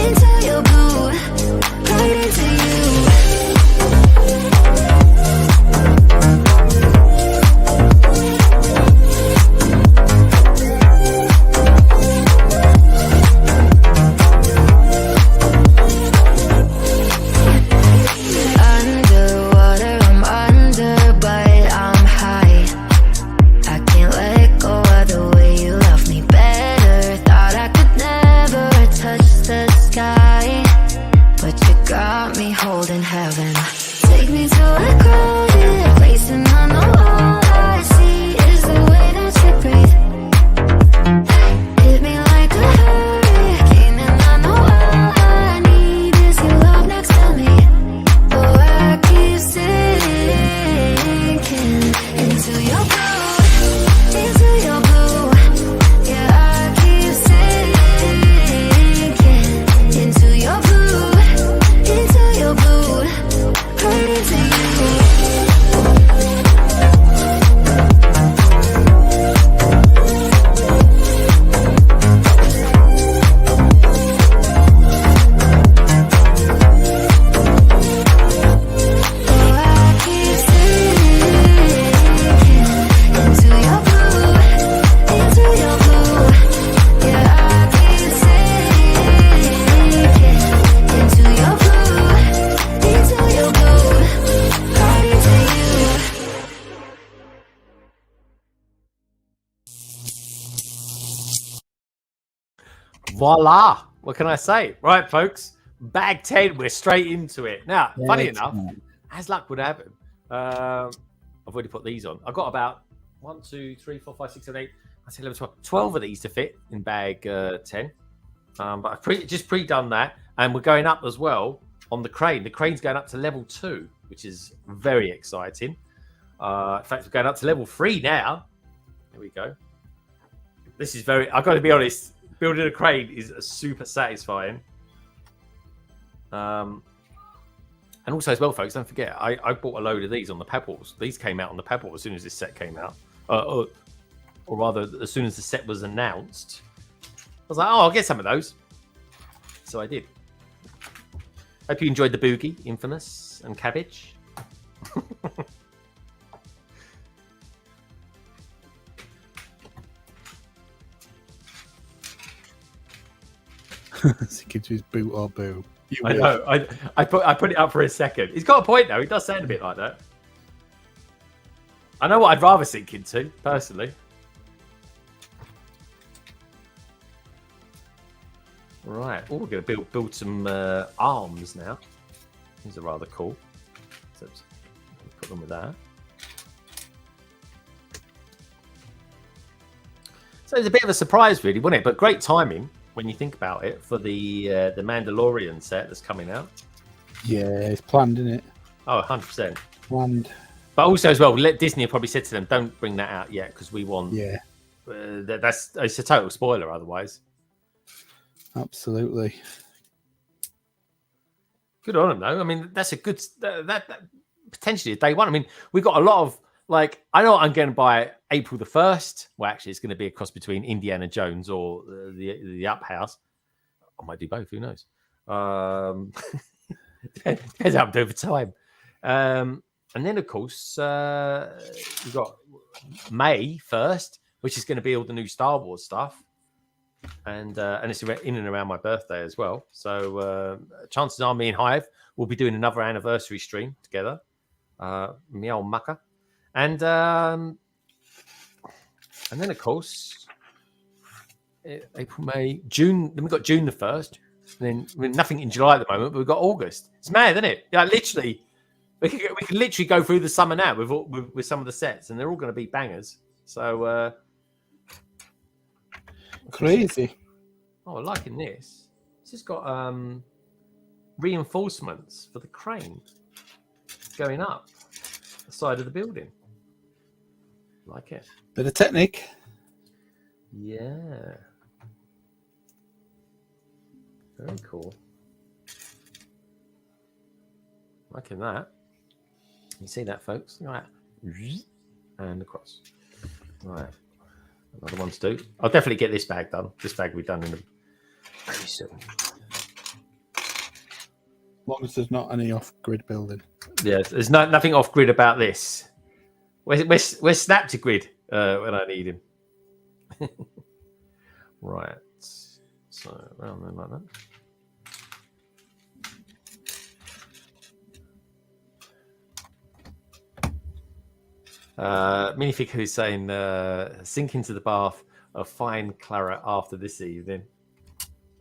into your blue, right into you. Underwater, I'm under, but I'm high. I can't let go of the way you love me better. Thought I could never touch the sky, but you got me holding heaven. Take me to a crowded place and I know all I see is the way that you breathe. Hit me like a hurricane and I know all I need is your love next to me. Oh, I keep sinking into your blue, into your blue. Yeah, I keep sinking into your blue, into your blue, right into you. Oh, I keep sinking into your blue, into your blue. Yeah, I keep sinking into your blue, into your blue, right into you. Voila! What can I say? Right, folks, bag 10, we're straight into it. Now, funny enough, as luck would have it, I've already put these on. I've got about 1, 2, 3, 4, 5, 6, 7, 8, I say 11, 12 of these to fit in bag 10. But I've just pre-done that, and we're going up as well on the crane. The crane's going up to level 2, which is very exciting. In fact, we're going up to level 3 now. There we go. This is very, I've got to be honest, building a crane is super satisfying. And also as well, folks, don't forget, I bought a load of these on the Pebbles. These came out on the Pebble as soon as this set came out. or rather, as soon as the set was announced, I was like, "Oh, I'll get some of those." So I did. Hope you enjoyed the Boogie, Infamous, and Cabbage. Sticking to his boot or boo. I know. I put it up for a second. He's got a point though. He does sound a bit like that. I know what I'd rather sink into, personally. Right. Oh, we're going to build some arms now. These are rather cool. So put them with that. So it's a bit of a surprise, really, wasn't it? But great timing when you think about it for the Mandalorian set that's coming out. Yeah, it's planned, isn't it? Oh, 100%. Planned. But also as well, Disney probably said to them, "Don't bring that out yet because we want." Yeah. It's a total spoiler otherwise. Absolutely. Good on them though. I mean, that's a good that potentially a day one. I mean, we've got a lot of I know what I'm going to buy April the 1st. Well, actually, it's going to be a cross between Indiana Jones or the Up House. I might do both. Who knows? Depends how I'm doing for time. And then, of course, we've got May 1st, which is going to be all the new Star Wars stuff. And it's in and around my birthday as well. So chances are me and Hive will be doing another anniversary stream together. Meow Mucker. And then, of course, April, May, June. Then we've got June the 1st. And then nothing in July at the moment, but we've got August. It's mad, isn't it? Yeah, literally. We can literally go through the summer now with some of the sets, and they're all going to be bangers. So crazy. Oh, I'm liking this. This has got reinforcements for the crane going up the side of the building. Like it. Bit of technique. Yeah. Very cool. Liking that. You see that, folks? Look at that. And across. Right. Another one to do. I'll definitely get this bag done. This bag will be done in very soon. As long as there's not any off-grid building. Yeah, there's nothing off-grid about this. Where's Snap to grid when I need him? Right. So around there like that. Minifig who's saying sink into the bath of fine claret after this evening.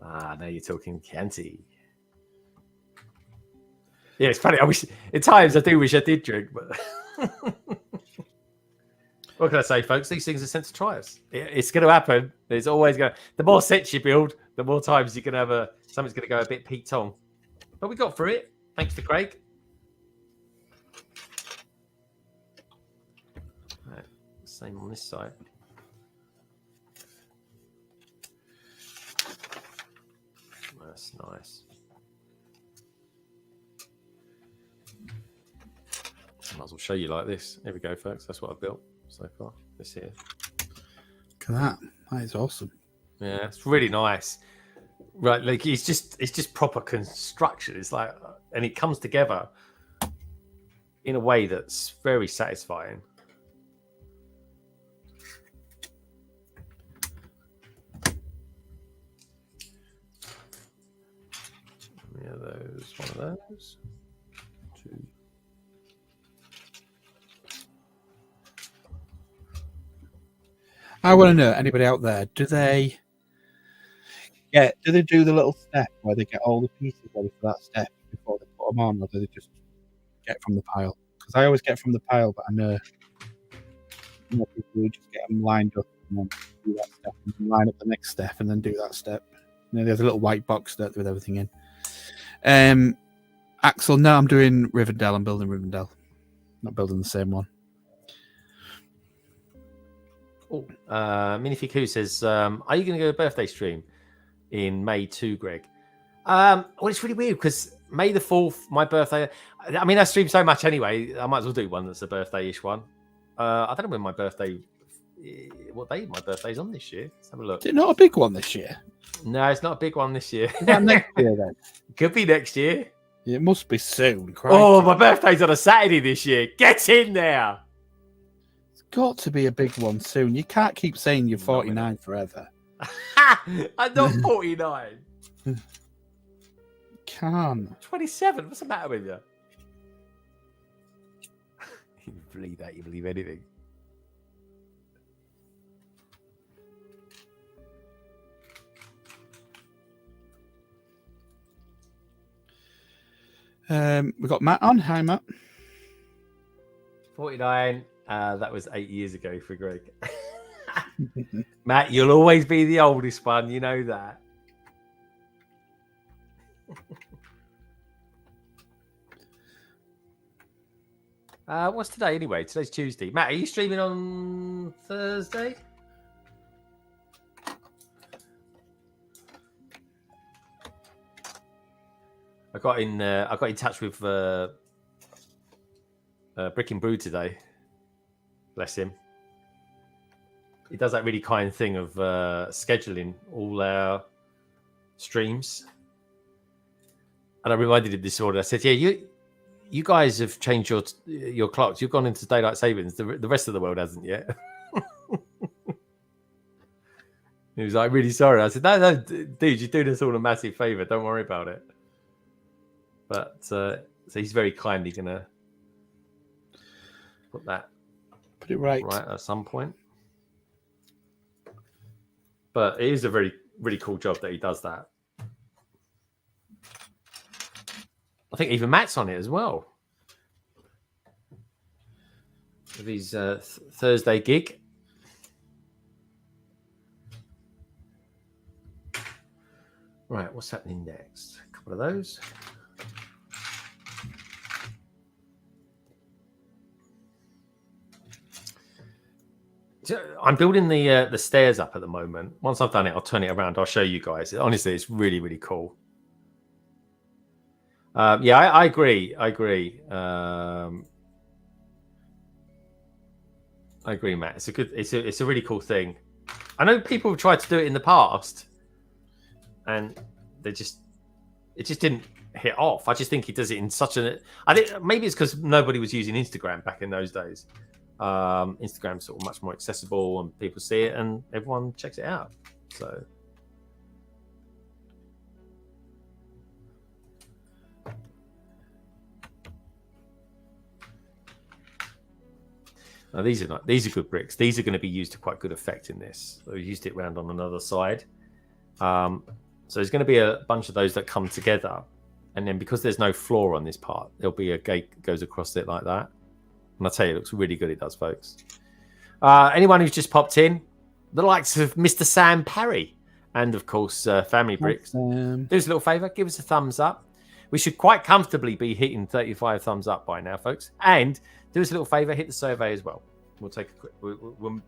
Now you're talking Chianti. Yeah, it's funny. At times I do wish I did drink, but what can I say, folks? These things are sent to try us. It's going to happen. It's always going. The more sets you build, the more times you're going to have something's going to go a bit peaked on. But we got through it. Thanks to Craig. Right. Same on this side. That's nice. I might as well show you like this. Here we go, folks. That's what I've built so far. This here. Look at that. That is awesome. Yeah, it's really nice. Right, like it's just proper construction. It's like, and it comes together in a way that's very satisfying. Yeah, those one of those. Two. I want to know, anybody out there, do they do the little step where they get all the pieces ready for that step before they put them on, or do they just get from the pile? Because I always get from the pile, but I know more people who just get them lined up and then do that step, and then line up the next step and then do that step. You know, there's a little white box there with everything in. Axel, no, I'm doing Rivendell. I'm building Rivendell. Not building the same one. Oh, Minifiku says, are you going to go to a birthday stream in May too, Greg? Well, it's really weird because May the 4th, my birthday. I mean, I stream so much anyway. I might as well do one that's a birthday-ish one. I don't know when my birthday what day my birthday's on this year. Let's have a look. Is it not a big one this year? No, it's not a big one this year. Is that next year then? Could be next year. It must be soon. Crikey. Oh, my birthday's on a Saturday this year. Get in there. It's got to be a big one soon. You can't keep saying you're 49 forever. I'm not 49. Can't. 27. What's the matter with you? You believe that? You believe anything? We've got Matt on. Hi, Matt. 49. That was 8 years ago for Greg. Matt, you'll always be the oldest one. You know that. What's today anyway? Today's Tuesday. Matt, are you streaming on Thursday? I got in touch with Brick and Brew today. Bless him. He does that really kind thing of scheduling all our streams. And I reminded him this morning. I said, "Yeah, you guys have changed your clocks. You've gone into daylight savings. The rest of the world hasn't yet." He was like, "Really sorry." I said, "No, dude, you're doing us all a massive favor. Don't worry about it." But so he's very kindly gonna put it right at some point. But it is a very, really cool job that he does that. I think even Matt's on it as well. With his Thursday gig. Right, what's happening next? A couple of those. I'm building the stairs up at the moment. Once I've done it, I'll turn it around. I'll show you guys. Honestly, it's really, really cool. Yeah, I agree. I agree, Matt. It's a really cool thing. I know people have tried to do it in the past, and it just didn't hit off. I just think he does it in such a. I think maybe it's because nobody was using Instagram back in those days. Instagram's sort of much more accessible, and people see it, and everyone checks it out. So. Now, these are good bricks. These are going to be used to quite good effect in this. So we used it round on another side. So there's going to be a bunch of those that come together, and then because there's no floor on this part, there'll be a gate that goes across it like that. And I'll tell you, it looks really good. It does, folks. Anyone who's just popped in, the likes of Mr. Sam Parry, and of course Family Bricks. Do us a little favour, give us a thumbs up. We should quite comfortably be hitting 35 thumbs up by now, folks. And do us a little favour, hit the survey as well. We'll take a quick, we'll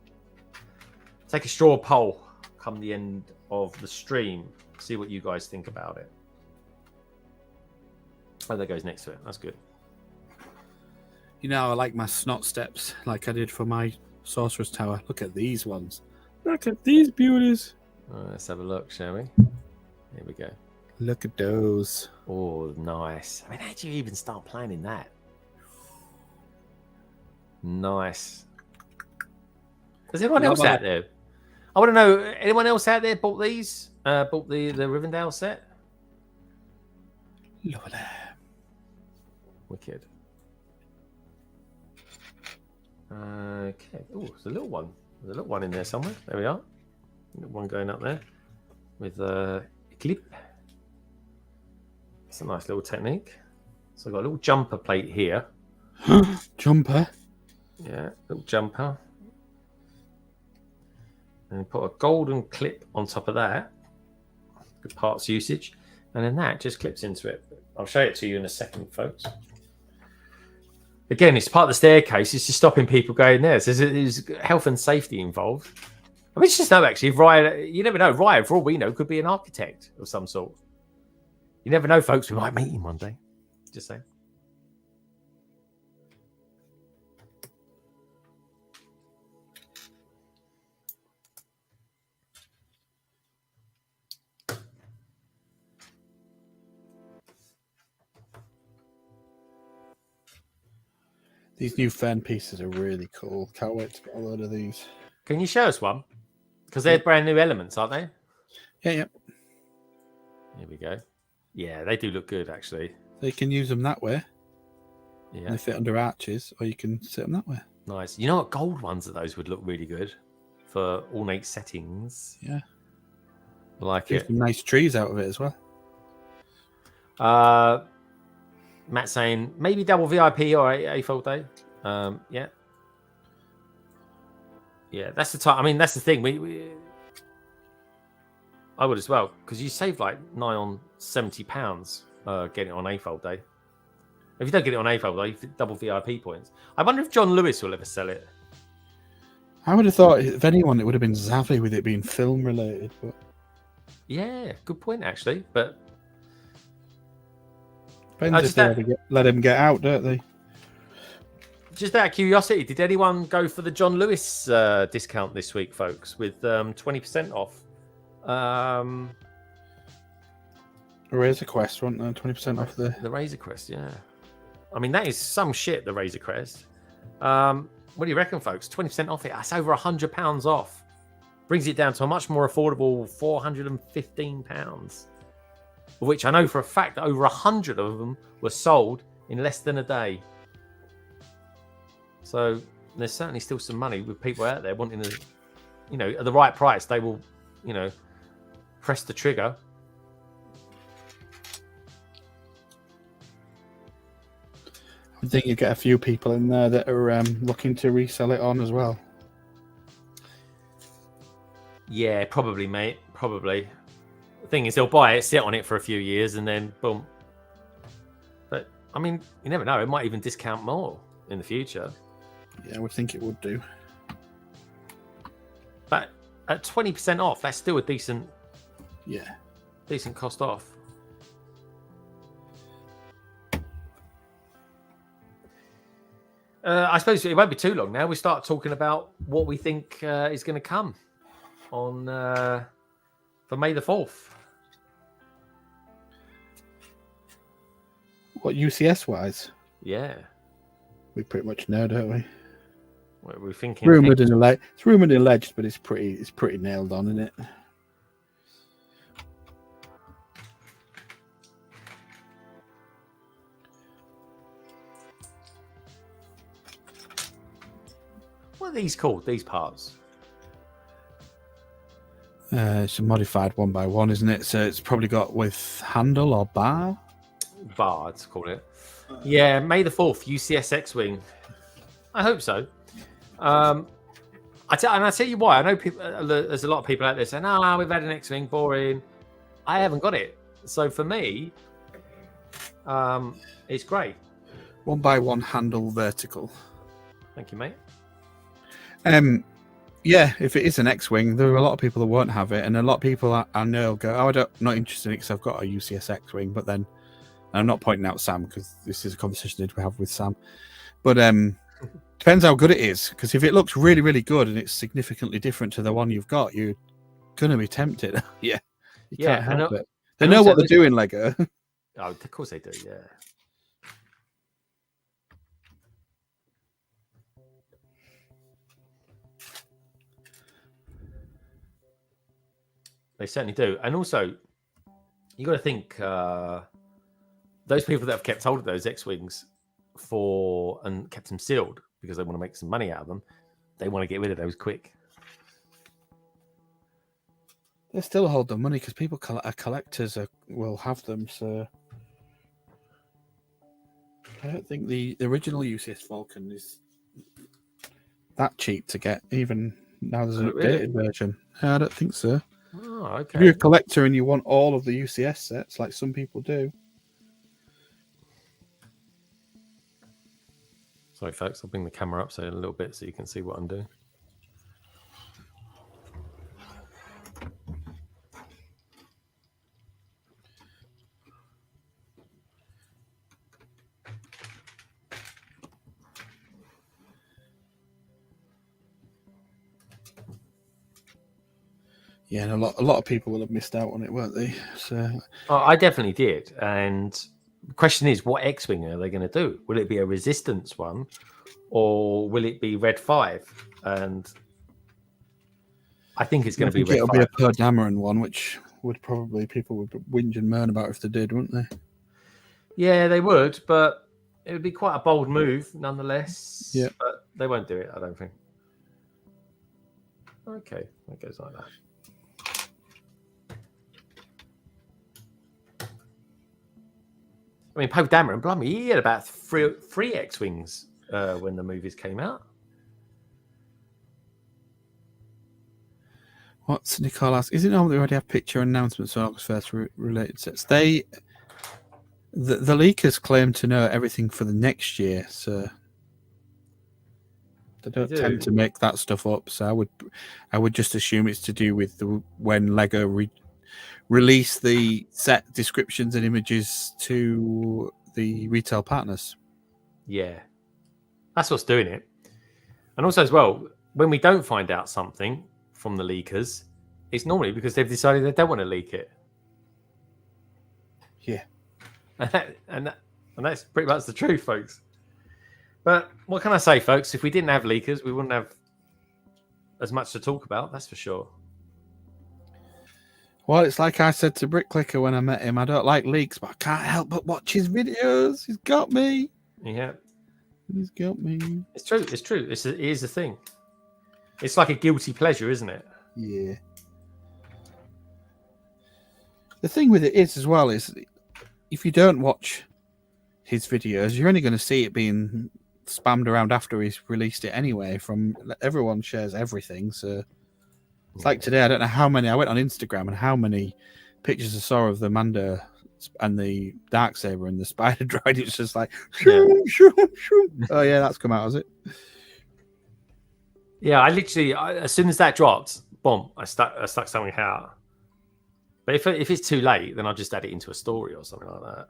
take a straw poll come the end of the stream. See what you guys think about it. Oh, that goes next to it. That's good. You know, I like my snot steps like I did for my Sorcerer's Tower. Look at these ones. Look at these beauties. Let's have a look, shall we? Here we go. Look at those. Oh, nice. I mean, how do you even start planning that? Nice. Is anyone else out there? I want to know, anyone else out there bought these? Bought the Rivendell set? Lovely. Wicked. Okay. Oh, there's a little one. There's a little one in there somewhere. There we are. Little one going up there with a clip. It's a nice little technique. So I've got a little jumper plate here. Jumper? Yeah, little jumper. And put a golden clip on top of that. Good parts usage. And then that just clips into it. I'll show it to you in a second, folks. Again, it's part of the staircase. It's just stopping people going there. So there's health and safety involved. I mean, it's just know, actually, if Ryan, you never know. Ryan, for all we know, could be an architect of some sort. You never know, folks. We might meet him one day. Just saying. These new fan pieces are really cool. Can't wait to get a load of these. Can you show us one? Because they're brand new elements, aren't they? Yeah. Here we go. Yeah, they do look good, actually. So you can use them that way. Yeah. And they fit under arches, or you can sit them that way. Nice. You know what? Gold ones of those would look really good for ornate settings. Yeah. I like Get it. some nice trees out of it as well. Matt saying maybe double VIP or a full day. Yeah. Yeah, that's the time. I mean, that's the thing. I would as well, because you save like nigh on £70 getting it on a full day. If you don't get it on a full day, you double VIP points. I wonder if John Lewis will ever sell it. I would have thought, if anyone, it would have been Zavi with it being film related. But Yeah, good point actually. But depends if they ever let him get out, don't they? just out of curiosity, did anyone go for the John Lewis discount this week, folks, with 20% off? Razor Quest, wasn't there? 20% off the Razor Crest, yeah. I mean, that is some shit, the Razor Crest. What do you reckon, folks? 20% off it. That's over £100 off. Brings it down to a much more affordable £415. Of which I know for a fact that over 100 of them were sold in less than a day. So there's certainly still some money with people out there wanting to, at the right price, they will, press the trigger. I think you get a few people in there that are looking to resell it on as well. Yeah, probably, mate. Probably. The thing is, they'll buy it, sit on it for a few years, and then boom. But I mean, you never know. It might even discount more in the future. Yeah, I would think it would do. But at 20% off, that's still a decent cost off. I suppose it won't be too long now. We start talking about what we think is going to come on for May the 4th. What, UCS wise? Yeah. We pretty much know, don't we? What we're thinking. Rumored and alleged. It's rumored and alleged, but it's pretty nailed on, isn't it? What are these called? These parts? It's a modified 1x1, isn't it? So it's probably got with handle or bar. Bar, let's call it. Yeah, May the 4th, UCS X-Wing. I hope so. I tell you why. I know people. There's a lot of people out there saying, we've had an X-Wing, boring. I haven't got it. So for me, it's great. 1x1 handle vertical. Thank you, mate. Yeah, if it is an X-Wing, there are a lot of people that won't have it, and a lot of people I know go, I'm not interested in it because I've got a UCS X-Wing, but then I'm not pointing out Sam because this is a conversation that we have with Sam. But depends how good it is, because if it looks really, really good and it's significantly different to the one you've got, you're going to be tempted. You can't help it. They know what they're doing, Lego. Oh, of course they do, yeah. They certainly do. And also, you got to think those people that have kept hold of those X-Wings and kept them sealed because they want to make some money out of them, they want to get rid of those quick. They still hold the money because people collectors will have them. So I don't think the original UCS Falcon is that cheap to get, even now there's an updated version. I don't think so. Oh, okay. If you're a collector and you want all of the UCS sets, like some people do. Sorry, folks. I'll bring the camera up a little bit so you can see what I'm doing. Yeah, and a lot of people will have missed out on it, weren't they? So, I definitely did. And the question is, what X-Wing are they going to do? Will it be a resistance one, or will it be Red 5? And I think it's going to be Red It'll 5. be a Per Dameron one, which would probably people would whinge and moan about if they did, wouldn't they? Yeah, they would, but it would be quite a bold move nonetheless. Yeah. But they won't do it, I don't think. Okay, that goes like that. I mean, Poe Dameron, blimey, he had about three X-Wings when the movies came out. What's Nicole asked? Is it normal they already have picture announcements on August 1st related sets? The leakers claim to know everything for the next year, so they don't tend to make that stuff up. So I would just assume it's to do with when Lego release the set descriptions and images to the retail partners. Yeah, that's what's doing it. And also as well, when we don't find out something from the leakers, it's normally because they've decided they don't want to leak it. Yeah. And that's pretty much the truth, folks. But what can I say, folks? If we didn't have leakers, we wouldn't have as much to talk about, that's for sure. Well, it's like I said to Bricklicker when I met him. I don't like leaks, but I can't help but watch his videos. He's got me. Yeah. He's got me. It's true. It's true. It is a thing. It's like a guilty pleasure, isn't it? Yeah. The thing with it is, as well, is if you don't watch his videos, you're only going to see it being spammed around after he's released it anyway. From everyone shares everything, so it's like today. I don't know how many. I went on Instagram and how many pictures I saw of the Mando and the Darksaber and the Spider Droid. It's just like, shoo, shoo, shoo. Oh yeah, that's come out, has it? Yeah, I literally, as soon as that dropped, boom, I stuck something out. But if it's too late, then I'll just add it into a story or something like that.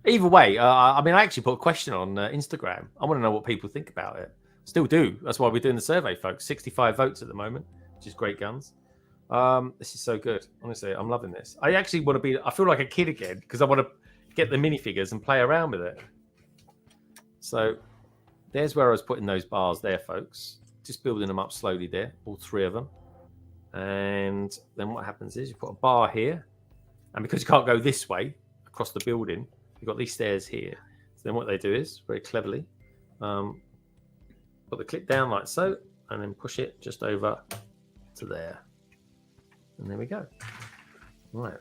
Either way, I mean, I actually put a question on Instagram. I want to know what people think about it. Still do. That's why we're doing the survey, folks. 65 votes at the moment, which is great guns. This is so good. Honestly, I'm loving this. I actually want to be, I feel like a kid again because I want to get the minifigures and play around with it. So there's where I was putting those bars there, folks. Just building them up slowly there, all three of them. And then what happens is you put a bar here. And because you can't go this way across the building, you've got these stairs here. So then what they do is, very cleverly, put the clip down like so, and then push it just over to there. And there we go. Right.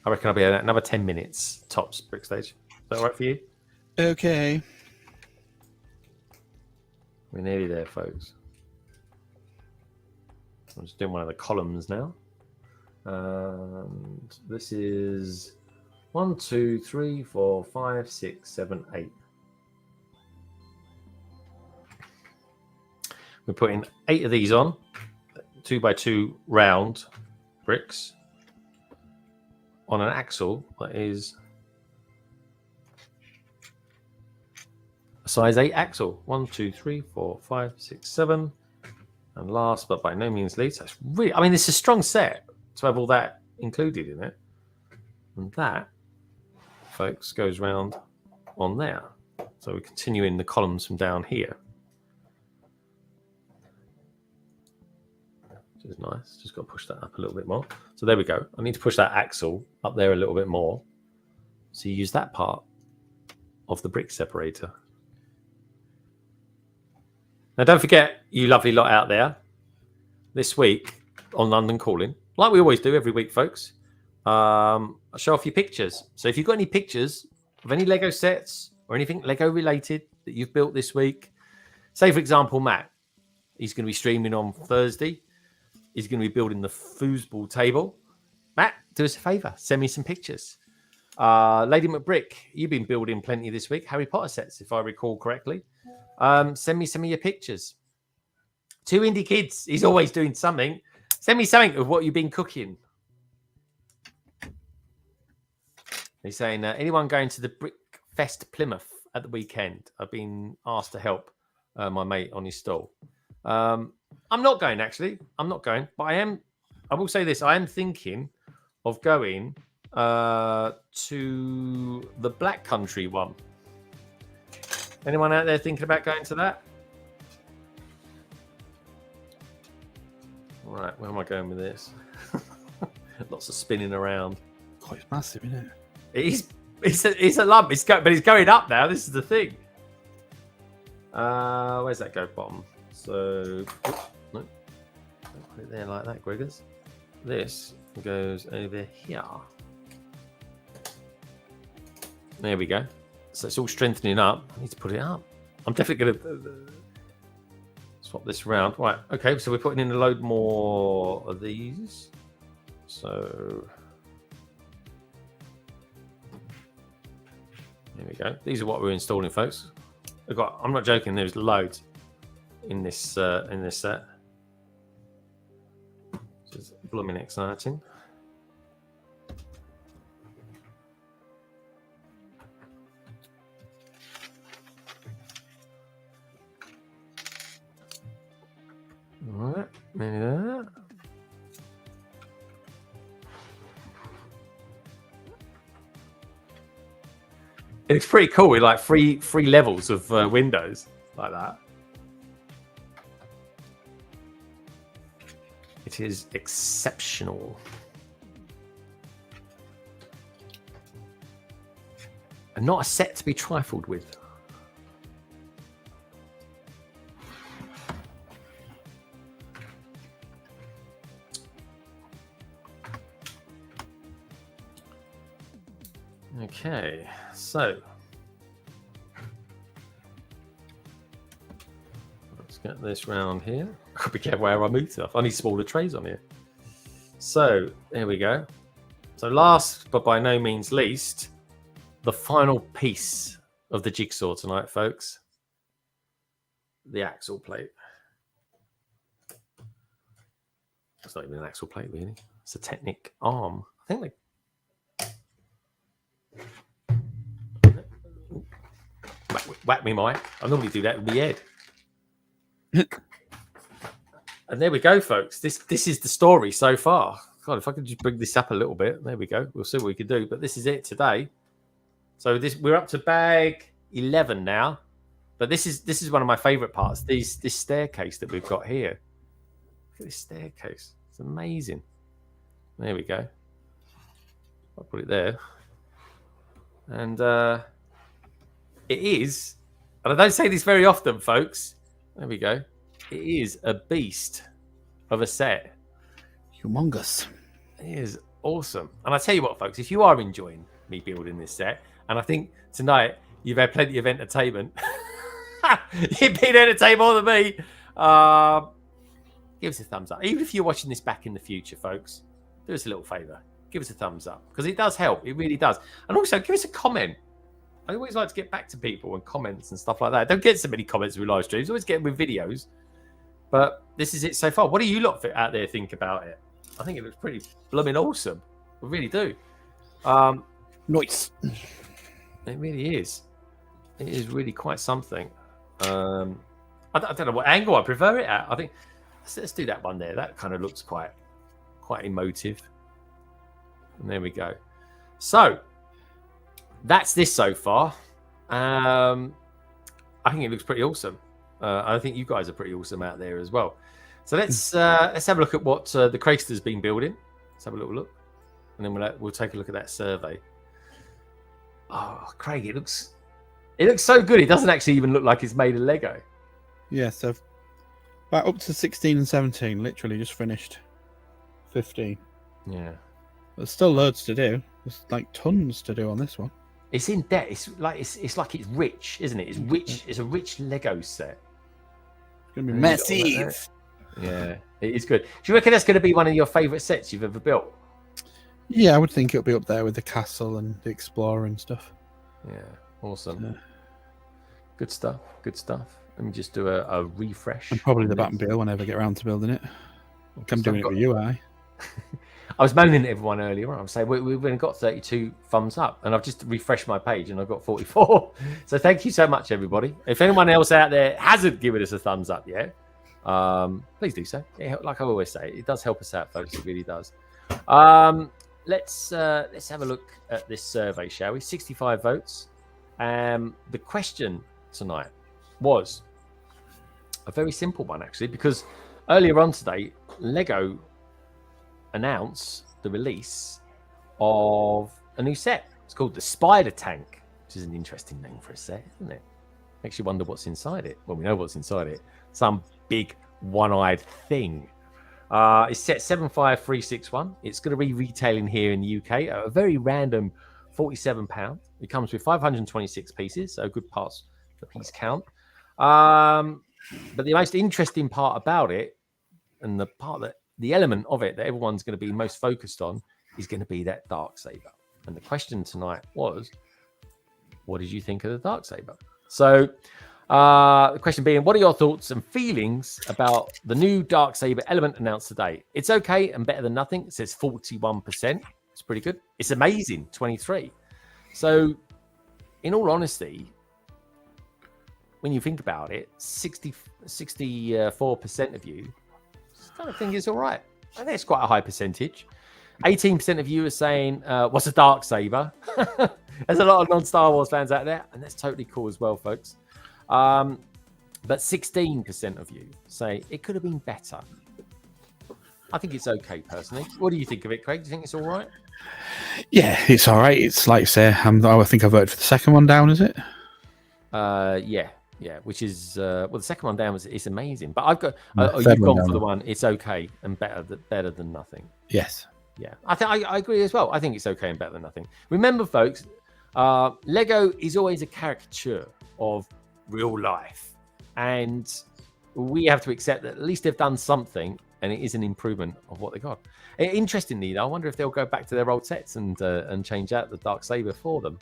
I reckon I'll be at another 10 minutes tops, Brickstage. Is that all right for you? Okay. We're nearly there, folks. I'm just doing one of the columns now. And this is 1, 2, 3, 4, 5, 6, 7, 8. We're putting 8 of these on, 2x2 round bricks on an axle that is a size 8 axle. 1, 2, 3, 4, 5, 6, 7. And last but by no means least, that's really, I mean, it's a strong set to have all that included in it. And that, folks, goes round on there. So we're continuing the columns from down here. Which is nice. Just got to push that up a little bit more. So there we go. I need to push that axle up there a little bit more. So you use that part of the brick separator. Now, don't forget, you lovely lot out there, this week on London Calling, like we always do every week, folks, I'll show off your pictures. So if you've got any pictures of any Lego sets or anything Lego related that you've built this week, say, for example, Matt, he's going to be streaming on Thursday. He's going to be building the foosball table. Matt, do us a favour. Send me some pictures. Lady McBrick, you've been building plenty this week. Harry Potter sets, if I recall correctly. Send me some of your pictures. 2 indie kids. He's always doing something. Send me something of what you've been cooking. He's saying, anyone going to the Brick Fest Plymouth at the weekend? I've been asked to help my mate on his stall. I'm not going, actually. I'm not going. But I will say this. I am thinking of going to the Black Country one. Anyone out there thinking about going to that? Right, where am I going with this? Lots of spinning around. Oh, it's massive, isn't it? It's a lump. But it's going up now. This is the thing. Where's that go bottom? So, no, don't put it there like that, Gregors. This goes over here. There we go. So it's all strengthening up. I need to put it up. I'm definitely going to swap this around. Right. Okay. So we're putting in a load more of these. So there we go. These are what we're installing, folks. I'm not joking. There's loads in this set. This is blooming exciting. All right, maybe that. It's pretty cool with like three levels of windows like that. It is exceptional. And not a set to be trifled with. Okay, so let's get this round here. I've got to be careful where I move stuff. I need smaller trays on here. So there we go. So last but by no means least, the final piece of the jigsaw tonight, folks. The axle plate. It's not even an axle plate, really. It's a Technic arm. I think whack me, Mike. I normally do that with my head. And there we go, folks. This is the story so far. God, if I could just bring this up a little bit. There we go. We'll see what we can do. But this is it today. So we're up to bag 11 now. But this is one of my favourite parts. This staircase that we've got here. Look at this staircase. It's amazing. There we go. I'll put it there. And it is, and I don't say this very often, folks. There we go. It is a beast of a set. Humongous. It is awesome. And I tell you what, folks, if you are enjoying me building this set, and I think tonight you've had plenty of entertainment, you've been entertained more than me. Give us a thumbs up. Even if you're watching this back in the future, folks, do us a little favour. Give us a thumbs up because it does help. It really does. And also, give us a comment. I always like to get back to people and comments and stuff like that. Don't get so many comments with live streams. Always get them with videos. But this is it so far. What do you lot out there think about it? I think it looks pretty blooming awesome. I really do. Nice. It really is. It is really quite something. I don't know what angle I prefer it at. I think let's do that one there. That kind of looks quite emotive. And there we go. So that's this so far. I think it looks pretty awesome. I think you guys are pretty awesome out there as well. So let's have a look at what the Craigster's been building. Let's have a little look, and then we'll take a look at that survey. Oh, Craig, it looks so good. It doesn't actually even look like it's made of Lego. Yeah, so about up to 16 and 17, literally just finished 15. Yeah. There's still loads to do. There's like tons to do on this one. It's in depth. It's like it's rich, isn't it? It's rich. It's a rich Lego set. It's gonna be massive. Yeah, it is good. Do you reckon that's going to be one of your favourite sets you've ever built? Yeah, I would think it'll be up there with the castle and the explorer and stuff. Yeah, awesome. Good stuff. Good stuff. Let me just do a refresh. And probably the Batmobile when I ever get around to building it. I'm doing it with you, I was moaning at everyone earlier on. I was saying we've only got 32 thumbs up, and I've just refreshed my page and I've got 44. So thank you so much, everybody. If anyone else out there hasn't given us a thumbs up yet, please do so. Like I always say, it does help us out, folks. It really does. let's have a look at this survey, shall we? 65 votes. The question tonight was a very simple one, actually, because earlier on today, LEGO announced the release of a new set. It's called the Spider Tank, which is an interesting name for a set, isn't it? Makes you wonder what's inside it. Well, we know what's inside it. Some big one-eyed thing. It's set 75361. It's going to be retailing here in the UK at a very random £47. It comes with 526 pieces, so good parts for piece count. But the most interesting part about it, and the element of it that everyone's going to be most focused on, is going to be that Darksaber. And the question tonight was, what did you think of the Darksaber? So the question being, what are your thoughts and feelings about the new Darksaber element announced today? It's okay and better than nothing. It says 41%. It's pretty good. It's amazing, 23%. So in all honesty, when you think about it, 64% of you kind of think it's all right. I think it's quite a high percentage. 18% of you are saying, what's a Darksaber? There's a lot of non-Star Wars fans out there, and that's totally cool as well, folks. But 16% of you say it could have been better. I think it's okay, personally. What do you think of it, Craig? Do you think it's all right? Yeah, it's all right. It's like you say, I think I voted for the second one down, is it? Yeah, which is the second one down was it's amazing, but I've got you've gone for the one it's okay and better than nothing. Yes, yeah, I agree as well. I think it's okay and better than nothing. Remember, folks, Lego is always a caricature of real life, and we have to accept that at least they've done something, and it is an improvement of what they got. Interestingly, though, I wonder if they'll go back to their old sets and change out the Darksaber for them.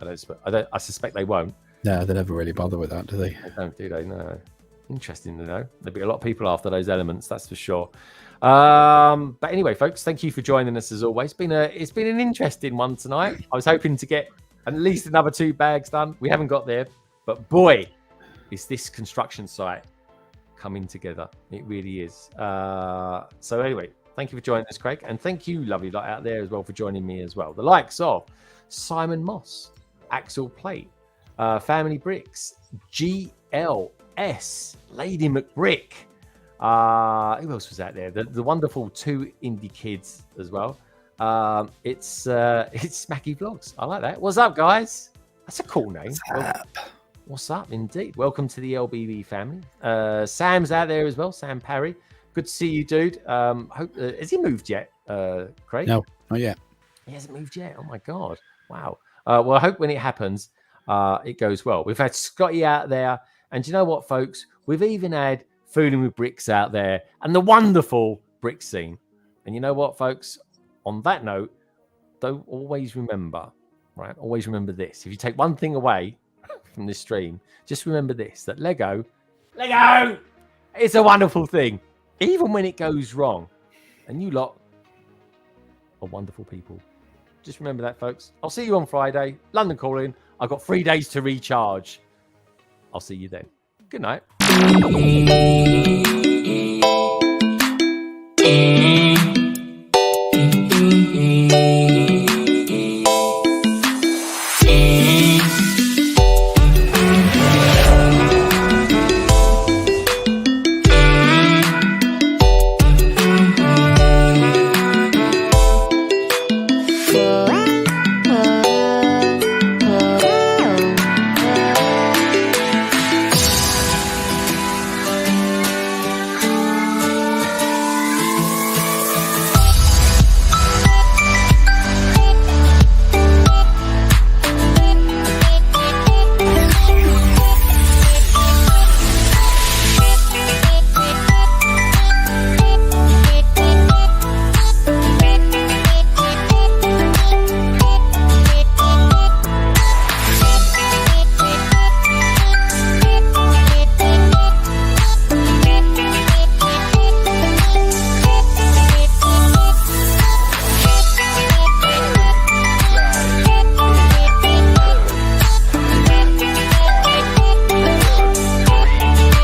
I suspect they won't. No, they never really bother with that, do they? They don't, do they? No. Interesting to know. There'll be a lot of people after those elements, that's for sure. But anyway, folks, thank you for joining us as always. It's been an interesting one tonight. I was hoping to get at least another 2 bags done. We haven't got there, but boy, is this construction site coming together. It really is. So anyway, thank you for joining us, Craig, and thank you, lovely lot out there as well, for joining me as well. The likes of Simon Moss, Axel Plate, Family Bricks, GLS, Lady McBrick. Who else was out there? The wonderful 2 indie kids as well. It's Smacky Vlogs. I like that. What's up, guys? That's a cool name. What's up, indeed? Welcome to the LBB family. Sam's out there as well. Sam Parry. Good to see you, dude. Has he moved yet, Craig? No, not yet. He hasn't moved yet. Oh my god! Wow. Well, I hope when it happens, it goes well. We've had Scotty out there, and do you know what, folks? We've even had Fooling with Bricks out there, and the wonderful brick scene. And you know what, folks? On that note, don't always remember, right? Always remember this. If you take one thing away from this stream, just remember this: that Lego, it's a wonderful thing, even when it goes wrong. And you lot are wonderful people. Just remember that, folks. I'll see you on Friday. London Calling. I've got 3 days to recharge. I'll see you then. Good night.